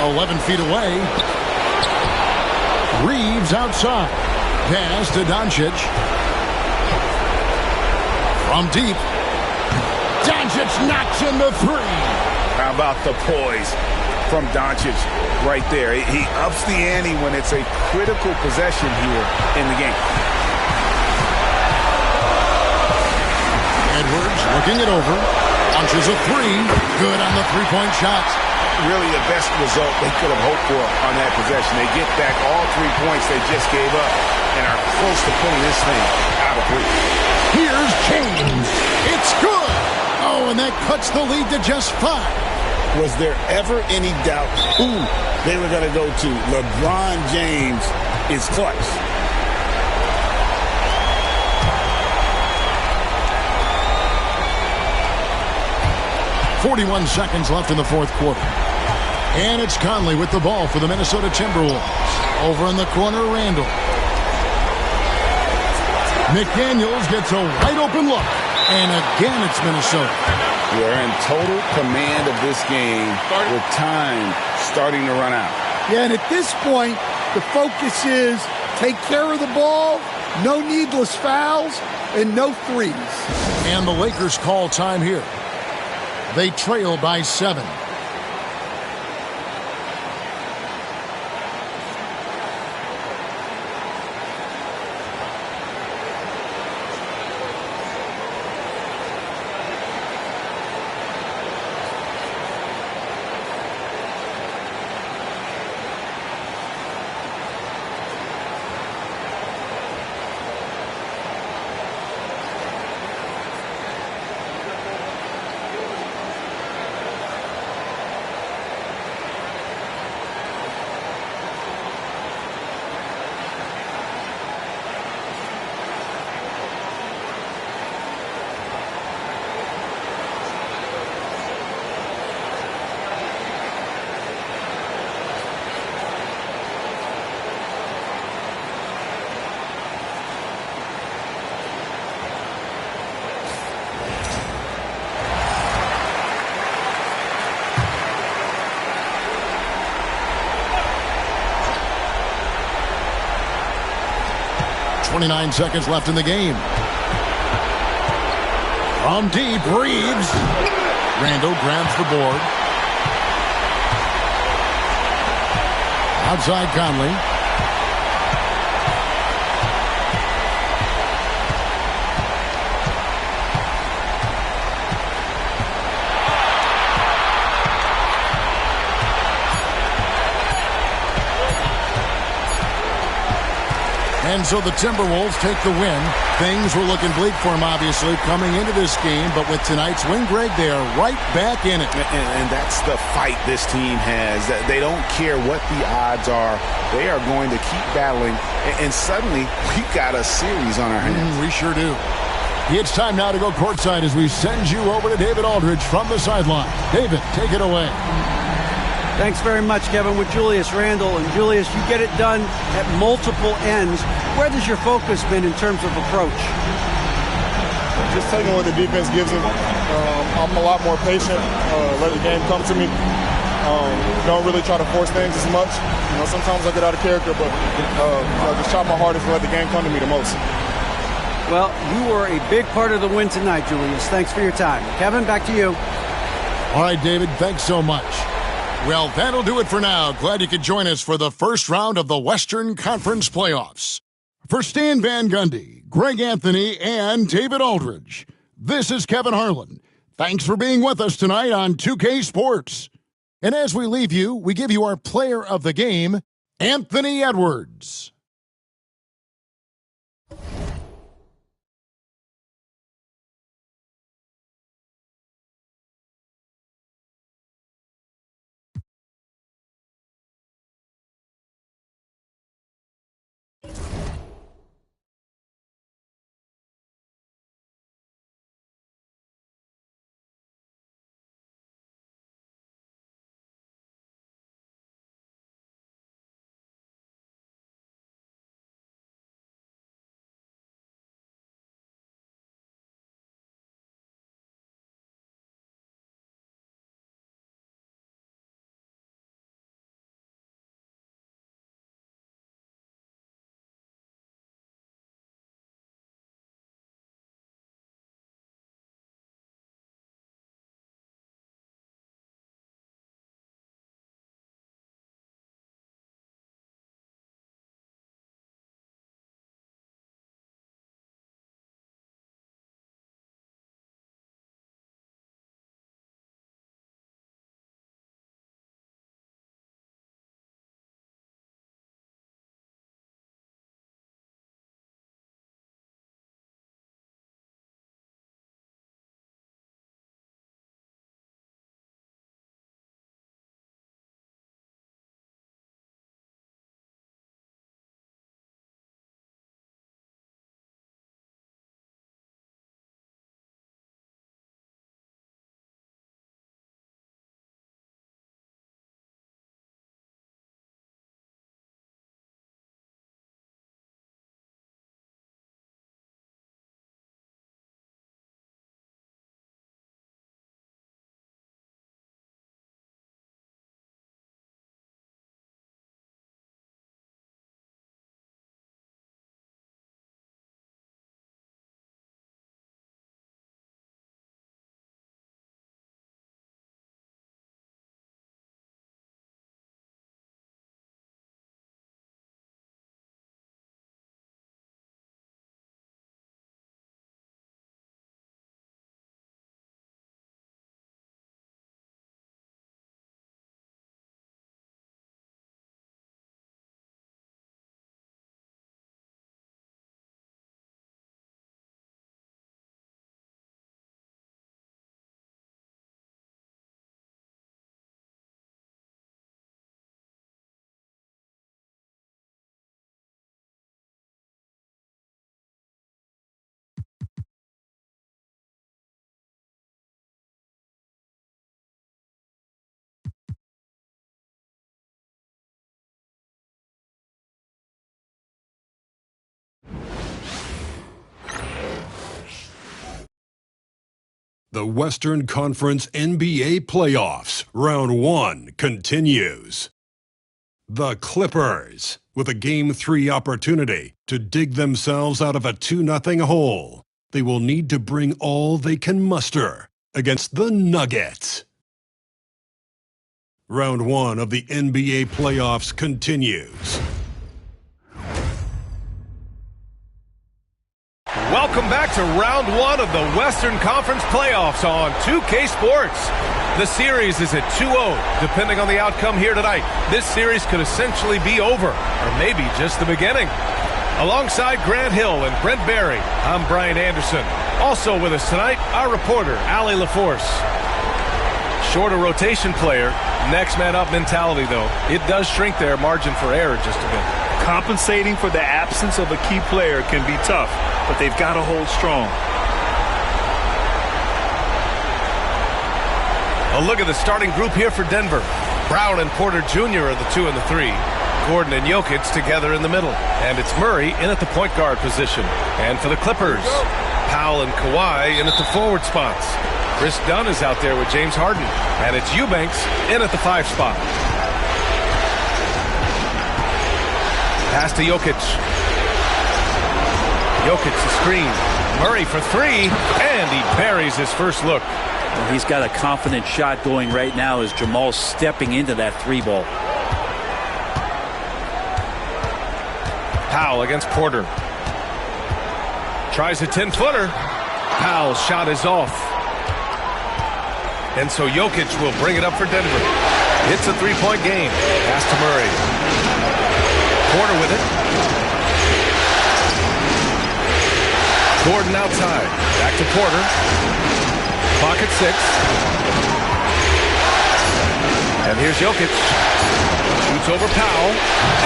11 feet away. Reeves outside. Pass to Doncic. From deep. Doncic knocks in the 3. How about the poise from Doncic right there? He ups the ante when it's a critical possession here in the game. Edwards looking it over. Launches a 3. Good on the 3-point shot. Really the best result they could have hoped for on that possession. They get back all 3 points they just gave up and are close to putting this thing out of reach. Here's James. It's good. Oh, and that cuts the lead to just 5. Was there ever any doubt who they were going to go to? LeBron James is clutch. .41 seconds left in the fourth quarter. And it's Conley with the ball for the Minnesota Timberwolves. Over in the corner, Randall. McDaniels gets a wide open look. And again, it's Minnesota. We're in total command of this game with time starting to run out. Yeah, and at this point, the focus is take care of the ball, no needless fouls, and no threes. And the Lakers call time here. They trail by 7. 29 seconds left in the game. From deep, Reeves. Randall grabs the board. Outside Conley. And so the Timberwolves take the win. Things were looking bleak for them, obviously, coming into this game. But with tonight's win, Greg, they are right back in it. And that's the fight this team has. They don't care what the odds are. They are going to keep battling. And suddenly, we've got a series on our hands. We sure do. It's time now to go courtside as we send you over to David Aldridge from the sideline. David, take it away. Thanks very much, Kevin. With Julius Randle. And Julius, you get it done at multiple ends. Where has your focus been in terms of approach? Just taking what the defense gives me. I'm a lot more patient. Let the game come to me. Don't really try to force things as much. Sometimes I get out of character, but just try my hardest to let the game come to me the most. Well, you were a big part of the win tonight, Julius. Thanks for your time. Kevin, back to you. All right, David, thanks so much. Well, that'll do it for now. Glad you could join us for the first round of the Western Conference Playoffs. For Stan Van Gundy, Greg Anthony, and David Aldridge, this is Kevin Harlan. Thanks for being with us tonight on 2K Sports. And as we leave you, we give you our player of the game, Anthony Edwards. The Western Conference NBA Playoffs, Round 1 continues. The Clippers, with a Game 3 opportunity to dig themselves out of a 2-0 hole. They will need to bring all they can muster against the Nuggets. Round 1 of the NBA playoffs continues. Welcome back to round 1 of the Western Conference playoffs on 2K Sports. The series is at 2-0. Depending on the outcome here tonight, this series could essentially be over, or maybe just the beginning. Alongside Grant Hill and Brent Barry, I'm Brian Anderson. Also with us tonight, our reporter, Allie LaForce. Shorter rotation player, next man up mentality, though. It does shrink their margin for error just a bit. Compensating for the absence of a key player can be tough, but they've got to hold strong. A look at the starting group here for Denver. Brown and Porter Jr. are the 2 and the 3. Gordon and Jokic together in the middle. And it's Murray in at the point guard position. And for the Clippers, Powell and Kawhi in at the forward spots. Chris Dunn is out there with James Harden. And it's Eubanks in at the 5 spot. Pass to Jokic. Jokic the screen. Murray for 3, and he buries his first look. Well, he's got a confident shot going right now as Jamal's stepping into that 3-ball. Powell against Porter. Tries a 10-footer. Powell's shot is off. And so Jokic will bring it up for Denver. It's a 3-point game. Pass to Murray. Porter with it. Gordon outside. Back to Porter. Clock at 6. And here's Jokic. Shoots over Powell.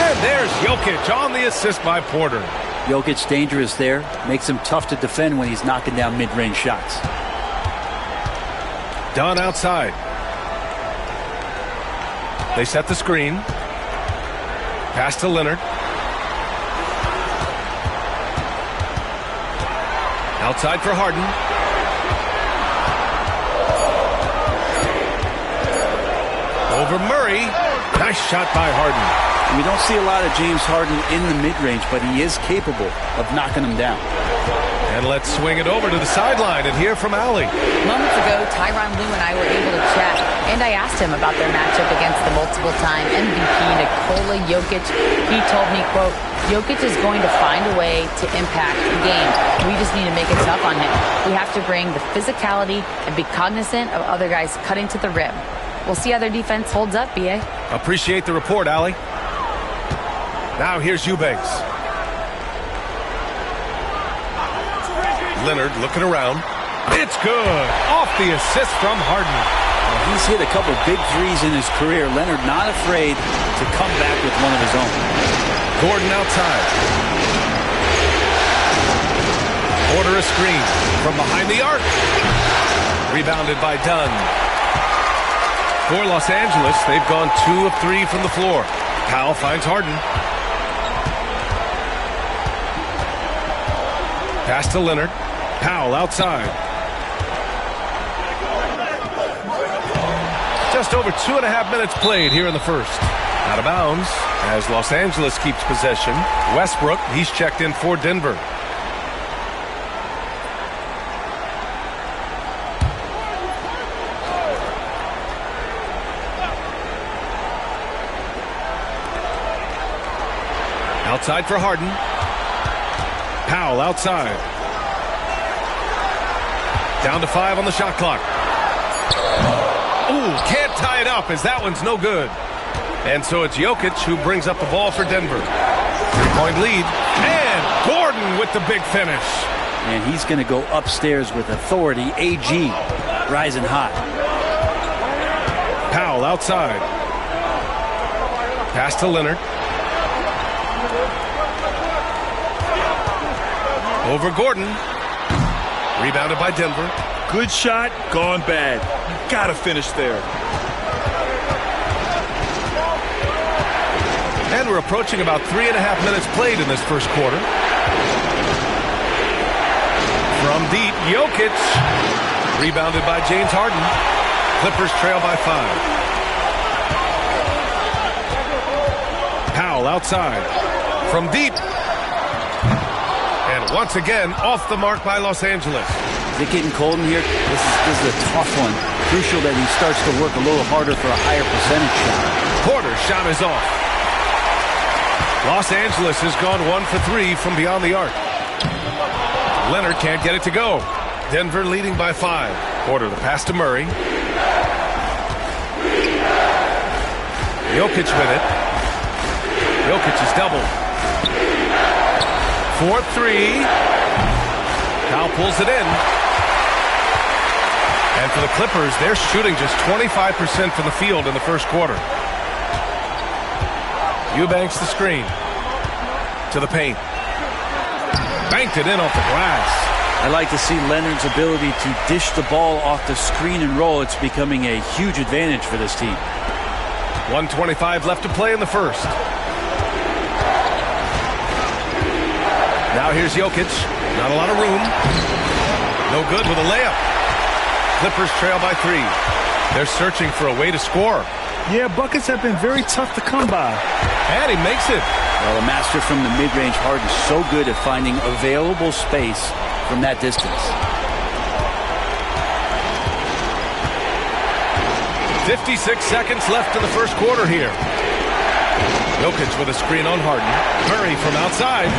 And there's Jokic on the assist by Porter. Jokic's dangerous there. Makes him tough to defend when he's knocking down mid-range shots. Dunn outside. They set the screen. Pass to Leonard. Outside for Harden. Over Murray. Nice shot by Harden. We don't see a lot of James Harden in the mid-range, but he is capable of knocking them down. And let's swing it over to the sideline and hear from Allie. Moments ago, Tyronn Lue and I were able to chat, and I asked him about their matchup against the multiple-time MVP Nikola Jokic. He told me, quote, Jokic is going to find a way to impact the game. We just need to make it tough on him. We have to bring the physicality and be cognizant of other guys cutting to the rim. We'll see how their defense holds up, B.A. Appreciate the report, Allie. Now here's Eubanks. Leonard looking around. It's good. Off the assist from Harden. Well, he's hit a couple big threes in his career. Leonard not afraid to come back with one of his own. Gordon outside. Order a screen from behind the arc. Rebounded by Dunn. For Los Angeles, they've gone 2 of 3 from the floor. Powell finds Harden. Pass to Leonard. Powell outside. Just over 2.5 minutes played here in the first. Out of bounds as Los Angeles keeps possession. Westbrook, he's checked in for Denver. Outside for Harden. Powell outside. Down to 5 on the shot clock. Ooh, can't tie it up as that one's no good. And so it's Jokic who brings up the ball for Denver. 3-point lead. And Gordon with the big finish. And he's going to go upstairs with authority. AG rising hot. Powell outside. Pass to Leonard. Over Gordon. Rebounded by Denver. Good shot, gone bad. You gotta finish there. And we're approaching about 3.5 minutes played in this first quarter. From deep, Jokic. Rebounded by James Harden. Clippers trail by 5. dribble outside. From deep. And once again, off the mark by Los Angeles. Is it getting cold in here? This is a tough one. Crucial that he starts to work a little harder for a higher percentage shot. Porter's shot is off. Los Angeles has gone 1 for 3 from beyond the arc. Leonard can't get it to go. Denver leading by 5. Porter the pass to Murray. Jokic with it. Jokic is doubled. 4-3. Powell pulls it in. And for the Clippers, they're shooting just 25% from the field in the first quarter. Eubanks the screen. To the paint. Banked it in off the glass. I like to see Leonard's ability to dish the ball off the screen and roll. It's becoming a huge advantage for this team. 1:25 left to play in the first. Now here's Jokic. Not a lot of room. No good with a layup. Clippers trail by 3. They're searching for a way to score. Yeah, buckets have been very tough to come by. And he makes it. Well, the master from the mid-range, Harden's so good at finding available space from that distance. 56 seconds left in the first quarter here. Jokic with a screen on Harden. Murray from outside.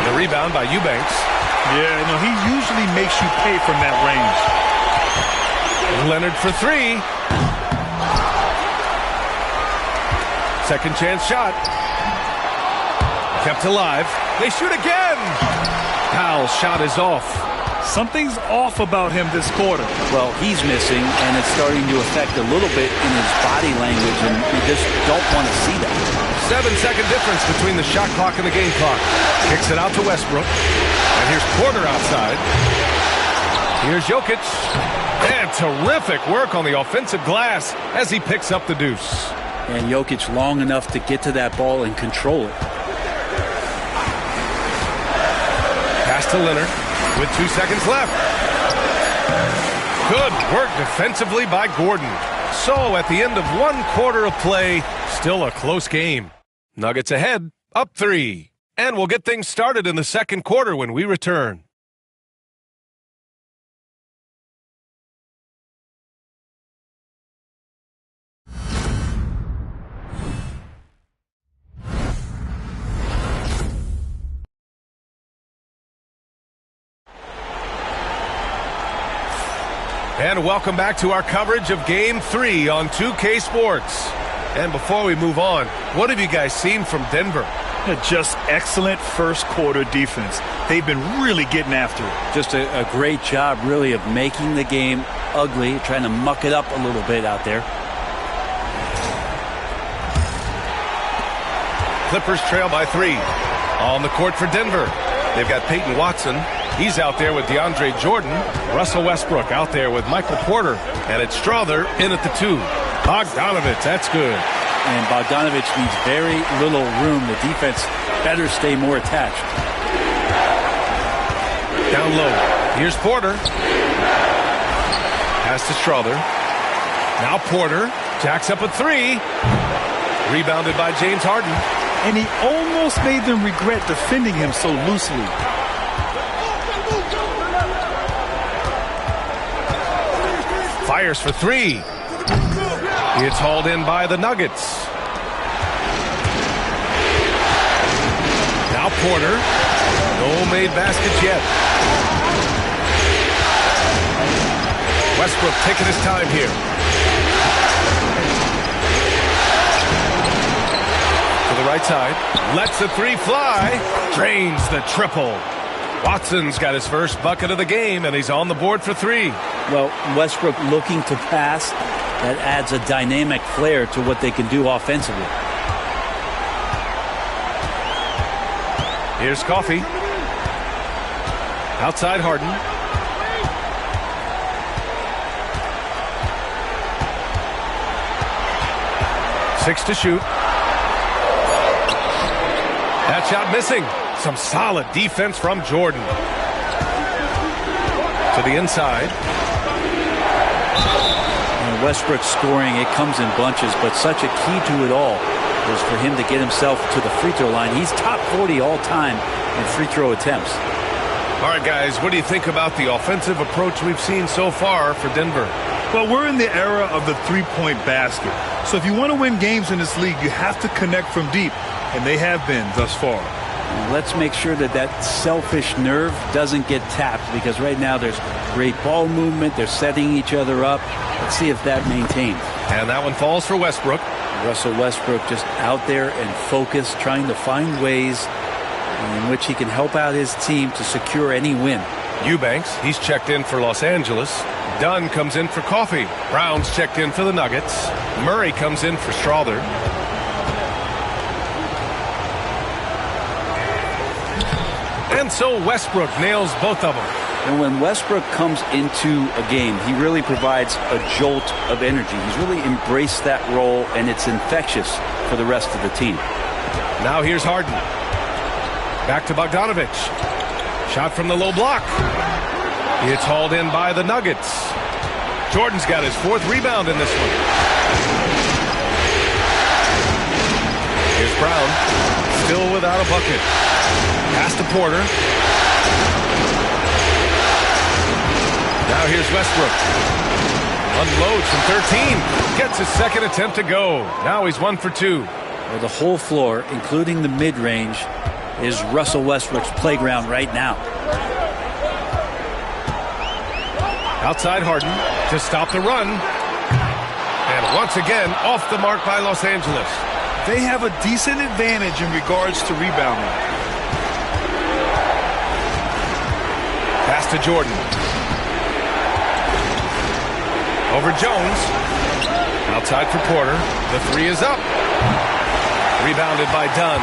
The rebound by Eubanks. Yeah, no, he usually makes you pay from that range. Leonard for 3. Second chance shot. Kept alive. They shoot again. Powell's shot is off. Something's off about him this quarter. Well, he's missing, and it's starting to affect a little bit in his body language, and you just don't want to see that. 7-second difference between the shot clock and the game clock. Kicks it out to Westbrook. And here's Porter outside. Here's Jokic. And terrific work on the offensive glass as he picks up the deuce. And Jokic long enough to get to that ball and control it. Pass to Leonard with 2 seconds left. Good work defensively by Gordon. So at the end of 1 quarter of play, still a close game. Nuggets ahead, up 3. And we'll get things started in the second quarter when we return. And welcome back to our coverage of Game 3 on 2K Sports. And before we move on, what have you guys seen from Denver? Just excellent first quarter defense. They've been really getting after it. Just a great job, really, of making the game ugly, trying to muck it up a little bit out there. Clippers trail by 3. On the court for Denver. They've got Peyton Watson. He's out there with DeAndre Jordan. Russell Westbrook out there with Michael Porter. And it's Strother in at the 2. Bogdanovich, that's good. And Bogdanovich needs very little room. The defense better stay more attached. Down low. Here's Porter. Pass to Strother. Now Porter. Jacks up a 3. Rebounded by James Harden. And he almost made them regret defending him so loosely. Fires for 3. It's hauled in by the Nuggets. Now Porter. No made baskets yet. Westbrook taking his time here. To the right side. Lets the 3 fly. Drains the triple. Watson's got his first bucket of the game, and he's on the board for 3. Well, Westbrook looking to pass. That adds a dynamic flair to what they can do offensively. Here's Coffey. Outside Harden. Six to shoot. That shot missing. Some solid defense from Jordan. To the inside. Westbrook scoring, it comes in bunches, but such a key to it all. was for him to get himself to the free throw line. He's top 40 all time in free throw attempts. All right, guys, what do you think about the offensive approach we've seen so far for Denver? Well, we're in the era of the three-point basket. So if you want to win games in this league, you have to connect from deep, and they have been thus far. Let's make sure that that selfish nerve doesn't get tapped, because right now there's great ball movement. They're setting each other up. Let's see if that maintains. And that one falls for Westbrook. Russell Westbrook just out there and focused, trying to find ways in which he can help out his team to secure any win. Eubanks, he's checked in for Los Angeles. Dunn comes in for Coffee. Brown's checked in for the Nuggets. Murray comes in for Strother. And so Westbrook nails both of them. And when Westbrook comes into a game, he really provides a jolt of energy. He's really embraced that role, and it's infectious for the rest of the team. Now here's Harden. Back to Bogdanovic. Shot from the low block. It's hauled in by the Nuggets. Jordan's got his fourth rebound in this one. Here's Brown. Still without a bucket. Pass to Porter. Now here's Westbrook. Unloads from 13. Gets his second attempt to go. Now he's 1 for 2. Well, the whole floor, including the mid-range, is Russell Westbrook's playground right now. Outside Harden to stop the run. And once again, off the mark by Los Angeles. They have a decent advantage in regards to rebounding. Pass to Jordan. Over Jones. Outside for Porter. The three is up. Rebounded by Dunn.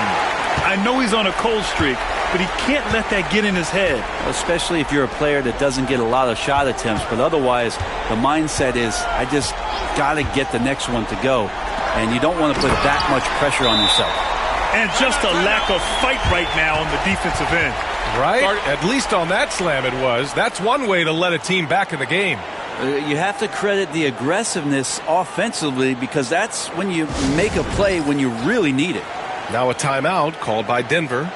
I know he's on a cold streak, but he can't let that get in his head. Especially if you're a player that doesn't get a lot of shot attempts, but otherwise the mindset is, I just got to get the next one to go. And you don't want to put that much pressure on yourself. And just a lack of fight right now on the defensive end. Right? At least on that slam it was. That's one way to let a team back in the game. You have to credit the aggressiveness offensively, because that's when you make a play when you really need it. Now a timeout called by Denver.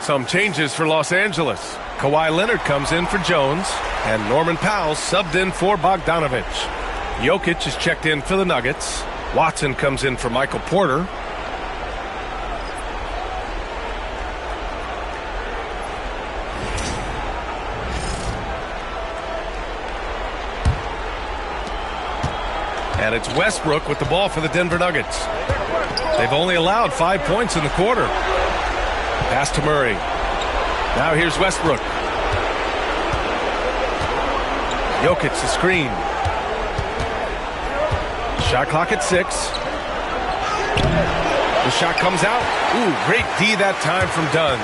Some changes for Los Angeles. Kawhi Leonard comes in for Jones, and Norman Powell subbed in for Bogdanovic. Jokic is checked in for the Nuggets. Watson comes in for Michael Porter. And it's Westbrook with the ball for the Denver Nuggets. They've only allowed 5 points in the quarter. Pass to Murray. Now here's Westbrook. Jokic the screen. Shot clock at 6. The shot comes out. Ooh, great D that time from Dunn.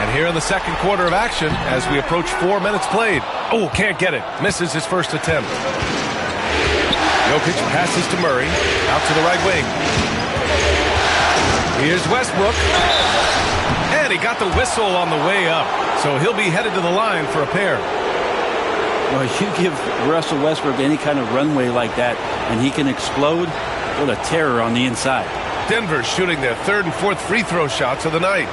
And here in the second quarter of action, as we approach 4 minutes played. Oh, can't get it. Misses his first attempt. Jokic passes to Murray. Out to the right wing. Here's Westbrook. And he got the whistle on the way up. So he'll be headed to the line for a pair. Well, you give Russell Westbrook any kind of runway like that, and he can explode. What a terror on the inside. Denver shooting their third and fourth free throw shots of the night.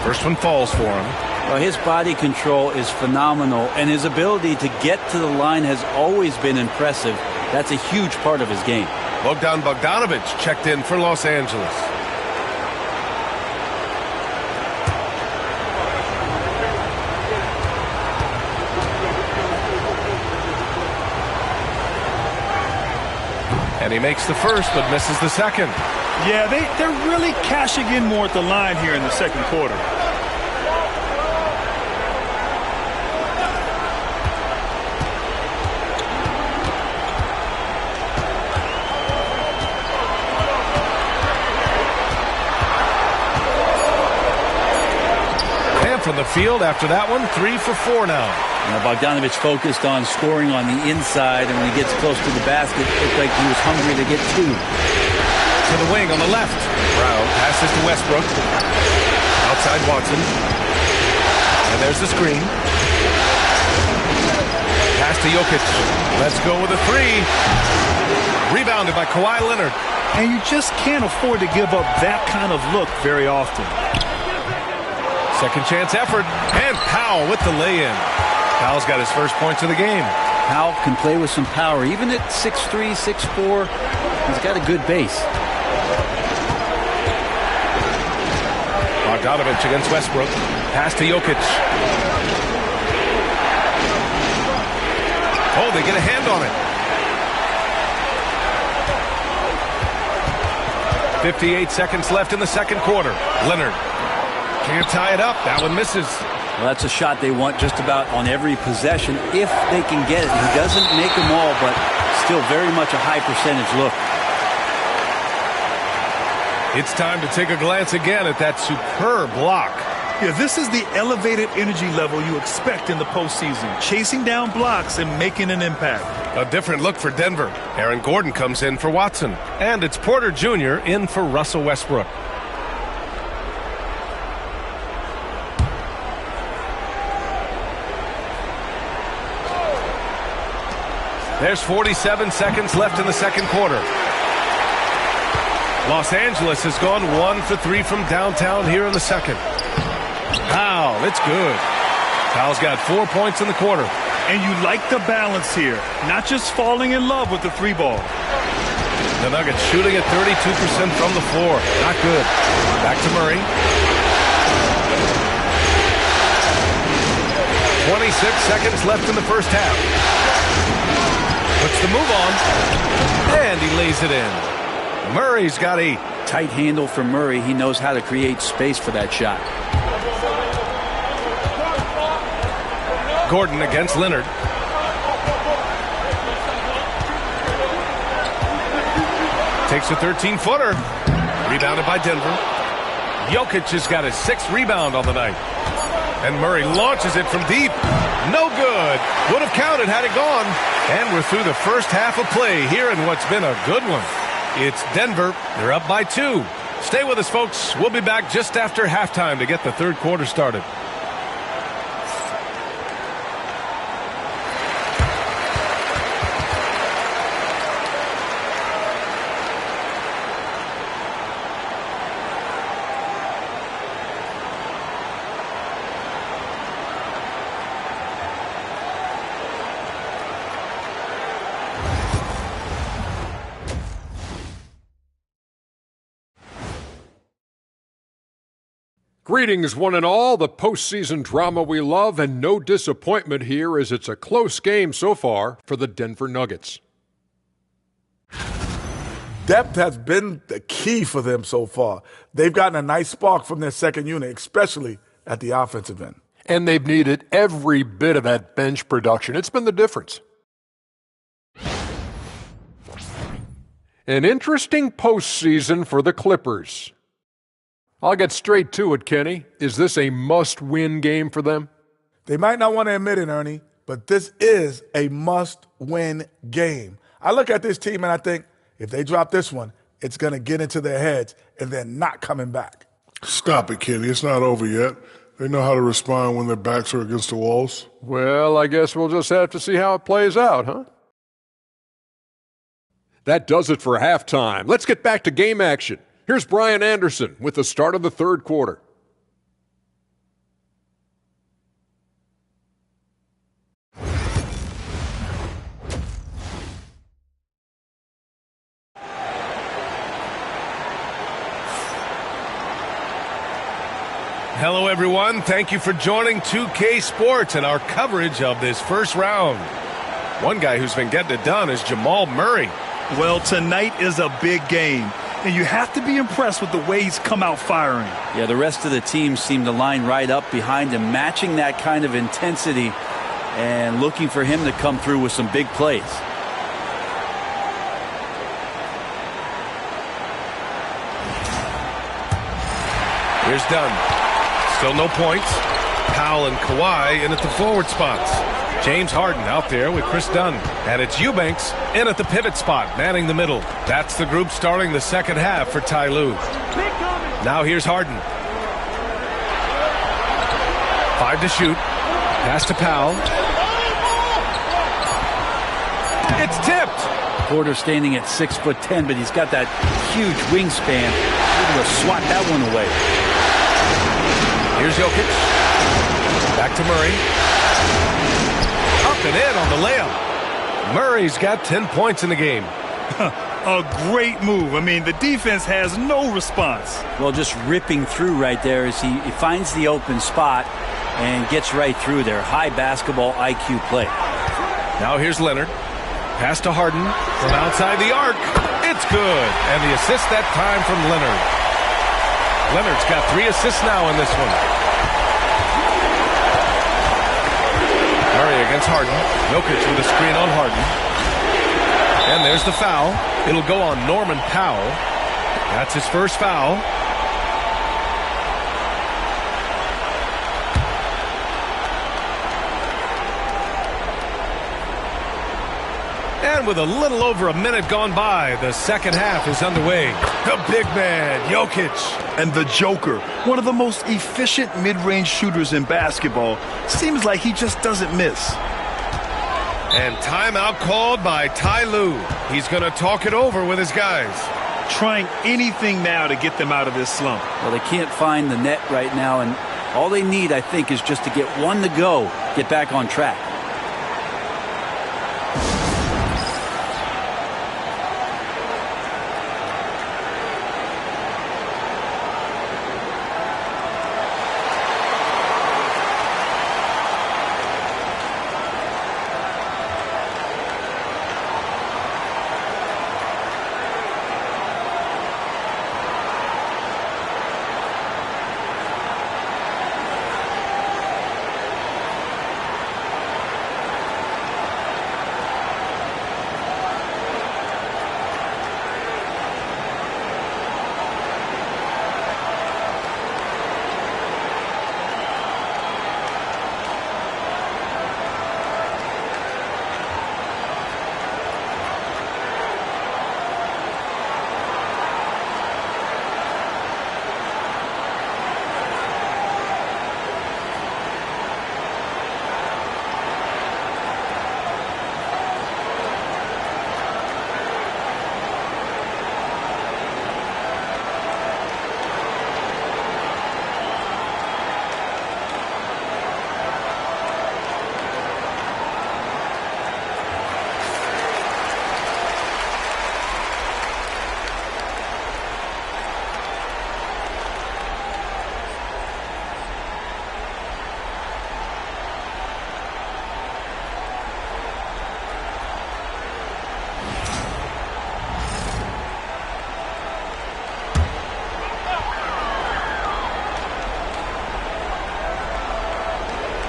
First one falls for him. Well, his body control is phenomenal, and his ability to get to the line has always been impressive. That's a huge part of his game. Bogdan Bogdanovic checked in for Los Angeles. And he makes the first, but misses the second. Yeah, they're really cashing in more at the line here in the second quarter. From the field after that one, 3 for 4 now. Bogdanovic focused on scoring on the inside, and when he gets close to the basket, it looked like he was hungry to get two. To the wing on the left. Brown passes to Westbrook. Outside Watson. And there's the screen. Pass to Jokic. Let's go with a three. Rebounded by Kawhi Leonard. And you just can't afford to give up that kind of look very often. Second chance effort, and Powell with the lay-in. Powell's got his first points of the game. Powell can play with some power. Even at 6'3", 6'4", he's got a good base. Bogdanovic against Westbrook. Pass to Jokic. Oh, they get a hand on it. 58 seconds left in the second quarter. Leonard. Can't tie it up. That one misses. Well, that's a shot they want just about on every possession if they can get it. He doesn't make them all, but still very much a high percentage look. It's time to take a glance again at that superb block. Yeah, this is the elevated energy level you expect in the postseason. Chasing down blocks and making an impact. A different look for Denver. Aaron Gordon comes in for Watson. And it's Porter Jr. in for Russell Westbrook. There's 47 seconds left in the second quarter. Los Angeles has gone 1 for 3 from downtown here in the second. Powell, it's good. Powell's got 4 points in the quarter. And you like the balance here, not just falling in love with the three ball. The Nuggets shooting at 32% from the floor. Not good. Back to Murray. 26 seconds left in the first half. Puts the move on, and he lays it in. Murray's got a tight handle for Murray. He knows how to create space for that shot. Gordon against Leonard. Takes a 13-footer. Rebounded by Denver. Jokic has got his 6th rebound on the night. And Murray launches it from deep. No good. Would have counted had it gone. And we're through the first half of play here in what's been a good one. It's Denver. They're up by 2. Stay with us, folks. We'll be back just after halftime to get the third quarter started. Greetings, one and all, the postseason drama we love, and no disappointment here as it's a close game so far for the Denver Nuggets. Depth has been the key for them so far. They've gotten a nice spark from their second unit, especially at the offensive end. And they've needed every bit of that bench production. It's been the difference. An interesting postseason for the Clippers. I'll get straight to it, Kenny. Is this a must-win game for them? They might not want to admit it, Ernie, but this is a must-win game. I look at this team and I think if they drop this one, it's going to get into their heads and they're not coming back. Stop it, Kenny. It's not over yet. They know how to respond when their backs are against the walls. Well, I guess we'll just have to see how it plays out, huh? That does it for halftime. Let's get back to game action. Here's Brian Anderson with the start of the third quarter. Hello, everyone. Thank you for joining 2K Sports and our coverage of this first round. One guy who's been getting it done is Jamal Murray. Well, tonight is a big game, and you have to be impressed with the way he's come out firing. Yeah, the rest of the team seem to line right up behind him, matching that kind of intensity and looking for him to come through with some big plays. Here's Dunn. Still no points. Powell and Kawhi in at the forward spots. James Harden out there with Chris Dunn. And it's Eubanks in at the pivot spot, manning the middle. That's the group starting the second half for Ty Lue. Now here's Harden. 5 to shoot. Pass to Powell. It's tipped. Porter standing at 6'10", but he's got that huge wingspan. Able to swat that one away. Here's Jokic. Back to Murray. Up and in on the layup. Murray's got 10 points in the game. A great move. I mean, the defense has no response. Well, just ripping through right there as he finds the open spot and gets right through there. High basketball IQ play. Now here's Leonard. Pass to Harden from outside the arc. It's good. And the assist that time from Leonard. Leonard's got 3 assists now in this one. Murray against Harden. Jokic with a screen on Harden. And there's the foul. It'll go on Norman Powell. That's his first foul. And with a little over a minute gone by, the second half is underway. The big man, Jokic. And the Joker, one of the most efficient mid-range shooters in basketball. Seems like he just doesn't miss. And timeout called by Ty Lue. He's going to talk it over with his guys. Trying anything now to get them out of this slump. Well, they can't find the net right now, and all they need, I think, is just to get one to go, get back on track.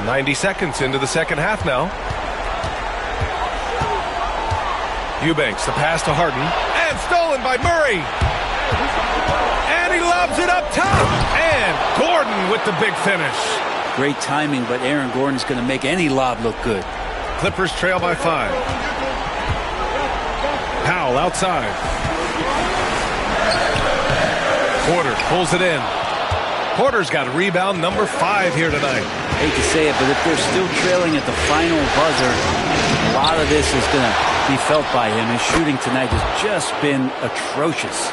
.90 seconds into the second half now. Eubanks, the pass to Harden. And stolen by Murray. And he lobs it up top. And Gordon with the big finish. Great timing, but Aaron Gordon's going to make any lob look good. Clippers trail by 5. Powell outside. Porter pulls it in. Porter's got rebound number 5 here tonight. Hate to say it, but if they're still trailing at the final buzzer, a lot of this is going to be felt by him. His shooting tonight has just been atrocious.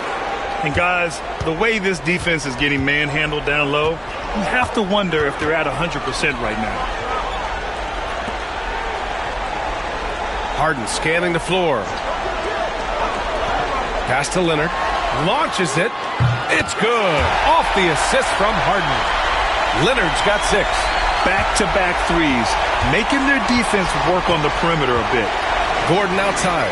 And guys, the way this defense is getting manhandled down low, you have to wonder if they're at 100% right now. Harden scanning the floor. Pass to Leonard. Launches it. It's good. Off the assist from Harden. Leonard's got 6. Back-to-back threes, making their defense work on the perimeter a bit. Gordon outside.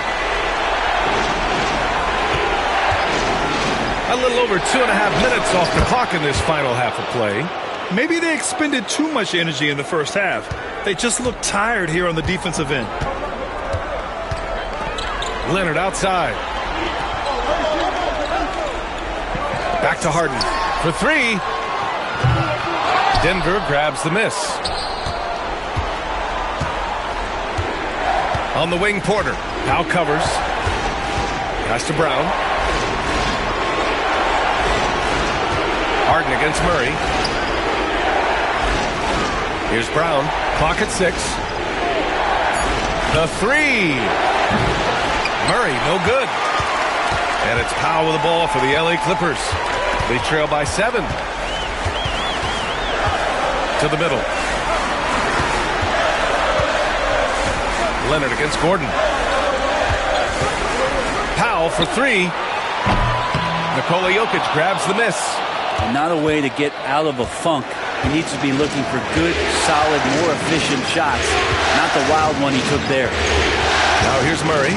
A little over 2.5 minutes off the clock in this final half of play. Maybe they expended too much energy in the first half. They just look tired here on the defensive end. Leonard outside. Back to Harden for 3. Denver grabs the miss. On the wing, Porter. Now covers. Pass to Brown. Harden against Murray. Here's Brown. Clock at 6. The 3. Murray, no good. And it's Powell with the ball for the LA Clippers. They trail by 7. To the middle. Leonard against Gordon. Powell for 3. Nikola Jokic grabs the miss. Not a way to get out of a funk. He needs to be looking for good, solid, more efficient shots. Not the wild one he took there. Now here's Murray.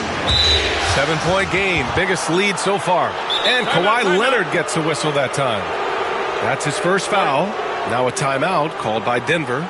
7-point game. Biggest lead so far. And Kawhi Leonard gets a whistle that time. That's his first foul. Now a timeout called by Denver.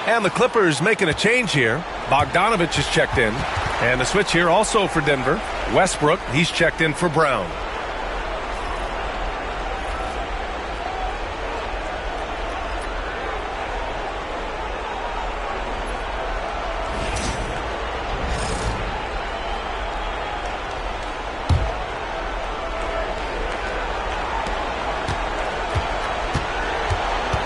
And the Clippers making a change here. Bogdanovich is checked in. And the switch here also for Denver. Westbrook, he's checked in for Brown.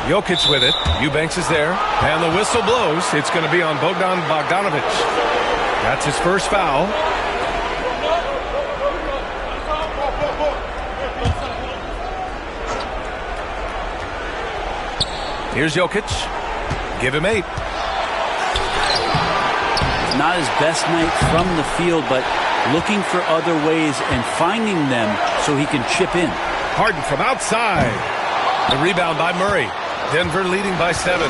Jokic with it. Eubanks is there. And the whistle blows. It's going to be on Bogdan Bogdanovich. That's his first foul. Here's Jokic. Give him 8. Not his best night from the field, but looking for other ways and finding them so he can chip in. Harden from outside. The rebound by Murray. Denver leading by 7.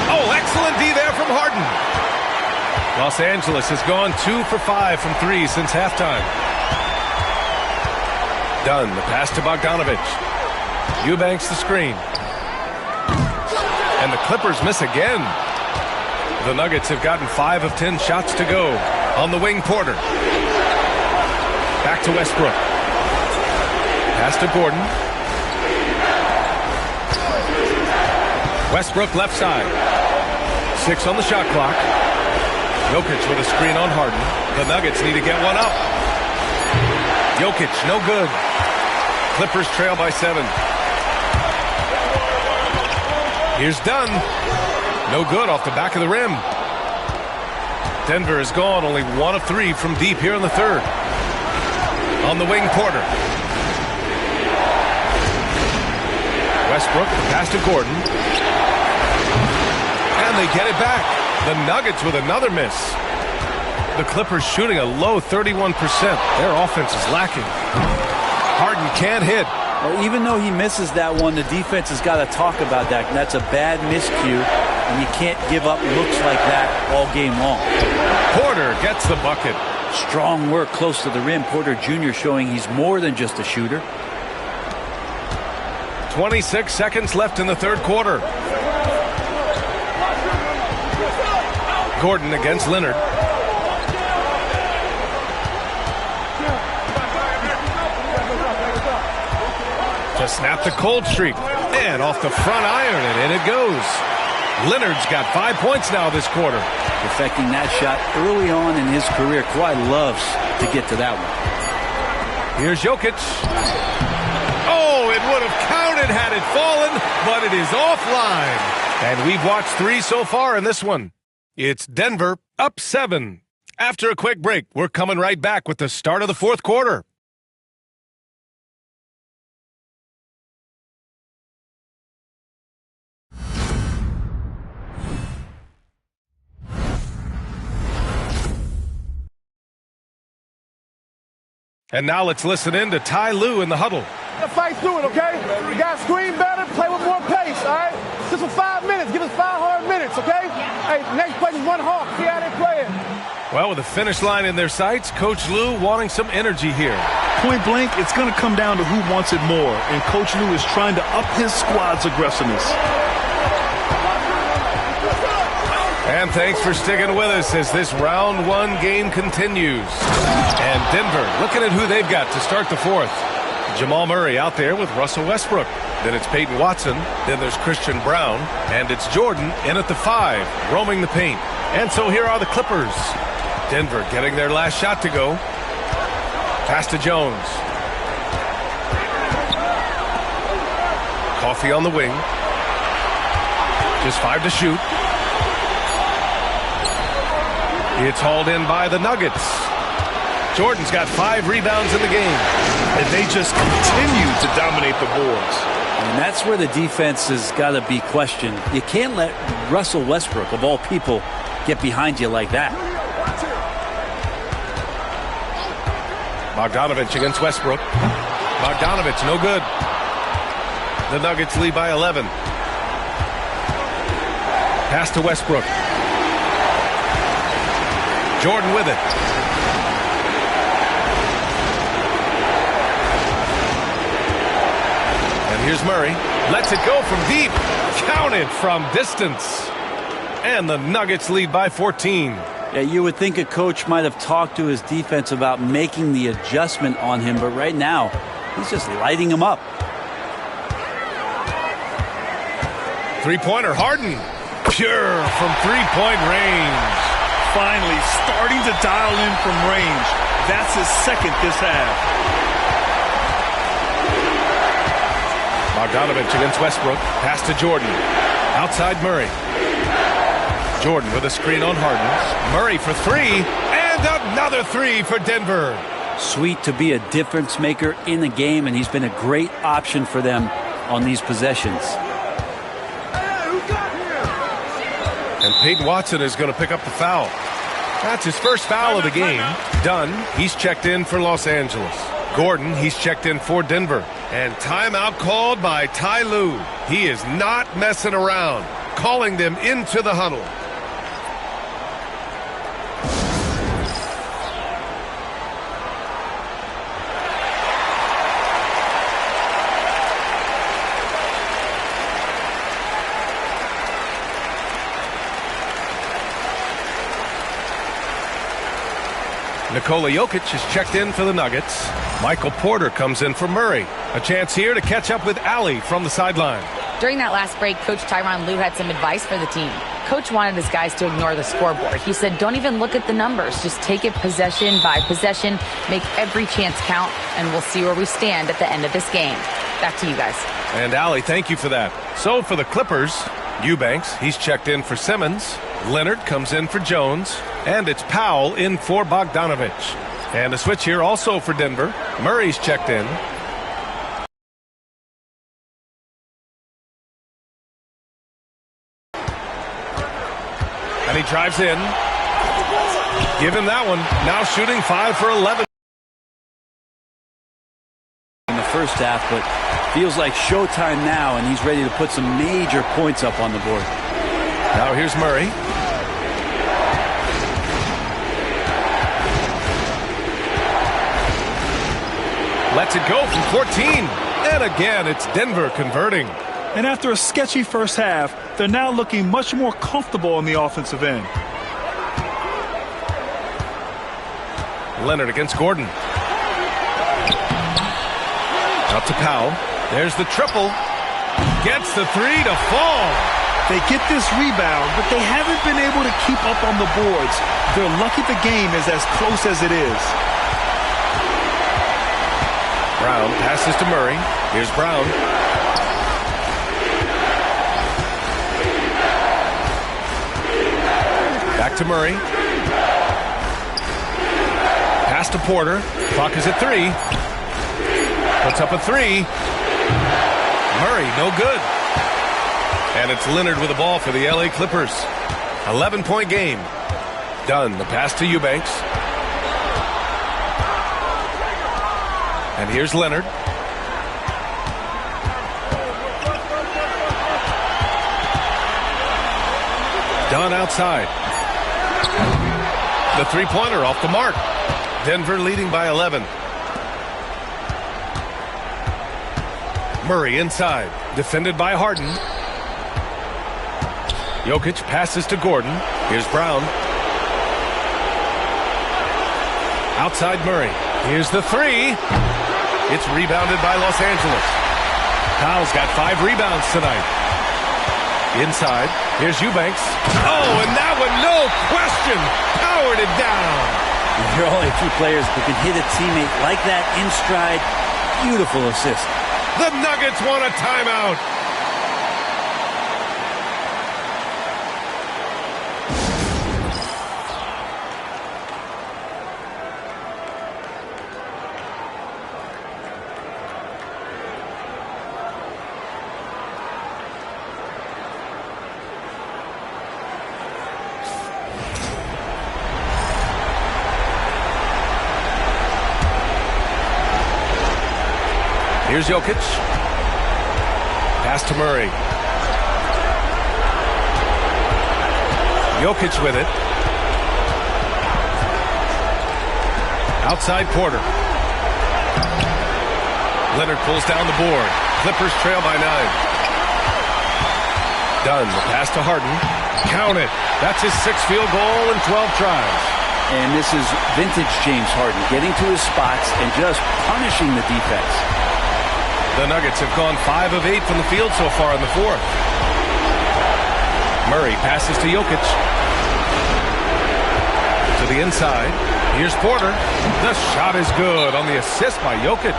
Oh, excellent D there from Harden. Los Angeles has gone 2 for 5 from 3 since halftime. Dunn, the pass to Bogdanovich. Eubanks the screen. And the Clippers miss again. The Nuggets have gotten 5 of 10 shots to go. On the wing, Porter. Back to Westbrook. Pass to Gordon. Westbrook left side. 6 on the shot clock. Jokic with a screen on Harden. The Nuggets need to get one up. Jokic, no good. Clippers trail by 7. Here's Dunn. No good off the back of the rim. Denver is gone, only 1 of 3 from deep here in the third. On the wing, Porter. Westbrook, the pass to Gordon. And they get it back. The Nuggets with another miss. The Clippers shooting a low 31%. Their offense is lacking. Harden can't hit. Well, even though he misses that one, the defense has got to talk about that. And that's a bad miscue, and you can't give up looks like that all game long. Porter gets the bucket. Strong work close to the rim. Porter Jr. showing he's more than just a shooter. 26 seconds left in the third quarter. Gordon against Leonard. To snap the cold streak. And off the front iron, and in it goes. Leonard's got 5 points now this quarter. Perfecting that shot early on in his career. Kawhi loves to get to that one. Here's Jokic. Oh, it would have counted had it fallen, but it is offline. And we've watched 3 so far in this one. It's Denver up 7. After a quick break, we're coming right back with the start of the fourth quarter. And now let's listen in to Ty Lue in the huddle. Fight through it, okay? You got to screen better, play with more pace, all right? Just for 5 minutes. Give us 5 hard minutes, okay? Hey, next play is one hawk. See how they're playing. Well, with the finish line in their sights, Coach Lue wanting some energy here. Point blank, it's going to come down to who wants it more, and Coach Lue is trying to up his squad's aggressiveness. And thanks for sticking with us as this round 1 game continues. And Denver looking at who they've got to start the fourth. Jamal Murray out there with Russell Westbrook. Then it's Peyton Watson. Then there's Christian Brown. And it's Jordan in at the 5, roaming the paint. And so here are the Clippers. Denver getting their last shot to go. Pass to Jones. Coffee on the wing. Just 5 to shoot. It's hauled in by the Nuggets. Jordan's got 5 rebounds in the game. And they just continue to dominate the boards. And that's where the defense has got to be questioned. You can't let Russell Westbrook, of all people, get behind you like that. Bogdanovich against Westbrook. Bogdanovich, no good. The Nuggets lead by 11. Pass to Westbrook. Jordan with it. And here's Murray. Lets it go from deep. Counted from distance. And the Nuggets lead by 14. Yeah, you would think a coach might have talked to his defense about making the adjustment on him, but right now, he's just lighting him up. Three-pointer, Harden. Pure from three-point range. Finally starting to dial in from range. That's his second this half. Bogdanovich against Westbrook. Pass to Jordan. Outside Murray. Jordan with a screen on Harden. Murray for 3. And another 3 for Denver. Sweet to be a difference maker in the game, and he's been a great option for them on these possessions. And Peyton Watson is going to pick up the foul. That's his first foul of the game. Dunn, he's checked in for Los Angeles. Gordon, he's checked in for Denver. And timeout called by Ty Lue. He is not messing around, calling them into the huddle. Nikola Jokic is checked in for the Nuggets. Michael Porter comes in for Murray. A chance here to catch up with Allie from the sideline. During that last break, Coach Tyronn Lue had some advice for the team. Coach wanted his guys to ignore the scoreboard. He said, don't even look at the numbers. Just take it possession by possession, make every chance count, and we'll see where we stand at the end of this game. Back to you guys. And Allie, thank you for that. So for the Clippers, Eubanks, he's checked in for Simmons. Leonard comes in for Jones. And it's Powell in for Bogdanovich. And a switch here also for Denver. Murray's checked in. And he drives in. Give him that one. Now shooting 5 for 11. In the first half, but feels like showtime now, and he's ready to put some major points up on the board. Now here's Murray. Lets it go from 14. And again, it's Denver converting. And after a sketchy first half, they're now looking much more comfortable on the offensive end. Leonard against Gordon. Out to Powell. There's the triple. Gets the three to fall. They get this rebound, but they haven't been able to keep up on the boards. They're lucky the game is as close as it is. Brown passes to Murray. Here's Brown. Back to Murray. Pass to Porter. Clock is at 3. Puts up a 3. Murray, no good. And it's Leonard with the ball for the LA Clippers. 11-point game. Done. The pass to Eubanks. And here's Leonard. Dunn outside. The three-pointer off the mark. Denver leading by 11. Murray inside. Defended by Harden. Jokic passes to Gordon. Here's Brown. Outside Murray. Here's the three. It's rebounded by Los Angeles. Powell's got 5 rebounds tonight. Inside. Here's Eubanks. Oh, and that one, no question, powered it down. There are only a few players who can hit a teammate like that in stride. Beautiful assist. The Nuggets want a timeout. Here's Jokic. Pass to Murray. Jokic with it. Outside Porter. Leonard pulls down the board. Clippers trail by 9. Done. The pass to Harden. Count it. That's his 6th field goal in 12 tries. And this is vintage James Harden, getting to his spots and just punishing the defense. The Nuggets have gone 5 of 8 from the field so far in the 4th. Murray passes to Jokic. To the inside. Here's Porter. The shot is good on the assist by Jokic.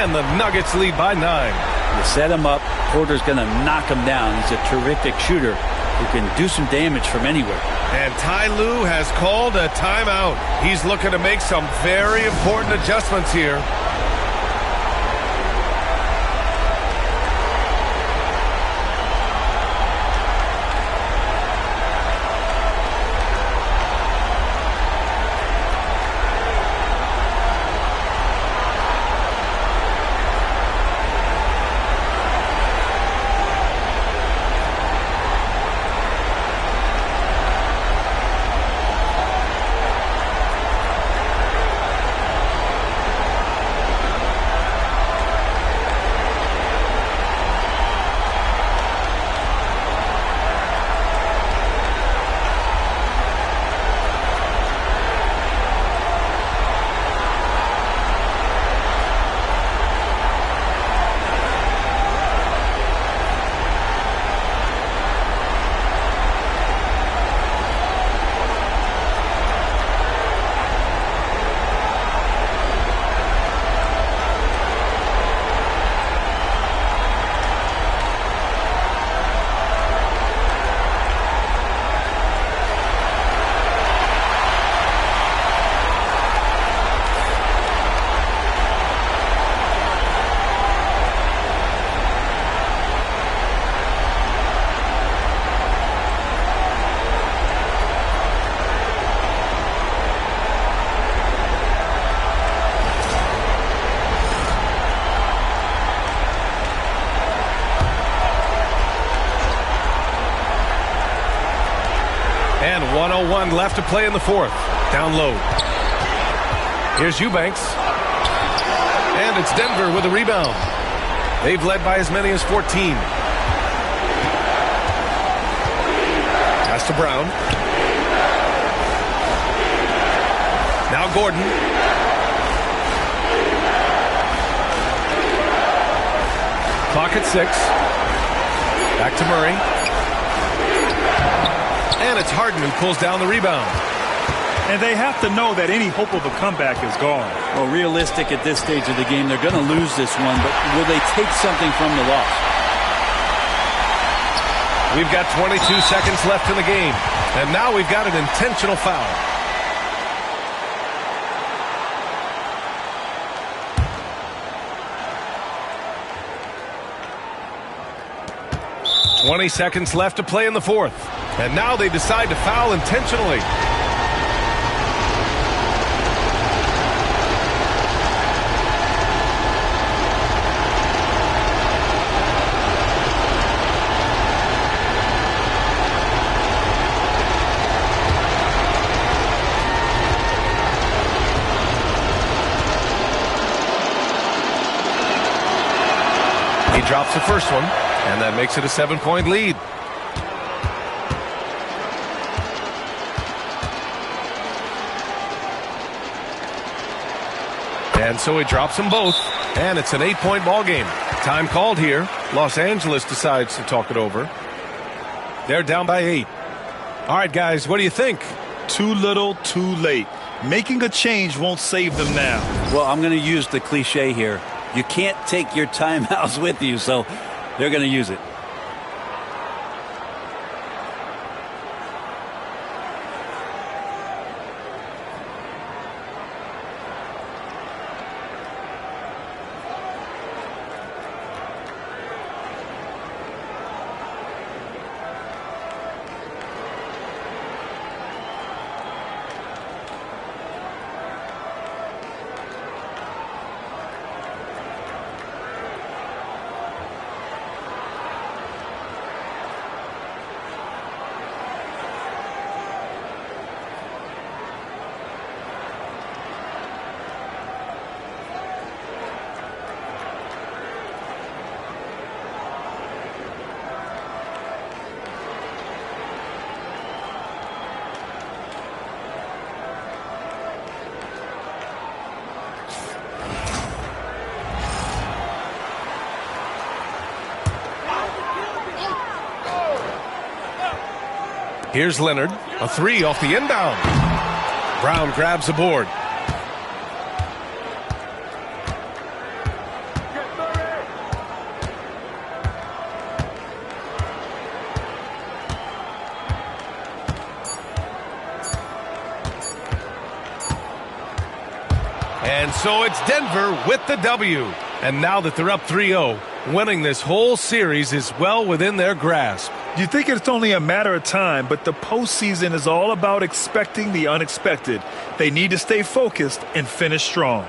And the Nuggets lead by 9. You set him up. Porter's going to knock him down. He's a terrific shooter who can do some damage from anywhere. And Ty Lue has called a timeout. He's looking to make some very important adjustments here. And 1:01 left to play in the fourth. Down low. Here's Eubanks. And it's Denver with a rebound. They've led by as many as 14. Pass to Brown. Now Gordon. Clock at 6. Back to Murray. And it's Harden who pulls down the rebound. And they have to know that any hope of a comeback is gone. Well, realistic at this stage of the game, they're going to lose this one, but will they take something from the loss? We've got 22 seconds left in the game. And now we've got an intentional foul. "20 seconds left to play in the fourth. And now they decide to foul intentionally. He drops the first one, and that makes it a 7-point lead. And so he drops them both, and it's an 8-point ball game. Time called here. Los Angeles decides to talk it over. They're down by 8. All right, guys, what do you think? Too little, too late. Making a change won't save them now. Well, I'm going to use the cliche here. You can't take your timeouts with you, so they're going to use it. Here's Leonard. A 3 off the inbound. Brown grabs the board. And so it's Denver with the W. And now that they're up 3-0, winning this whole series is well within their grasp. You think it's only a matter of time, but the postseason is all about expecting the unexpected. They need to stay focused and finish strong.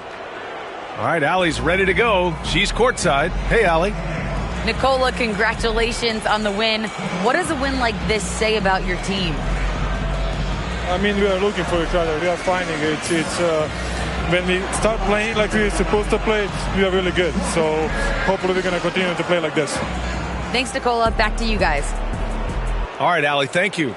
All right, Allie's ready to go. She's courtside. Hey, Allie. Nicola, congratulations on the win. What does a win like this say about your team? I mean, we are looking for each other. We are finding it. When we start playing like we're supposed to play, we are really good. So hopefully we're going to continue to play like this. Thanks, Nicola. Back to you guys. All right, Allie, thank you.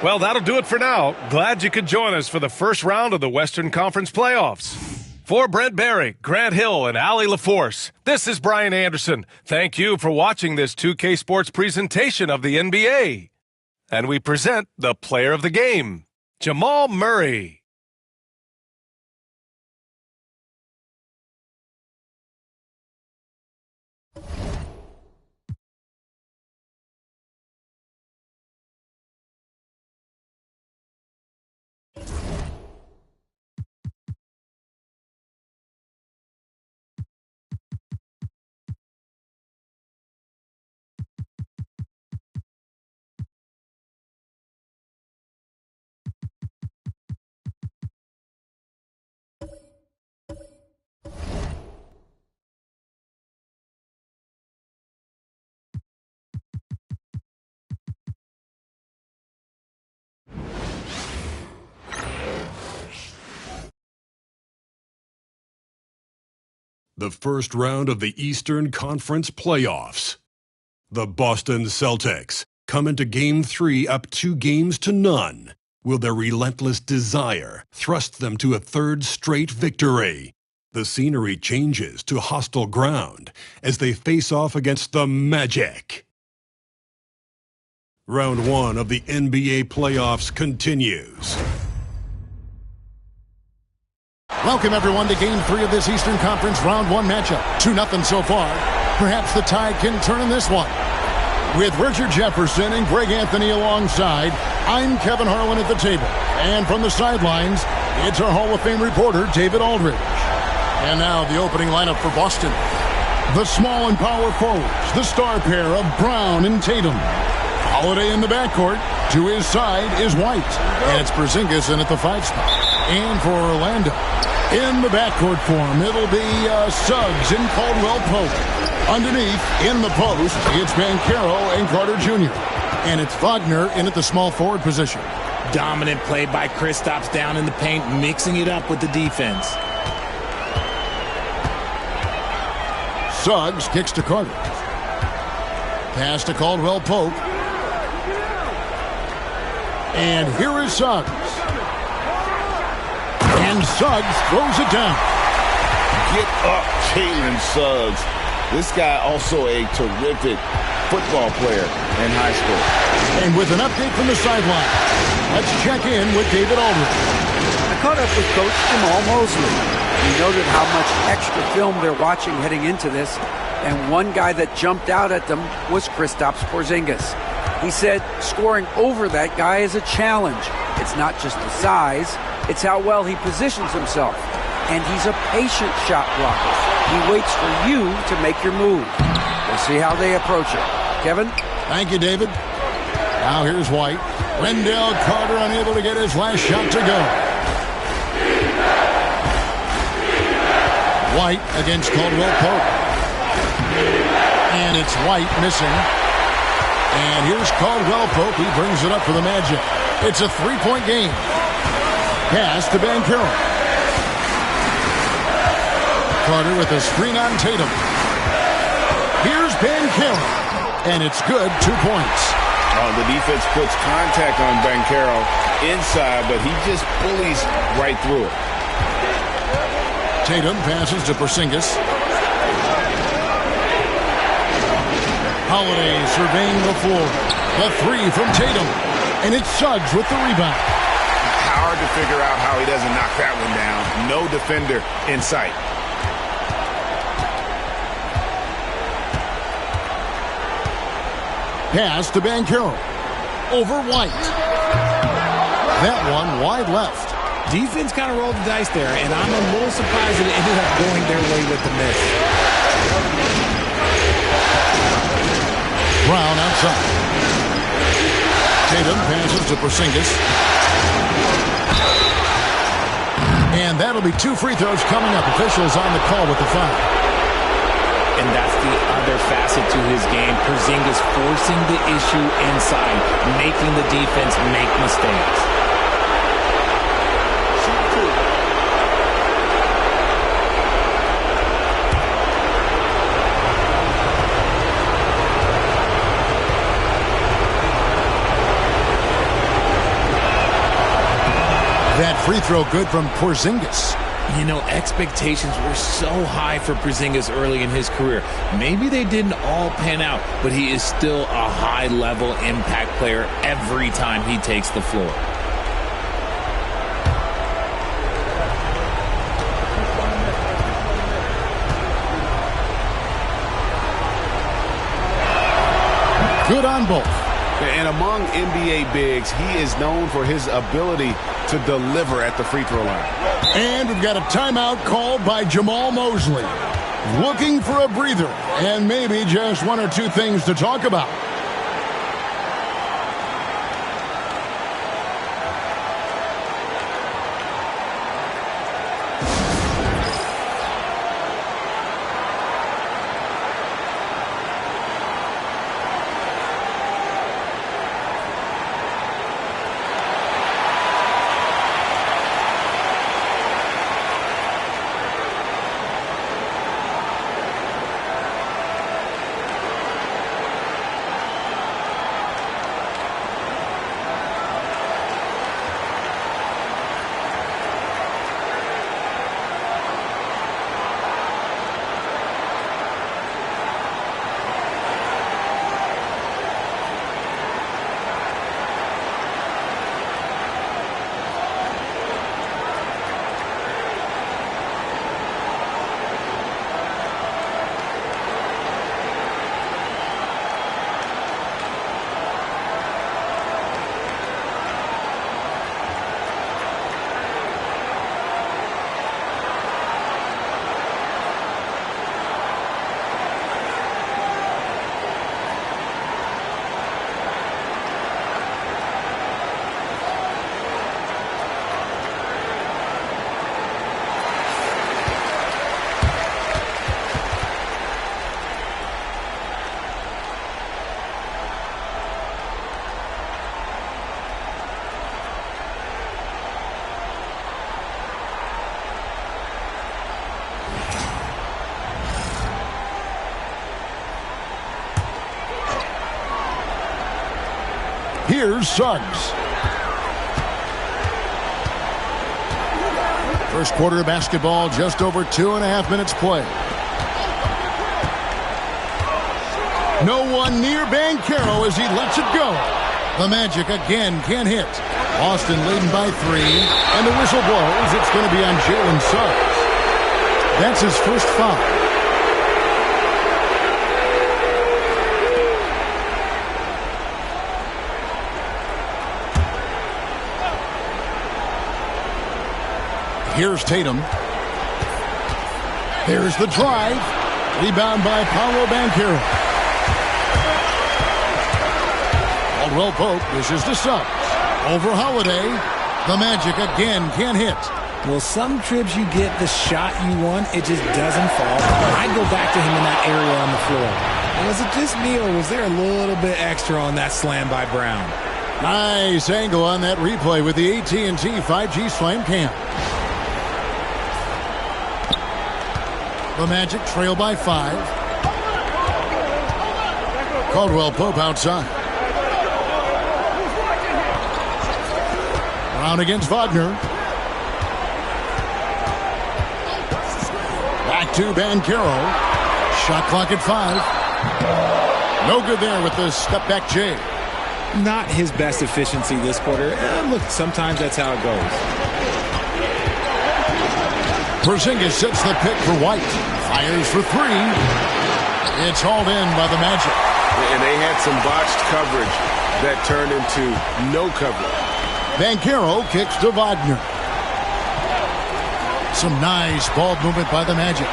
Well, that'll do it for now. Glad you could join us for the first round of the Western Conference playoffs. For Brent Barry, Grant Hill, and Allie LaForce, this is Brian Anderson. Thank you for watching this 2K Sports presentation of the NBA. And we present the player of the game, Jamal Murray. the first round of the Eastern Conference playoffs. The Boston Celtics come into Game 3 up 2-0. Will their relentless desire thrust them to a third straight victory? The scenery changes to hostile ground as they face off against the Magic. Round 1 of the NBA playoffs continues. Welcome, everyone, to Game 3 of this Eastern Conference Round 1 matchup. 2-0 so far. Perhaps the Tide can turn in this one. With Richard Jefferson and Greg Anthony alongside, I'm Kevin Harlan at the table. And from the sidelines, it's our Hall of Fame reporter, David Aldridge. And now the opening lineup for Boston. The small and power forwards, the star pair of Brown and Tatum. Holiday in the backcourt. To his side is White. And it's Porzingis in at the 5 spot. And for Orlando, in the backcourt form, it'll be Suggs and Caldwell Pope. Underneath, in the post, it's Banchero and Carter Jr. And it's Wagner in at the small forward position. Dominant play by Kristaps down in the paint, mixing it up with the defense. Suggs kicks to Carter. Pass to Caldwell Pope. And here is Suggs. And Suggs throws it down. Get up, Jalen Suggs. This guy also a terrific football player in high school. And with an update from the sideline, let's check in with David Aldridge. I caught up with Coach Jamal Mosley. He noted how much extra film they're watching heading into this, and one guy that jumped out at them was Kristaps Porzingis. He said scoring over that guy is a challenge. It's not just the size, it's how well he positions himself. And he's a patient shot blocker. He waits for you to make your move. We'll see how they approach it. Kevin? Thank you, David. Now here's White. Wendell Carter unable to get his last shot to go. White against Caldwell Pope. And it's White missing. And here's Caldwell Pope. He brings it up for the Magic. It's a 3-point game. Pass to Banchero. Carter with a screen on Tatum. Here's Banchero. And it's good, 2 points. The defense puts contact on Banchero inside, but he just bullies right through it. Tatum passes to Porzingis. Holiday surveying the floor. The 3 from Tatum. And it's Suggs with the rebound. Hard to figure out how he doesn't knock that one down. No defender in sight. Pass to Banchero. Over White. That one wide left. Defense kind of rolled the dice there, and I'm a little surprised that it ended up going their way with the miss. Brown outside. Tatum passes to Porzingis. And that'll be 2 free throws coming up. Officials on the call with the foul. And that's the other facet to his game. Porzingis forcing the issue inside, making the defense make mistakes. That free throw good from Porzingis. You know, expectations were so high for Porzingis early in his career. Maybe they didn't all pan out, but he is still a high-level impact player every time he takes the floor. Good on both. And among NBA bigs, he is known for his ability to deliver at the free throw line. And we've got a timeout called by Jamal Mosley. Looking for a breather and maybe just 1 or 2 things to talk about. Here's Suggs. First quarter of basketball, just over 2.5 minutes play. No one near Banchero as he lets it go. The Magic again can't hit. Boston leading by 3, and the whistle blows. It's going to be on Jalen Suggs. That's his first foul. Here's Tatum. There's the drive. Rebound by Paolo Banchero. Caldwell Pope dishes to Suggs. Over Holiday. The Magic again can't hit. Well, some trips you get the shot you want, it just doesn't fall. I'd go back to him in that area on the floor. Was it just me, or was there a little bit extra on that slam by Brown? Nice angle on that replay with the AT&T 5G Slam Cam. The Magic trail by 5. Caldwell Pope outside. Brown against Wagner. Back to Banchero. Shot clock at 5. No good there with the step-back J. Not his best efficiency this quarter. Look, sometimes that's how it goes. Porzingis sets the pick for White. Fires for 3. It's hauled in by the Magic. And they had some botched coverage that turned into no coverage. Banchero kicks to Wagner. Some nice ball movement by the Magic.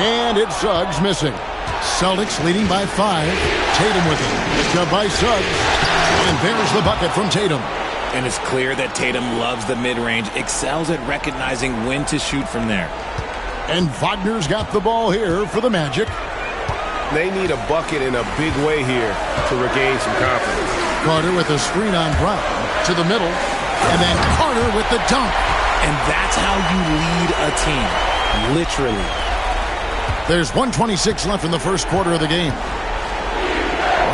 And it's Suggs missing. Celtics leading by 5. Tatum with it. Picked up by Suggs. And there's the bucket from Tatum. And it's clear that Tatum loves the mid-range, excels at recognizing when to shoot from there. And Wagner's got the ball here for the Magic. They need a bucket in a big way here to regain some confidence. Carter with a screen on Brown to the middle. And then Carter with the dunk. And that's how you lead a team. Literally. There's 1:26 left in the first quarter of the game.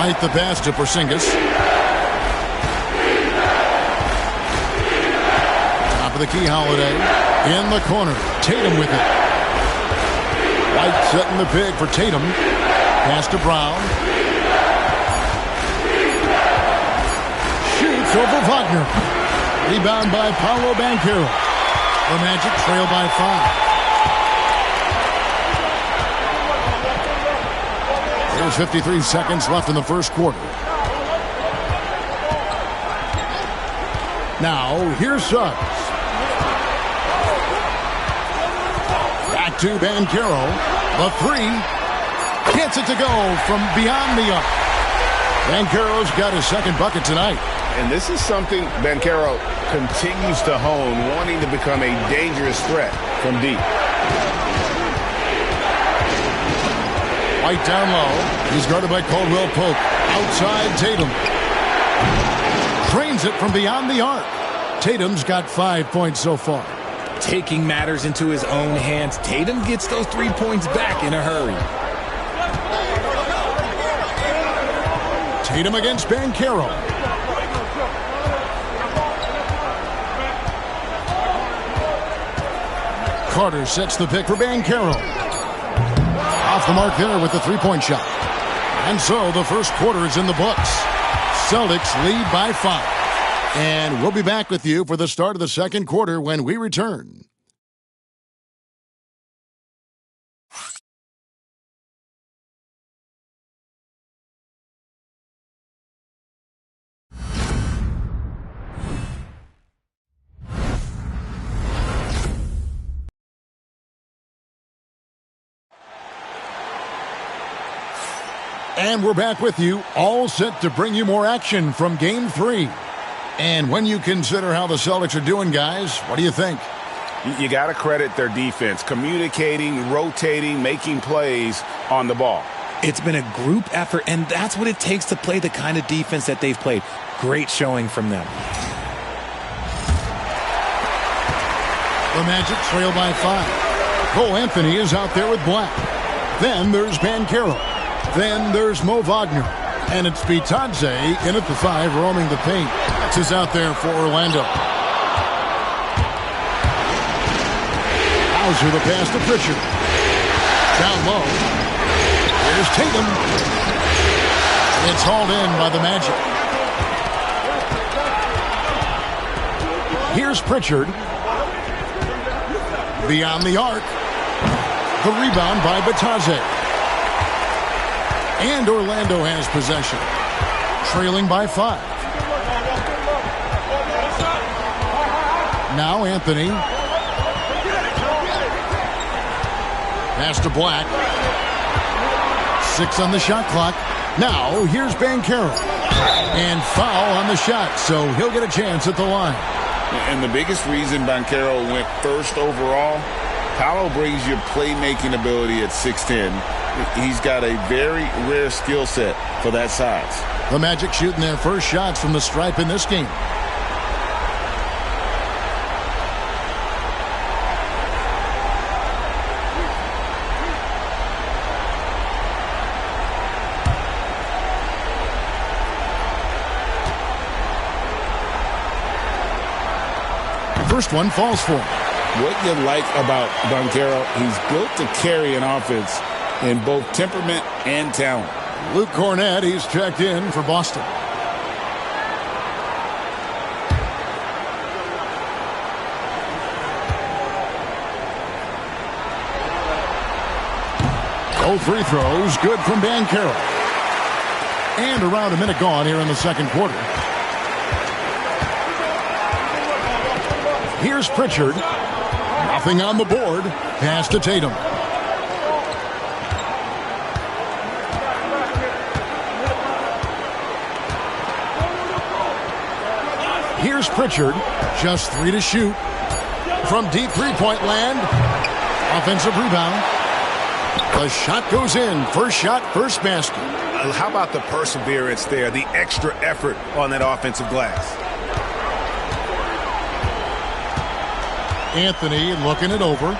Right the pass to Porzingis. Top of the key, Holiday. In the corner. Tatum with it. White setting the pick for Tatum. Pass to Brown. Shoots over Wagner. Rebound by Paolo Banchero. The Magic trail by 5. There's 53 seconds left in the first quarter. Now, here's Suggs. Back to Banchero. The 3. Gets it to go from beyond the arc. Banchero's got his second bucket tonight. And this is something Banchero continues to hone, wanting to become a dangerous threat from deep. White down low. He's guarded by Caldwell Pope. Outside Tatum. Drains it from beyond the arc. Tatum's got 5 points so far. Taking matters into his own hands. Tatum gets those 3 points back in a hurry. Tatum against Banchero. Carter sets the pick for Banchero. Off the mark there with the three-point shot. And so the first quarter is in the books. Celtics lead by 5. And we'll be back with you for the start of the second quarter when we return. And we're back with you, all set to bring you more action from Game 3. And when you consider how the Celtics are doing, guys, what do you think? You got to credit their defense, communicating, rotating, making plays on the ball. It's been a group effort, and that's what it takes to play the kind of defense that they've played. Great showing from them. The Magic trail by 5. Cole Anthony is out there with Black. Then there's Banchero. Then there's Mo Wagner. And it's Bitadze in at the 5, roaming the paint. This is out there for Orlando. Hauser the pass to Pritchard. Down low. Here's Tatum. It's hauled in by the Magic. Here's Pritchard. Beyond the arc. The rebound by Bitadze. And Orlando has possession. Trailing by 5. Now Anthony. Pass to Black. 6 on the shot clock. Now here's Banchero. And foul on the shot, so he'll get a chance at the line. And the biggest reason Banchero went first overall, Paolo brings your playmaking ability at 6'10". He's got a very rare skill set for that size. The Magic shooting their first shots from the stripe in this game. First one falls for him. What you like about Banchero, he's built to carry an offense in both temperament and talent. Luke Cornett, he's checked in for Boston. Both free throws, good from Banchero. And around a minute gone here in the second quarter. Here's Pritchard. Nothing on the board. Pass to Tatum. Here's Pritchard. Just 3 to shoot. From deep three-point land. Offensive rebound. The shot goes in. First shot, first basket. How about the perseverance there, the extra effort on that offensive glass? Anthony looking it over.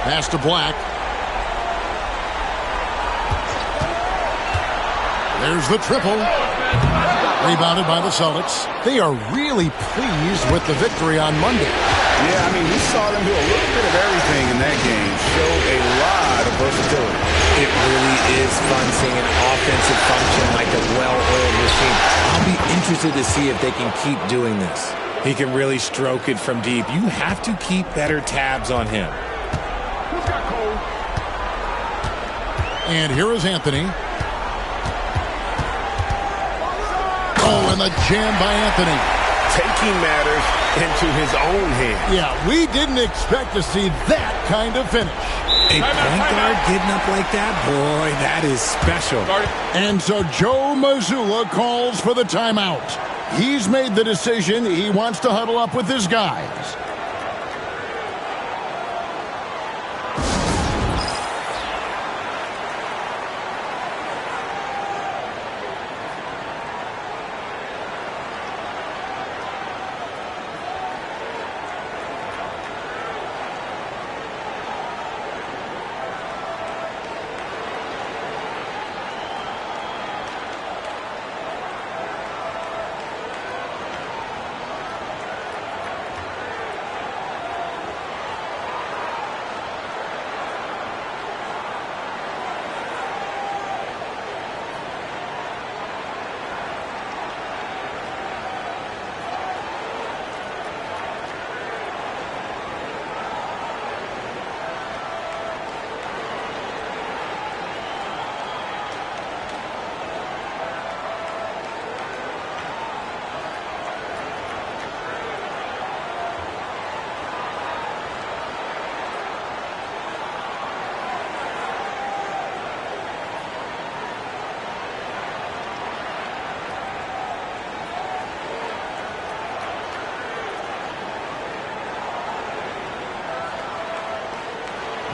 Pass to Black. There's the triple. Rebounded by the Celtics. They are really pleased with the victory on Monday. Yeah, I mean, we saw them do a little bit of everything in that game. Showed a lot of versatility. It really is fun seeing an offensive function like a well-oiled machine. I'll be interested to see if they can keep doing this. He can really stroke it from deep. You have to keep better tabs on him. And here is Anthony. Oh, and the jam by Anthony. Taking matters into his own hands. Yeah, we didn't expect to see that kind of finish. A point guard getting up like that? Boy, that is special. And so Joe Mazzulla calls for the timeout. He's made the decision. He wants to huddle up with his guys.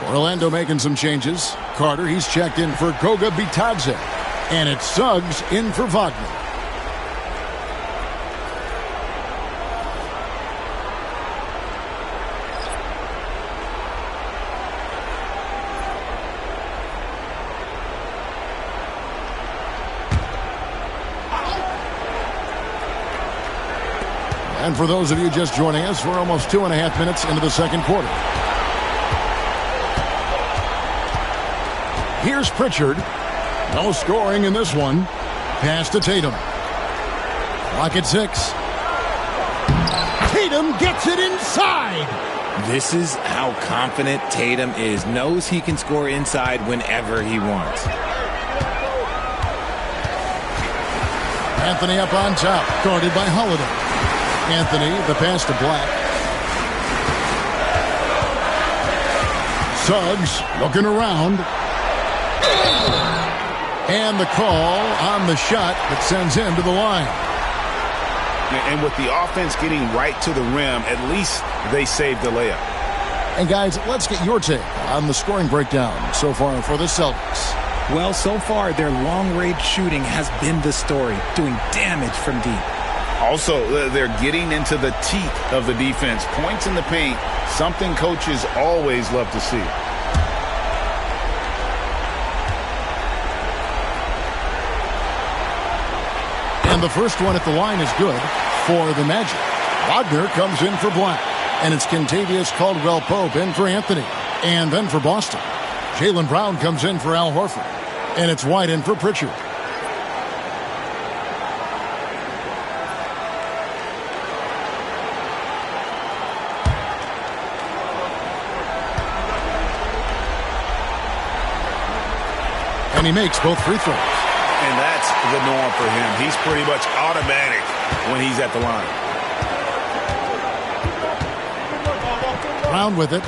Orlando making some changes. Carter, he's checked in for Goga Bitadze. And it's Suggs in for Wagner. And for those of you just joining us, we're almost 2.5 minutes into the second quarter. Here's Pritchard. No scoring in this one. Pass to Tatum. Clock at 6. Tatum gets it inside. This is how confident Tatum is. Knows he can score inside whenever he wants. Anthony up on top, guarded by Holiday. Anthony, the pass to Black. Suggs looking around. And the call on the shot that sends him to the line. And with the offense getting right to the rim, at least they saved the layup. And guys, let's get your take on the scoring breakdown so far for the Celtics. Well, so far, their long-range shooting has been the story, doing damage from deep. Also, they're getting into the teeth of the defense. Points in the paint, something coaches always love to see. And the first one at the line is good for the Magic. Wagner comes in for Black. And it's Kentavious Caldwell-Pope in for Anthony. And then for Boston, Jaylen Brown comes in for Al Horford. And it's White in for Pritchard. And he makes both free throws. And that's the norm for him. He's pretty much automatic when he's at the line. Brown with it.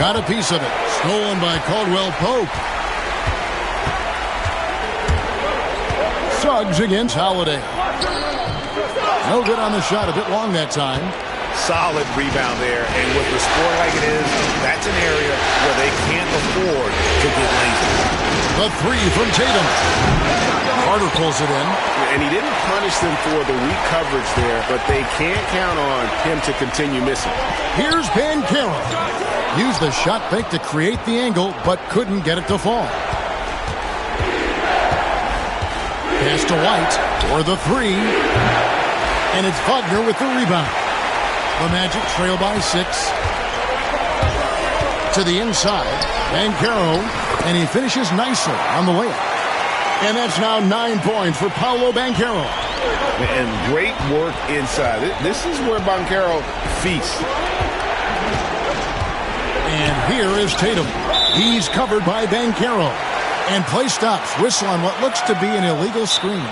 Got a piece of it. Stolen by Caldwell-Pope. Suggs against Holiday. No good on the shot. A bit long that time. Solid rebound there. And with the score like it is, that's an area where they can't afford to get lazy. The three from Tatum. Carter pulls it in. And he didn't punish them for the weak coverage there, but they can't count on him to continue missing. Here's Banchero. Used the shot fake to create the angle, but couldn't get it to fall. Pass to White for the three. And it's Wagner with the rebound. The Magic trail by 6. To the inside, Banchero, and he finishes nicely on the layup. And that's now 9 points for Paolo Banchero. And great work inside. This is where Banchero feasts. And here is Tatum. He's covered by Banchero. And play stops. Whistle on what looks to be an illegal screen.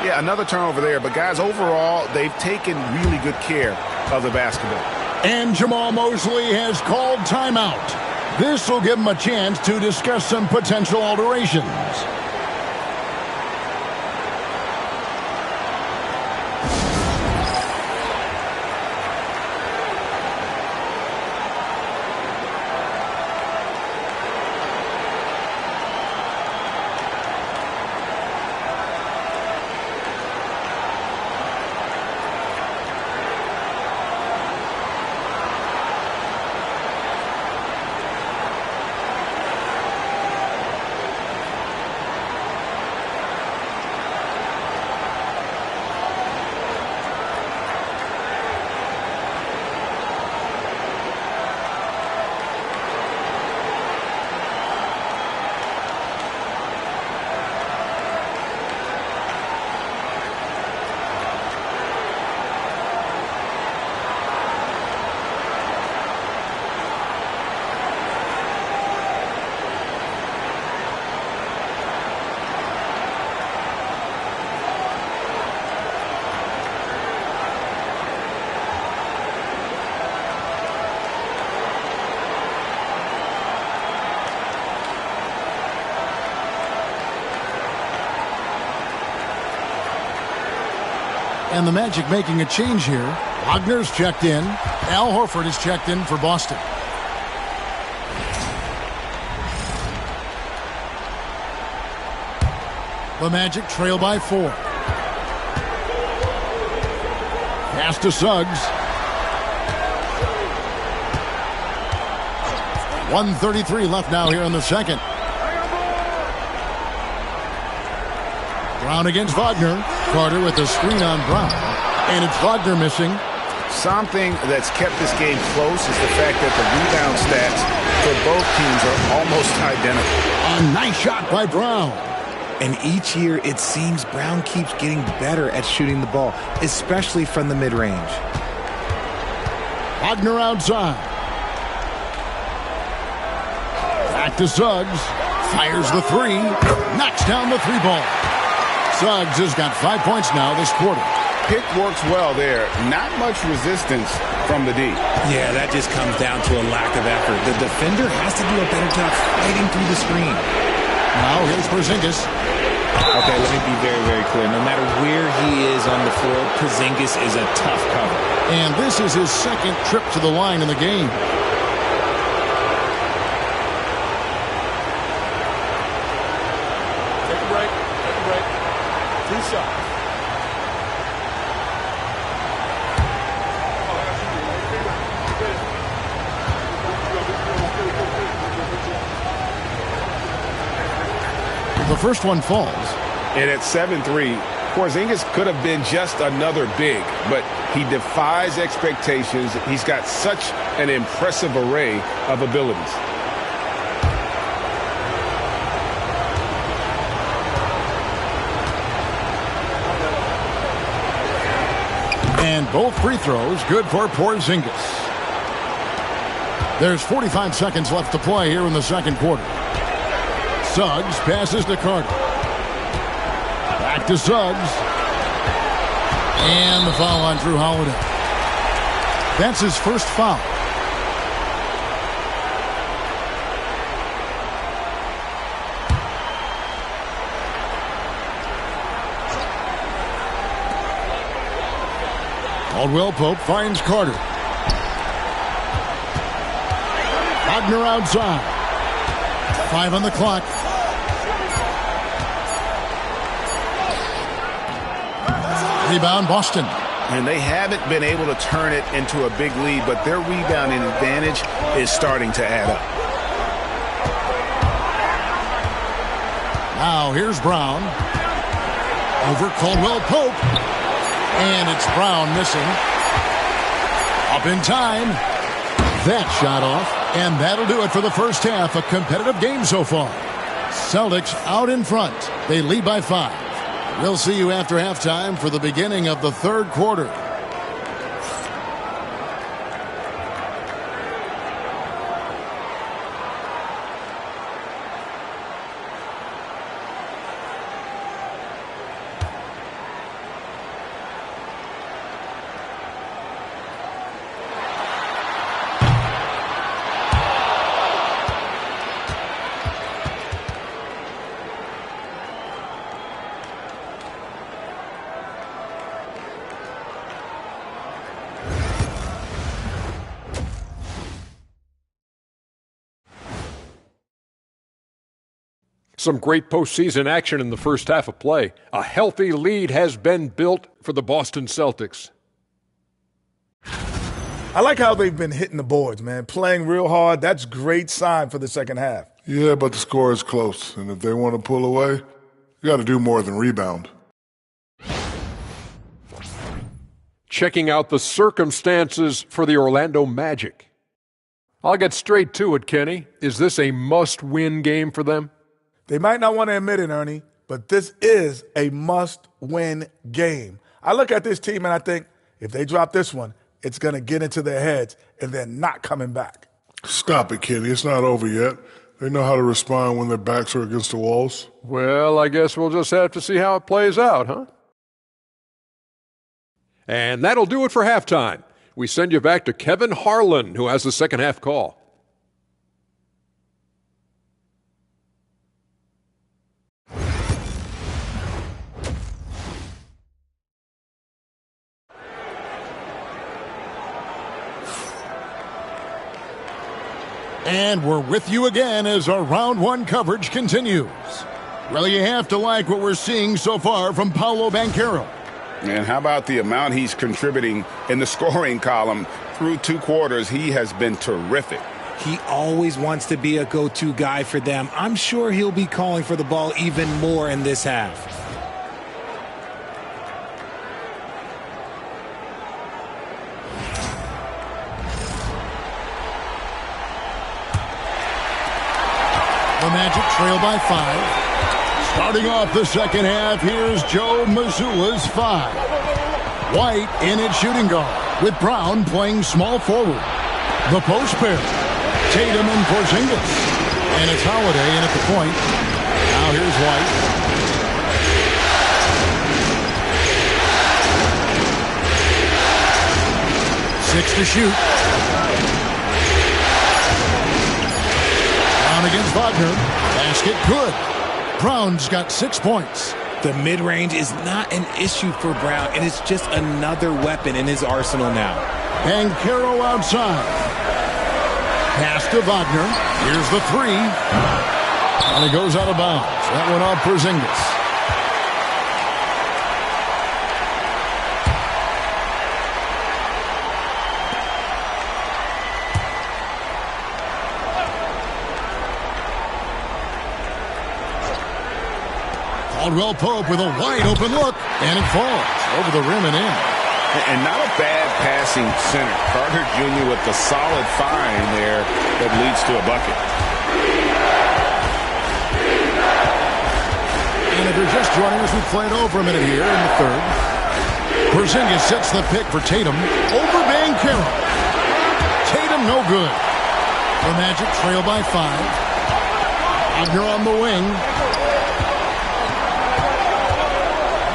Yeah, another turnover there. But, guys, overall, they've taken really good care of the basketball. And Jamal Mosley has called timeout. This will give him a chance to discuss some potential alterations. And the Magic making a change here. Wagner's checked in. Al Horford is checked in for Boston. The Magic trail by 4. Pass to Suggs. 1:33 left now here in the second. Brown against Wagner. Carter with the screen on Brown. And it's Wagner missing. Something that's kept this game close is the fact that the rebound stats for both teams are almost identical. A nice shot by Brown. And each year, it seems Brown keeps getting better at shooting the ball, especially from the mid-range. Wagner outside. Back to Suggs. Fires the three. Knocks down the three ball. Suggs has got 5 points now this quarter. Pick works well there. Not much resistance from the D. Yeah, that just comes down to a lack of effort. The defender has to do a better job fighting through the screen. Now here's Porzingis. Okay, let me be very, very clear. No matter where he is on the floor, Porzingis is a tough cover. And this is his second trip to the line in the game. Take a break. Take a break. 2 shots. The first one falls. And at 7-3, Porzingis could have been just another big, but he defies expectations. He's got such an impressive array of abilities. And both free throws good for Porzingis. There's 45 seconds left to play here in the second quarter. Suggs passes to Carter. Back to Suggs. And the foul on Drew Holiday. That's his first foul. Caldwell Pope finds Carter. Wagner outside. 5 on the clock. Rebound Boston. And they haven't been able to turn it into a big lead, but their rebounding advantage is starting to add up. Now here's Brown. Over Caldwell Pope. And it's Brown missing. Up in time. That shot off. And that'll do it for the first half. A competitive game so far. Celtics out in front. They lead by 5. We'll see you after halftime for the beginning of the third quarter. Some great postseason action in the first half of play. A healthy lead has been built for the Boston Celtics. I like how they've been hitting the boards, man. Playing real hard. That's a great sign for the second half. Yeah, but the score is close. And if they want to pull away, you got to do more than rebound. Checking out the circumstances for the Orlando Magic. I'll get straight to it, Kenny. Is this a must-win game for them? They might not want to admit it, Ernie, but this is a must-win game. I look at this team and I think if they drop this one, it's going to get into their heads and they're not coming back. Stop it, Kenny. It's not over yet. They know how to respond when their backs are against the walls. Well, I guess we'll just have to see how it plays out, huh? And that'll do it for halftime. We send you back to Kevin Harlan, who has the second half call. And we're with you again as our round one coverage continues. Well, you have to like what we're seeing so far from Paolo Banchero. And how about the amount he's contributing in the scoring column through 2 quarters? He has been terrific. He always wants to be a go-to guy for them. I'm sure he'll be calling for the ball even more in this half. The Magic trail by 5. Starting off the second half, here's Joe Mazzulla's 5. White in at shooting guard, with Brown playing small forward. The post pair, Tatum and Porzingis. And it's Holiday in at the point. Now here's White. Six to shoot. Brown against Wagner. Basket good. Brown's got 6 points. The mid-range is not an issue for Brown, and it's just another weapon in his arsenal now. Banchero outside. Pass to Wagner. Here's the 3. And it goes out of bounds. That one off Porzingis. Caldwell Pope with a wide open look, and it falls over the rim and in. And not a bad passing center. Carter Jr. with the solid find there that leads to a bucket. And if you're just joining us, we've played over a minute here in the third. Porzingis sets the pick for Tatum over Banchero. Tatum no good. The Magic trail by 5. Wagner on the wing.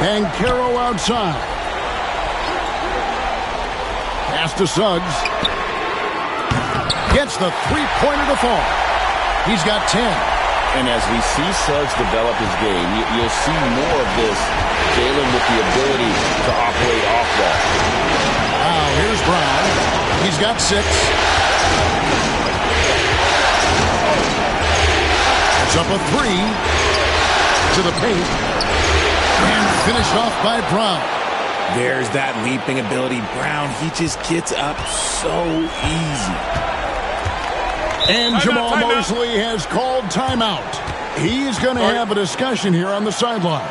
Banchero outside. Pass to Suggs. Gets the three-pointer to fall. He's got 10. And as we see Suggs develop his game, you'll see more of this. Jalen with the ability to operate off ball. Wow, here's Brown. He's got 6. It's up a 3 to the paint. And finished off by Brown. There's that leaping ability. Brown, he just gets up so easy. And Jamal Mosley has called timeout. He's going to have a discussion here on the sideline.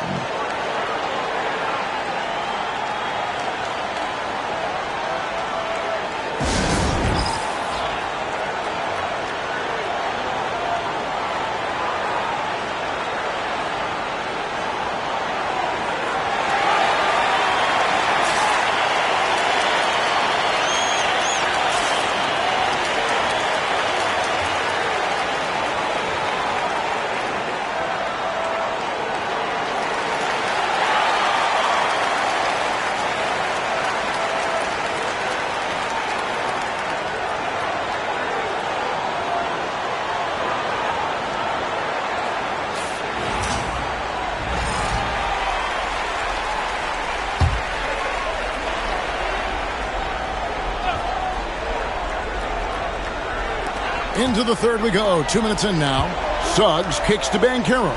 Into the third we go. 2 minutes in now. Suggs kicks to Banchero.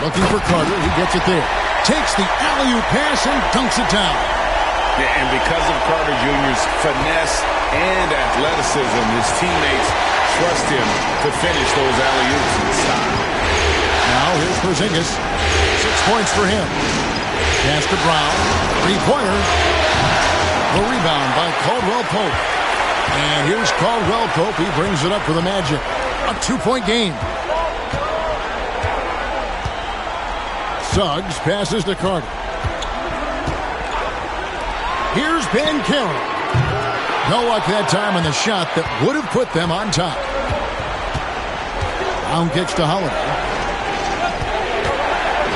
Looking for Carter. He gets it there. Takes the alley-oop pass and dunks it down. Yeah, and because of Carter Jr.'s finesse and athleticism, his teammates trust him to finish those alley-oops in style. Now here's Porzingis. 6 points for him. Pass to Brown. Three-pointer. The rebound by Caldwell Pope. And here's Caldwell Pope. He brings it up for the Magic. A 2-point game. Suggs passes to Carter. Here's Banchero. No luck that time on the shot that would have put them on top. Brown kicks to Holiday.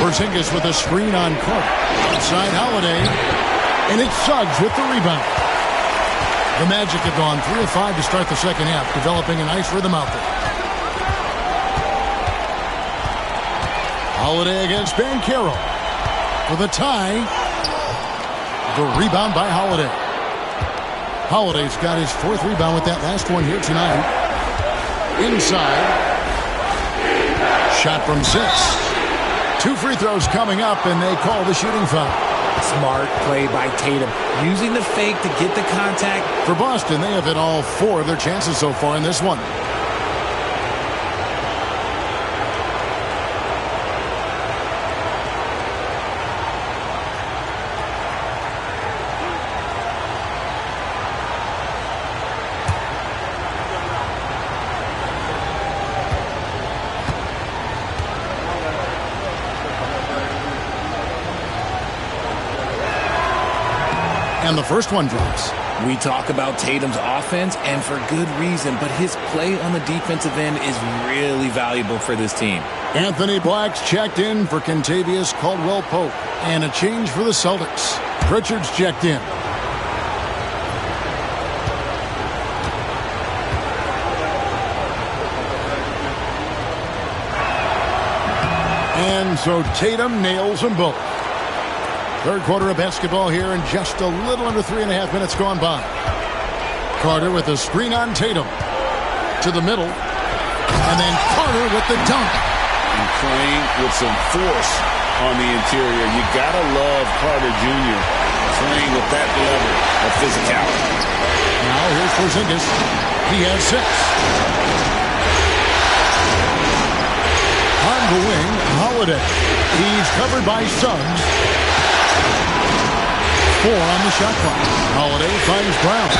Porzingis with a screen on Carter. Outside Holiday. And it's Suggs with the rebound. The Magic have gone 3 of 5 to start the second half, developing a nice rhythm out there. Holiday against Banchero for the tie. The rebound by Holiday. Holiday's got his 4th rebound with that last one here tonight. Inside. Shot from 6. 2 free throws coming up, and they call the shooting foul. Smart play by Tatum. Using the fake to get the contact. For Boston, they have hit all 4 of their chances so far in this one. And the first one drops. We talk about Tatum's offense, and for good reason, but his play on the defensive end is really valuable for this team. Anthony Black's checked in for Kentavious Caldwell-Pope. And a change for the Celtics. Pritchard's checked in. And so Tatum nails them both. Third quarter of basketball here, and just a little under 3.5 minutes gone by. Carter with a screen on Tatum. To the middle. And then Carter with the dunk. And playing with some force on the interior. You gotta love Carter Jr. playing with that level of physicality. Now here's Porzingis. He has 6. On the wing, Holiday. He's covered by Suggs. 4 on the shot clock. Holiday finds Brown.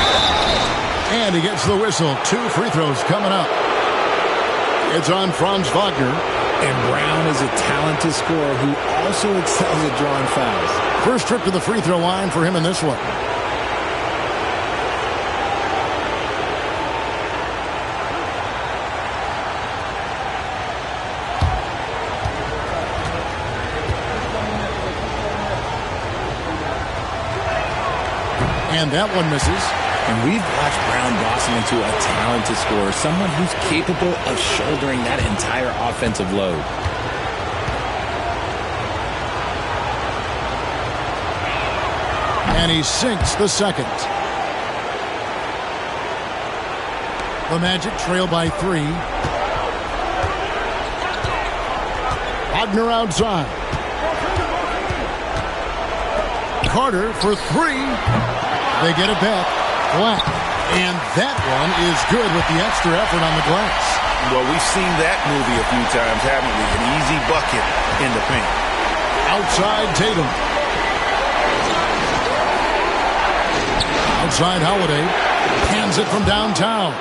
And he gets the whistle. 2 free throws coming up. It's on Franz Wagner. And Brown is a talented scorer who also excels at drawing fouls. First trip to the free throw line for him in this one. And that one misses. And we've watched Brown blossom into a talented scorer, someone who's capable of shouldering that entire offensive load. And he sinks the second. The Magic trail by 3. Wagner outside. Carter for 3. They get it back. Black. And that one is good with the extra effort on the glass. Well, we've seen that movie a few times, haven't we? An easy bucket in the paint. Outside Tatum. Outside Holiday. Hands it from downtown.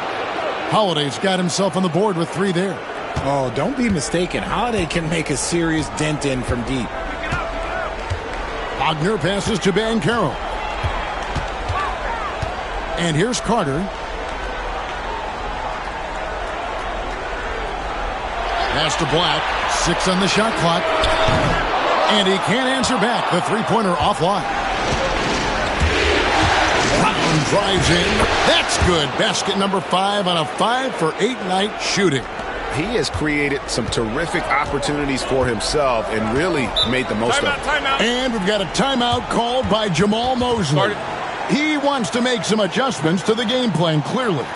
Holiday's got himself on the board with 3 there. Oh, don't be mistaken. Holiday can make a serious dent in from deep. Wagner passes to Banchero. And here's Carter. Pass to Black. 6 on the shot clock. And he can't answer back. The three-pointer offline. Brown drives in. That's good. Basket number 5 on a 5 for 8 night shooting. He has created some terrific opportunities for himself and really made the most of it. And we've got a timeout called by Jamal Mosley. He wants to make some adjustments to the game plan, clearly.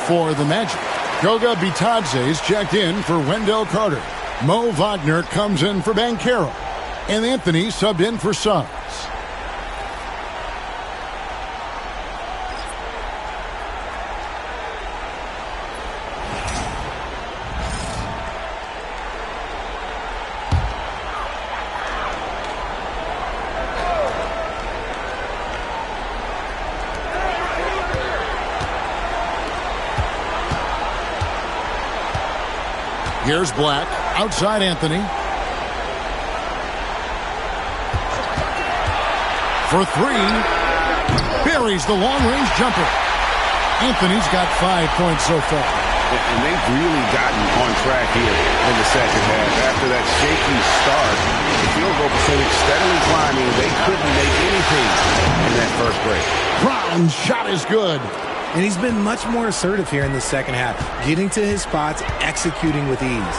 For the Magic, Goga Bitadze is checked in for Wendell Carter. Mo Wagner comes in for Banchero. And Anthony subbed in for Suggs. Here's Black. Outside Anthony. For three. Buries the long-range jumper. Anthony's got 5 points so far. And they've really gotten on track here in the second half. After that shaky start, the field goal percentage steadily climbing. They couldn't make anything in that first break. Brown's shot is good. And he's been much more assertive here in the second half, getting to his spots, executing with ease.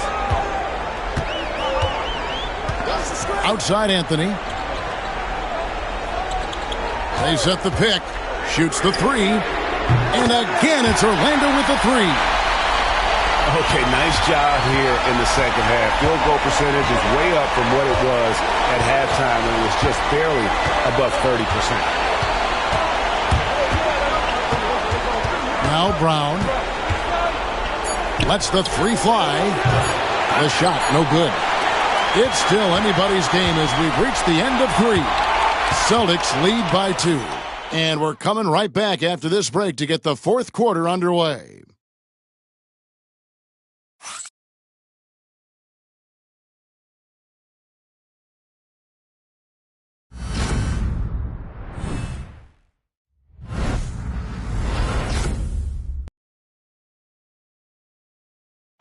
Outside Anthony. They set the pick. Shoots the three. And again, it's Orlando with the three. Okay, nice job here in the second half. Field goal percentage is way up from what it was at halftime, and it was just barely above 30%. Now Brown lets the three fly. The shot, no good. It's still anybody's game as we've reached the end of three. Celtics lead by 2. And we're coming right back after this break to get the fourth quarter underway.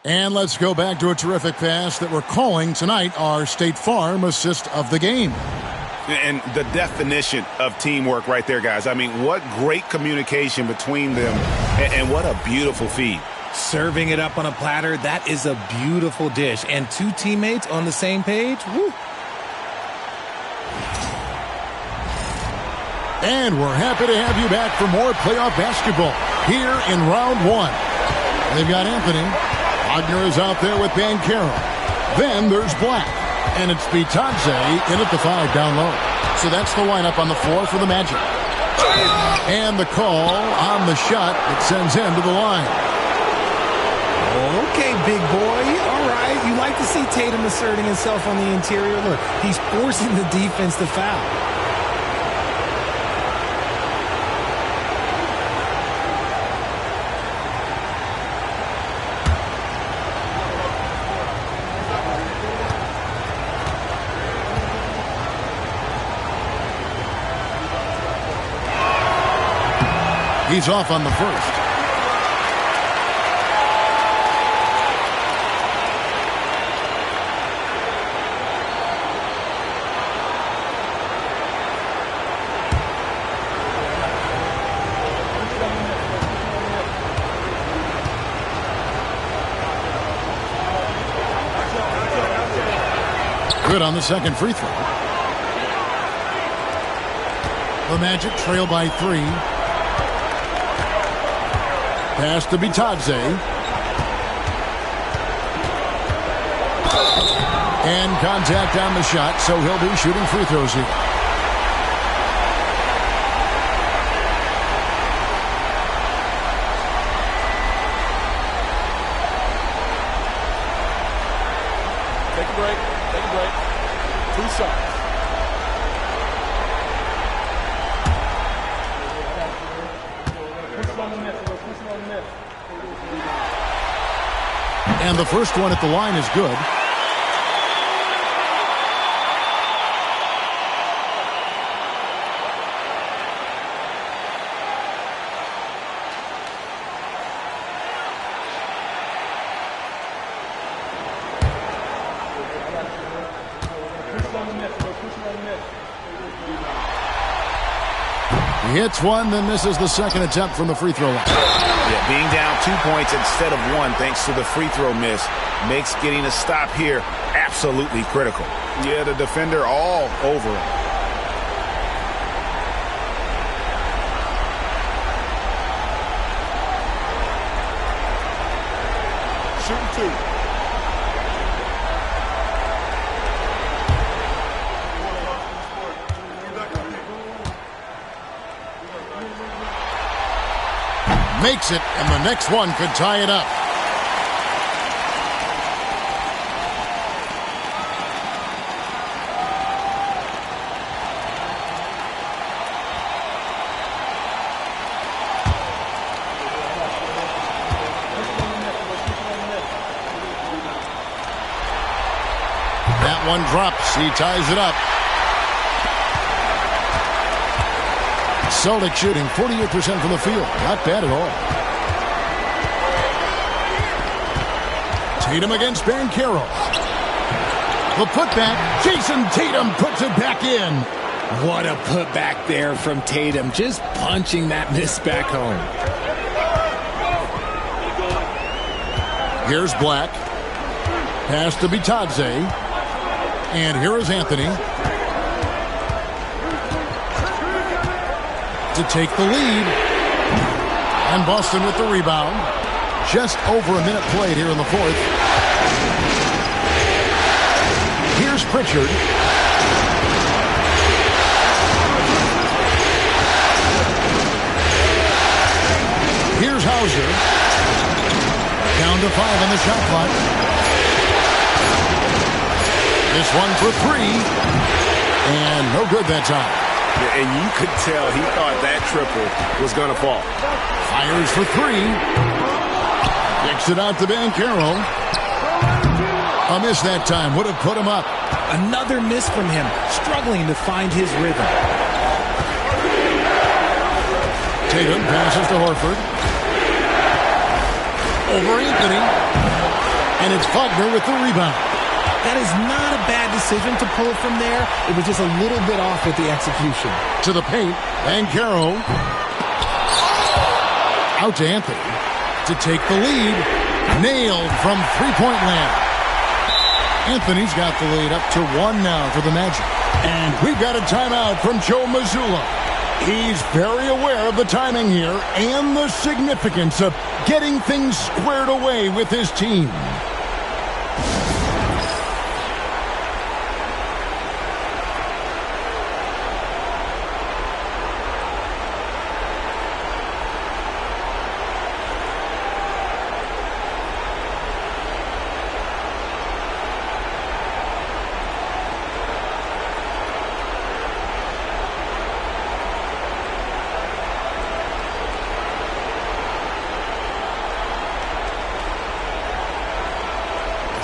And let's go back to a terrific pass that we're calling tonight our State Farm assist of the game. And the definition of teamwork right there, guys. I mean, what great communication between them, and what a beautiful feed. Serving it up on a platter, that is a beautiful dish. And two teammates on the same page, woo. And we're happy to have you back for more playoff basketball here in round 1. They've got Anthony. Wagner is out there with Banchero. Then there's Black. And it's Bitadze in at the 5 down low. So that's the lineup on the floor for the Magic. And the call on the shot that sends him to the line. Okay, big boy. All right. You like to see Tatum asserting himself on the interior. Look, he's forcing the defense to foul. He's off on the first. Good on the second free throw. The Magic trail by 3. Pass to Bitadze. And contact on the shot, so he'll be shooting free throws here. Take a break. Take a break. 2 shots. And the first one at the line is good. He hits one, then misses the second attempt from the free throw line. Yeah, being down 2 points instead of 1 thanks to the free throw miss makes getting a stop here absolutely critical. Yeah, the defender all over him. Shooting 2. Makes it, and the next one could tie it up. That one drops. He ties it up. Celtics shooting 48% from the field. Not bad at all. Tatum against Banchero. The putback. Jason Tatum puts it back in. What a putback there from Tatum. Just punching that miss back home. Here's Black. Pass to Bitadze. And here is Anthony. To take the lead. And Boston with the rebound. Just over a minute played here in the fourth. Here's Pritchard. Here's Hauser. Down to 5 on the shot clock. This one for 3. And no good that time. Yeah, and you could tell he thought that triple was going to fall. Fires for 3. Kicks it out to Banchero. A miss that time. Would have put him up. Another miss from him. Struggling to find his rhythm. Tatum passes to Horford. Over Anthony. And it's Wagner with the rebound. That is not a bad decision to pull it from there. It was just a little bit off with the execution. To the paint. Banchero. Out to Anthony. To take the lead. Nailed from three-point land. Anthony's got the lead up to 1 now for the Magic. And we've got a timeout from Joe Mazzulla. He's very aware of the timing here and the significance of getting things squared away with his team.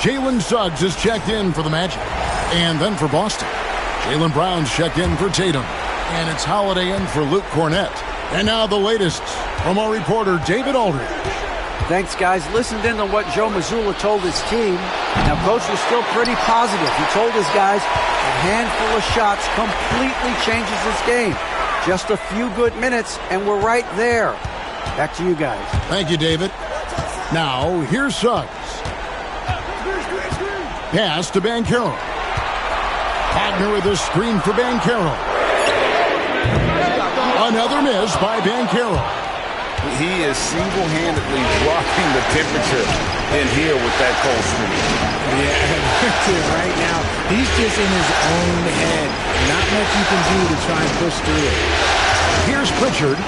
Jalen Suggs is checked in for the Magic. And then for Boston, Jaylen Brown's checked in for Tatum. And it's Holiday in for Luke Cornett. And now the latest from our reporter, David Aldridge. Thanks, guys. Listened in on what Joe Mazzulla told his team. Now, Coach was still pretty positive. He told his guys a handful of shots completely changes this game. Just a few good minutes, and we're right there. Back to you guys. Thank you, David. Now, here's Suggs. Pass to Banchero. Wagner with a screen for Banchero. Another miss by Banchero. He is single-handedly dropping the temperature in here with that cold screen. Yeah, right now, he's just in his own head. Not much you can do to try and push through it. Here's Pritchard.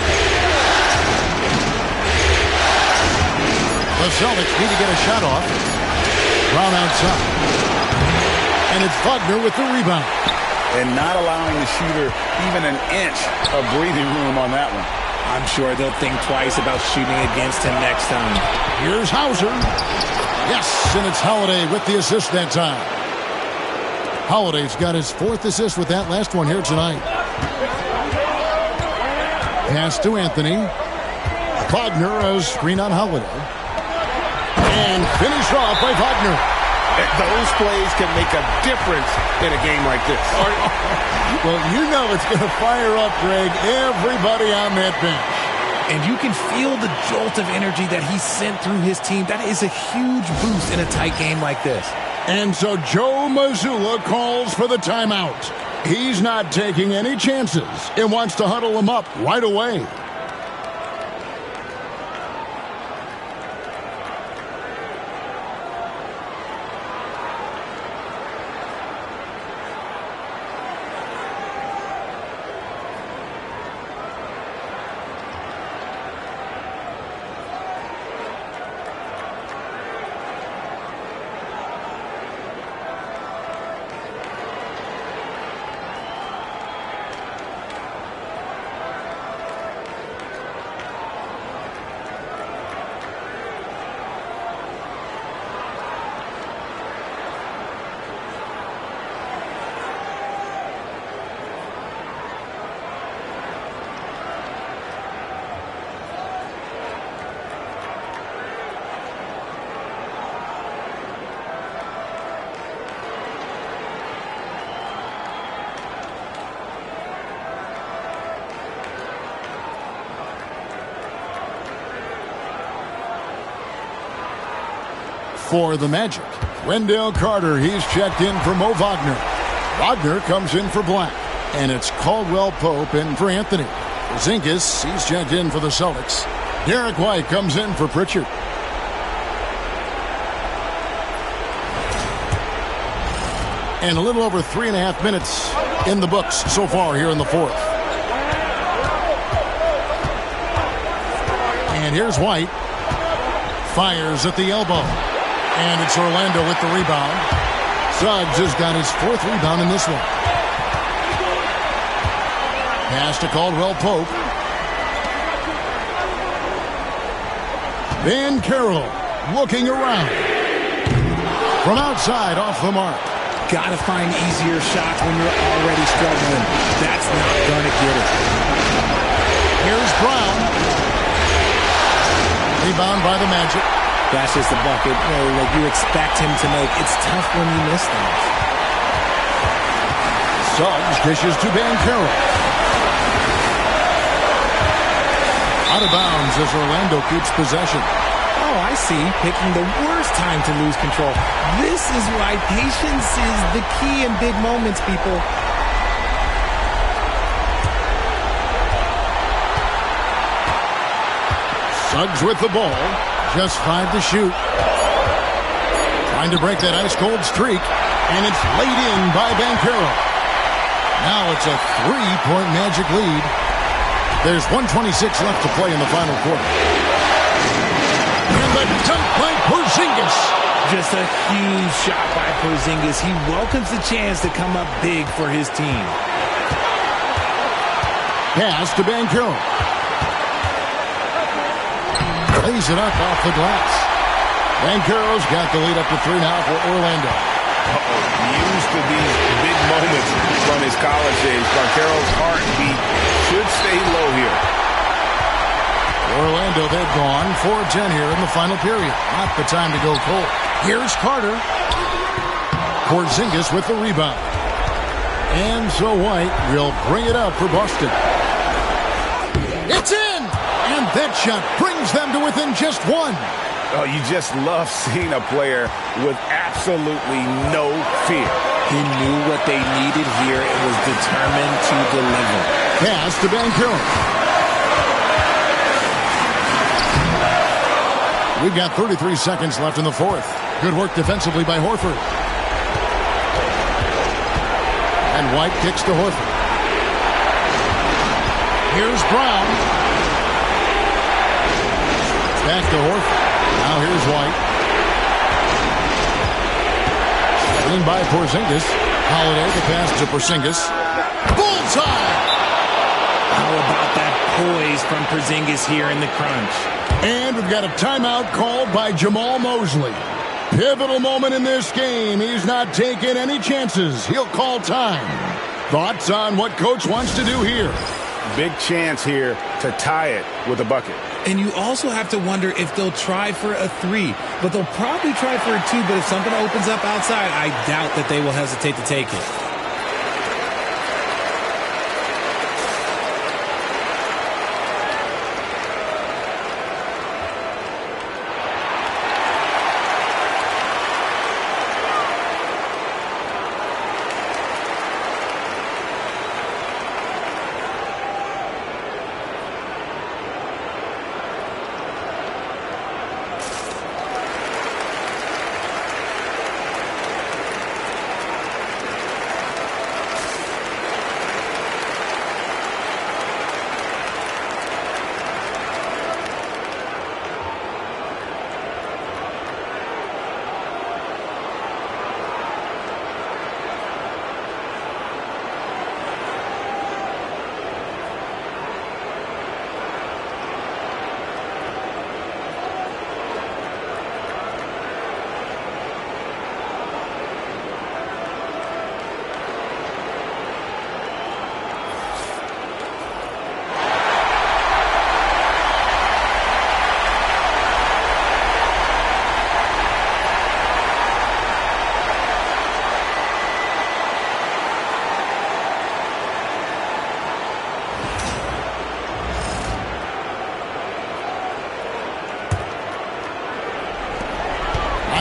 The Celtics need to get a shot off. Brown outside. And it's Wagner with the rebound. And not allowing the shooter even an inch of breathing room on that one. I'm sure they'll think twice about shooting against him next time. Here's Hauser. Yes, and it's Holiday with the assist that time. Holiday's got his 4th assist with that last one here tonight. Pass to Anthony. Wagner, a screen on Holiday. And finished off by Wagner. Those plays can make a difference in a game like this. Well, you know it's going to fire up, Greg, everybody on that bench. And you can feel the jolt of energy that he sent through his team. That is a huge boost in a tight game like this. And so Joe Mazzulla calls for the timeout. He's not taking any chances and wants to huddle him up right away. for the Magic. Wendell Carter, he's checked in for Mo Wagner. Wagner comes in for Black. And it's Caldwell Pope in for Anthony. Porzingis, he's checked in for the Celtics. Derek White comes in for Pritchard. And a little over 3.5 minutes in the books so far here in the fourth. And here's White. Fires at the elbow. And it's Orlando with the rebound. Suggs has got his 4th rebound in this one. Pass to Caldwell Pope. Van Carroll looking around. From outside, off the mark. Gotta find easier shots when you're already struggling. That's not gonna get it. Here's Brown. Rebound by the Magic. That's just a bucket like you expect him to make. It's tough when you miss things. Suggs dishes to Van Carroll. Out of bounds as Orlando keeps possession. Oh, I see. Picking the worst time to lose control. This is why patience is the key in big moments, people. Suggs with the ball. Just 5 to shoot. Trying to break that ice-cold streak. And it's laid in by Van Carroll. Now it's a 3-point Magic lead. There's 1:26 left to play in the final quarter. And the dunk by Porzingis. Just a huge shot by Porzingis. He welcomes the chance to come up big for his team. Pass to Van Carroll. Lays it up off the glass. Van Carroll's got the lead up to 3 now for Orlando. Used to these big moments from his college days. Banchero's heartbeat should stay low here. Orlando, they've gone 4-10 here in the final period. Not the time to go cold. Here's Carter. Porzingis with the rebound. And so White will bring it up for Boston. It's in! And that shot brings them to within just 1. Oh, you just love seeing a player with absolutely no fear. He knew what they needed here and was determined to deliver. Pass to Van Carroll. We've got 33 seconds left in the fourth. Good work defensively by Horford. And White kicks to Horford. Here's Brown. Back to Horford. Now here's White. In by Porzingis. Holiday the pass to Porzingis. Bullseye! How about that poise from Porzingis here in the crunch? And we've got a timeout called by Jamal Mosley. Pivotal moment in this game. He's not taking any chances. He'll call time. Thoughts on what Coach wants to do here? Big chance here to tie it with a bucket. And you also have to wonder if they'll try for a 3. But they'll probably try for a 2. But if something opens up outside, I doubt that they will hesitate to take it.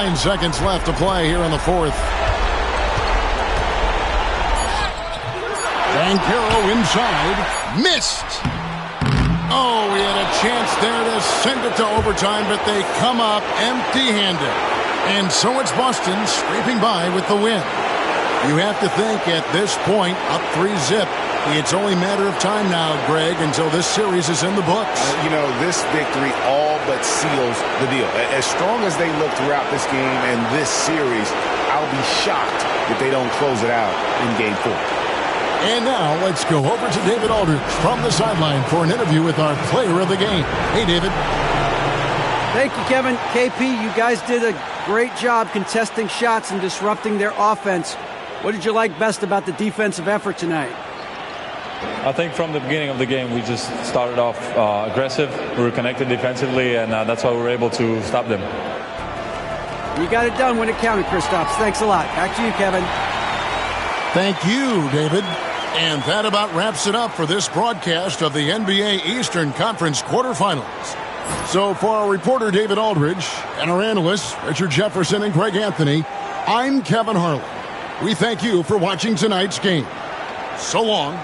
9 seconds left to play here in the fourth. Banchero inside. Missed. Oh, he had a chance there to send it to overtime, but they come up empty-handed. And so it's Boston scraping by with the win. You have to think at this point, up 3-0, it's only a matter of time now, Greg, until this series is in the books. This victory all but seals the deal. As strong as they look throughout this game and this series, I'll be shocked if they don't close it out in Game 4. And now let's go over to David Aldridge from the sideline for an interview with our player of the game. Hey, David. Thank you, Kevin. KP, you guys did a great job contesting shots and disrupting their offense. What did you like best about the defensive effort tonight? I think from the beginning of the game, we just started off aggressive. We were connected defensively, and that's why we were able to stop them. You got it done when it counted, Kristaps. Thanks a lot. Back to you, Kevin. Thank you, David. And that about wraps it up for this broadcast of the NBA Eastern Conference quarterfinals. So for our reporter, David Aldridge, and our analysts, Richard Jefferson and Greg Anthony, I'm Kevin Harlan. We thank you for watching tonight's game. So long.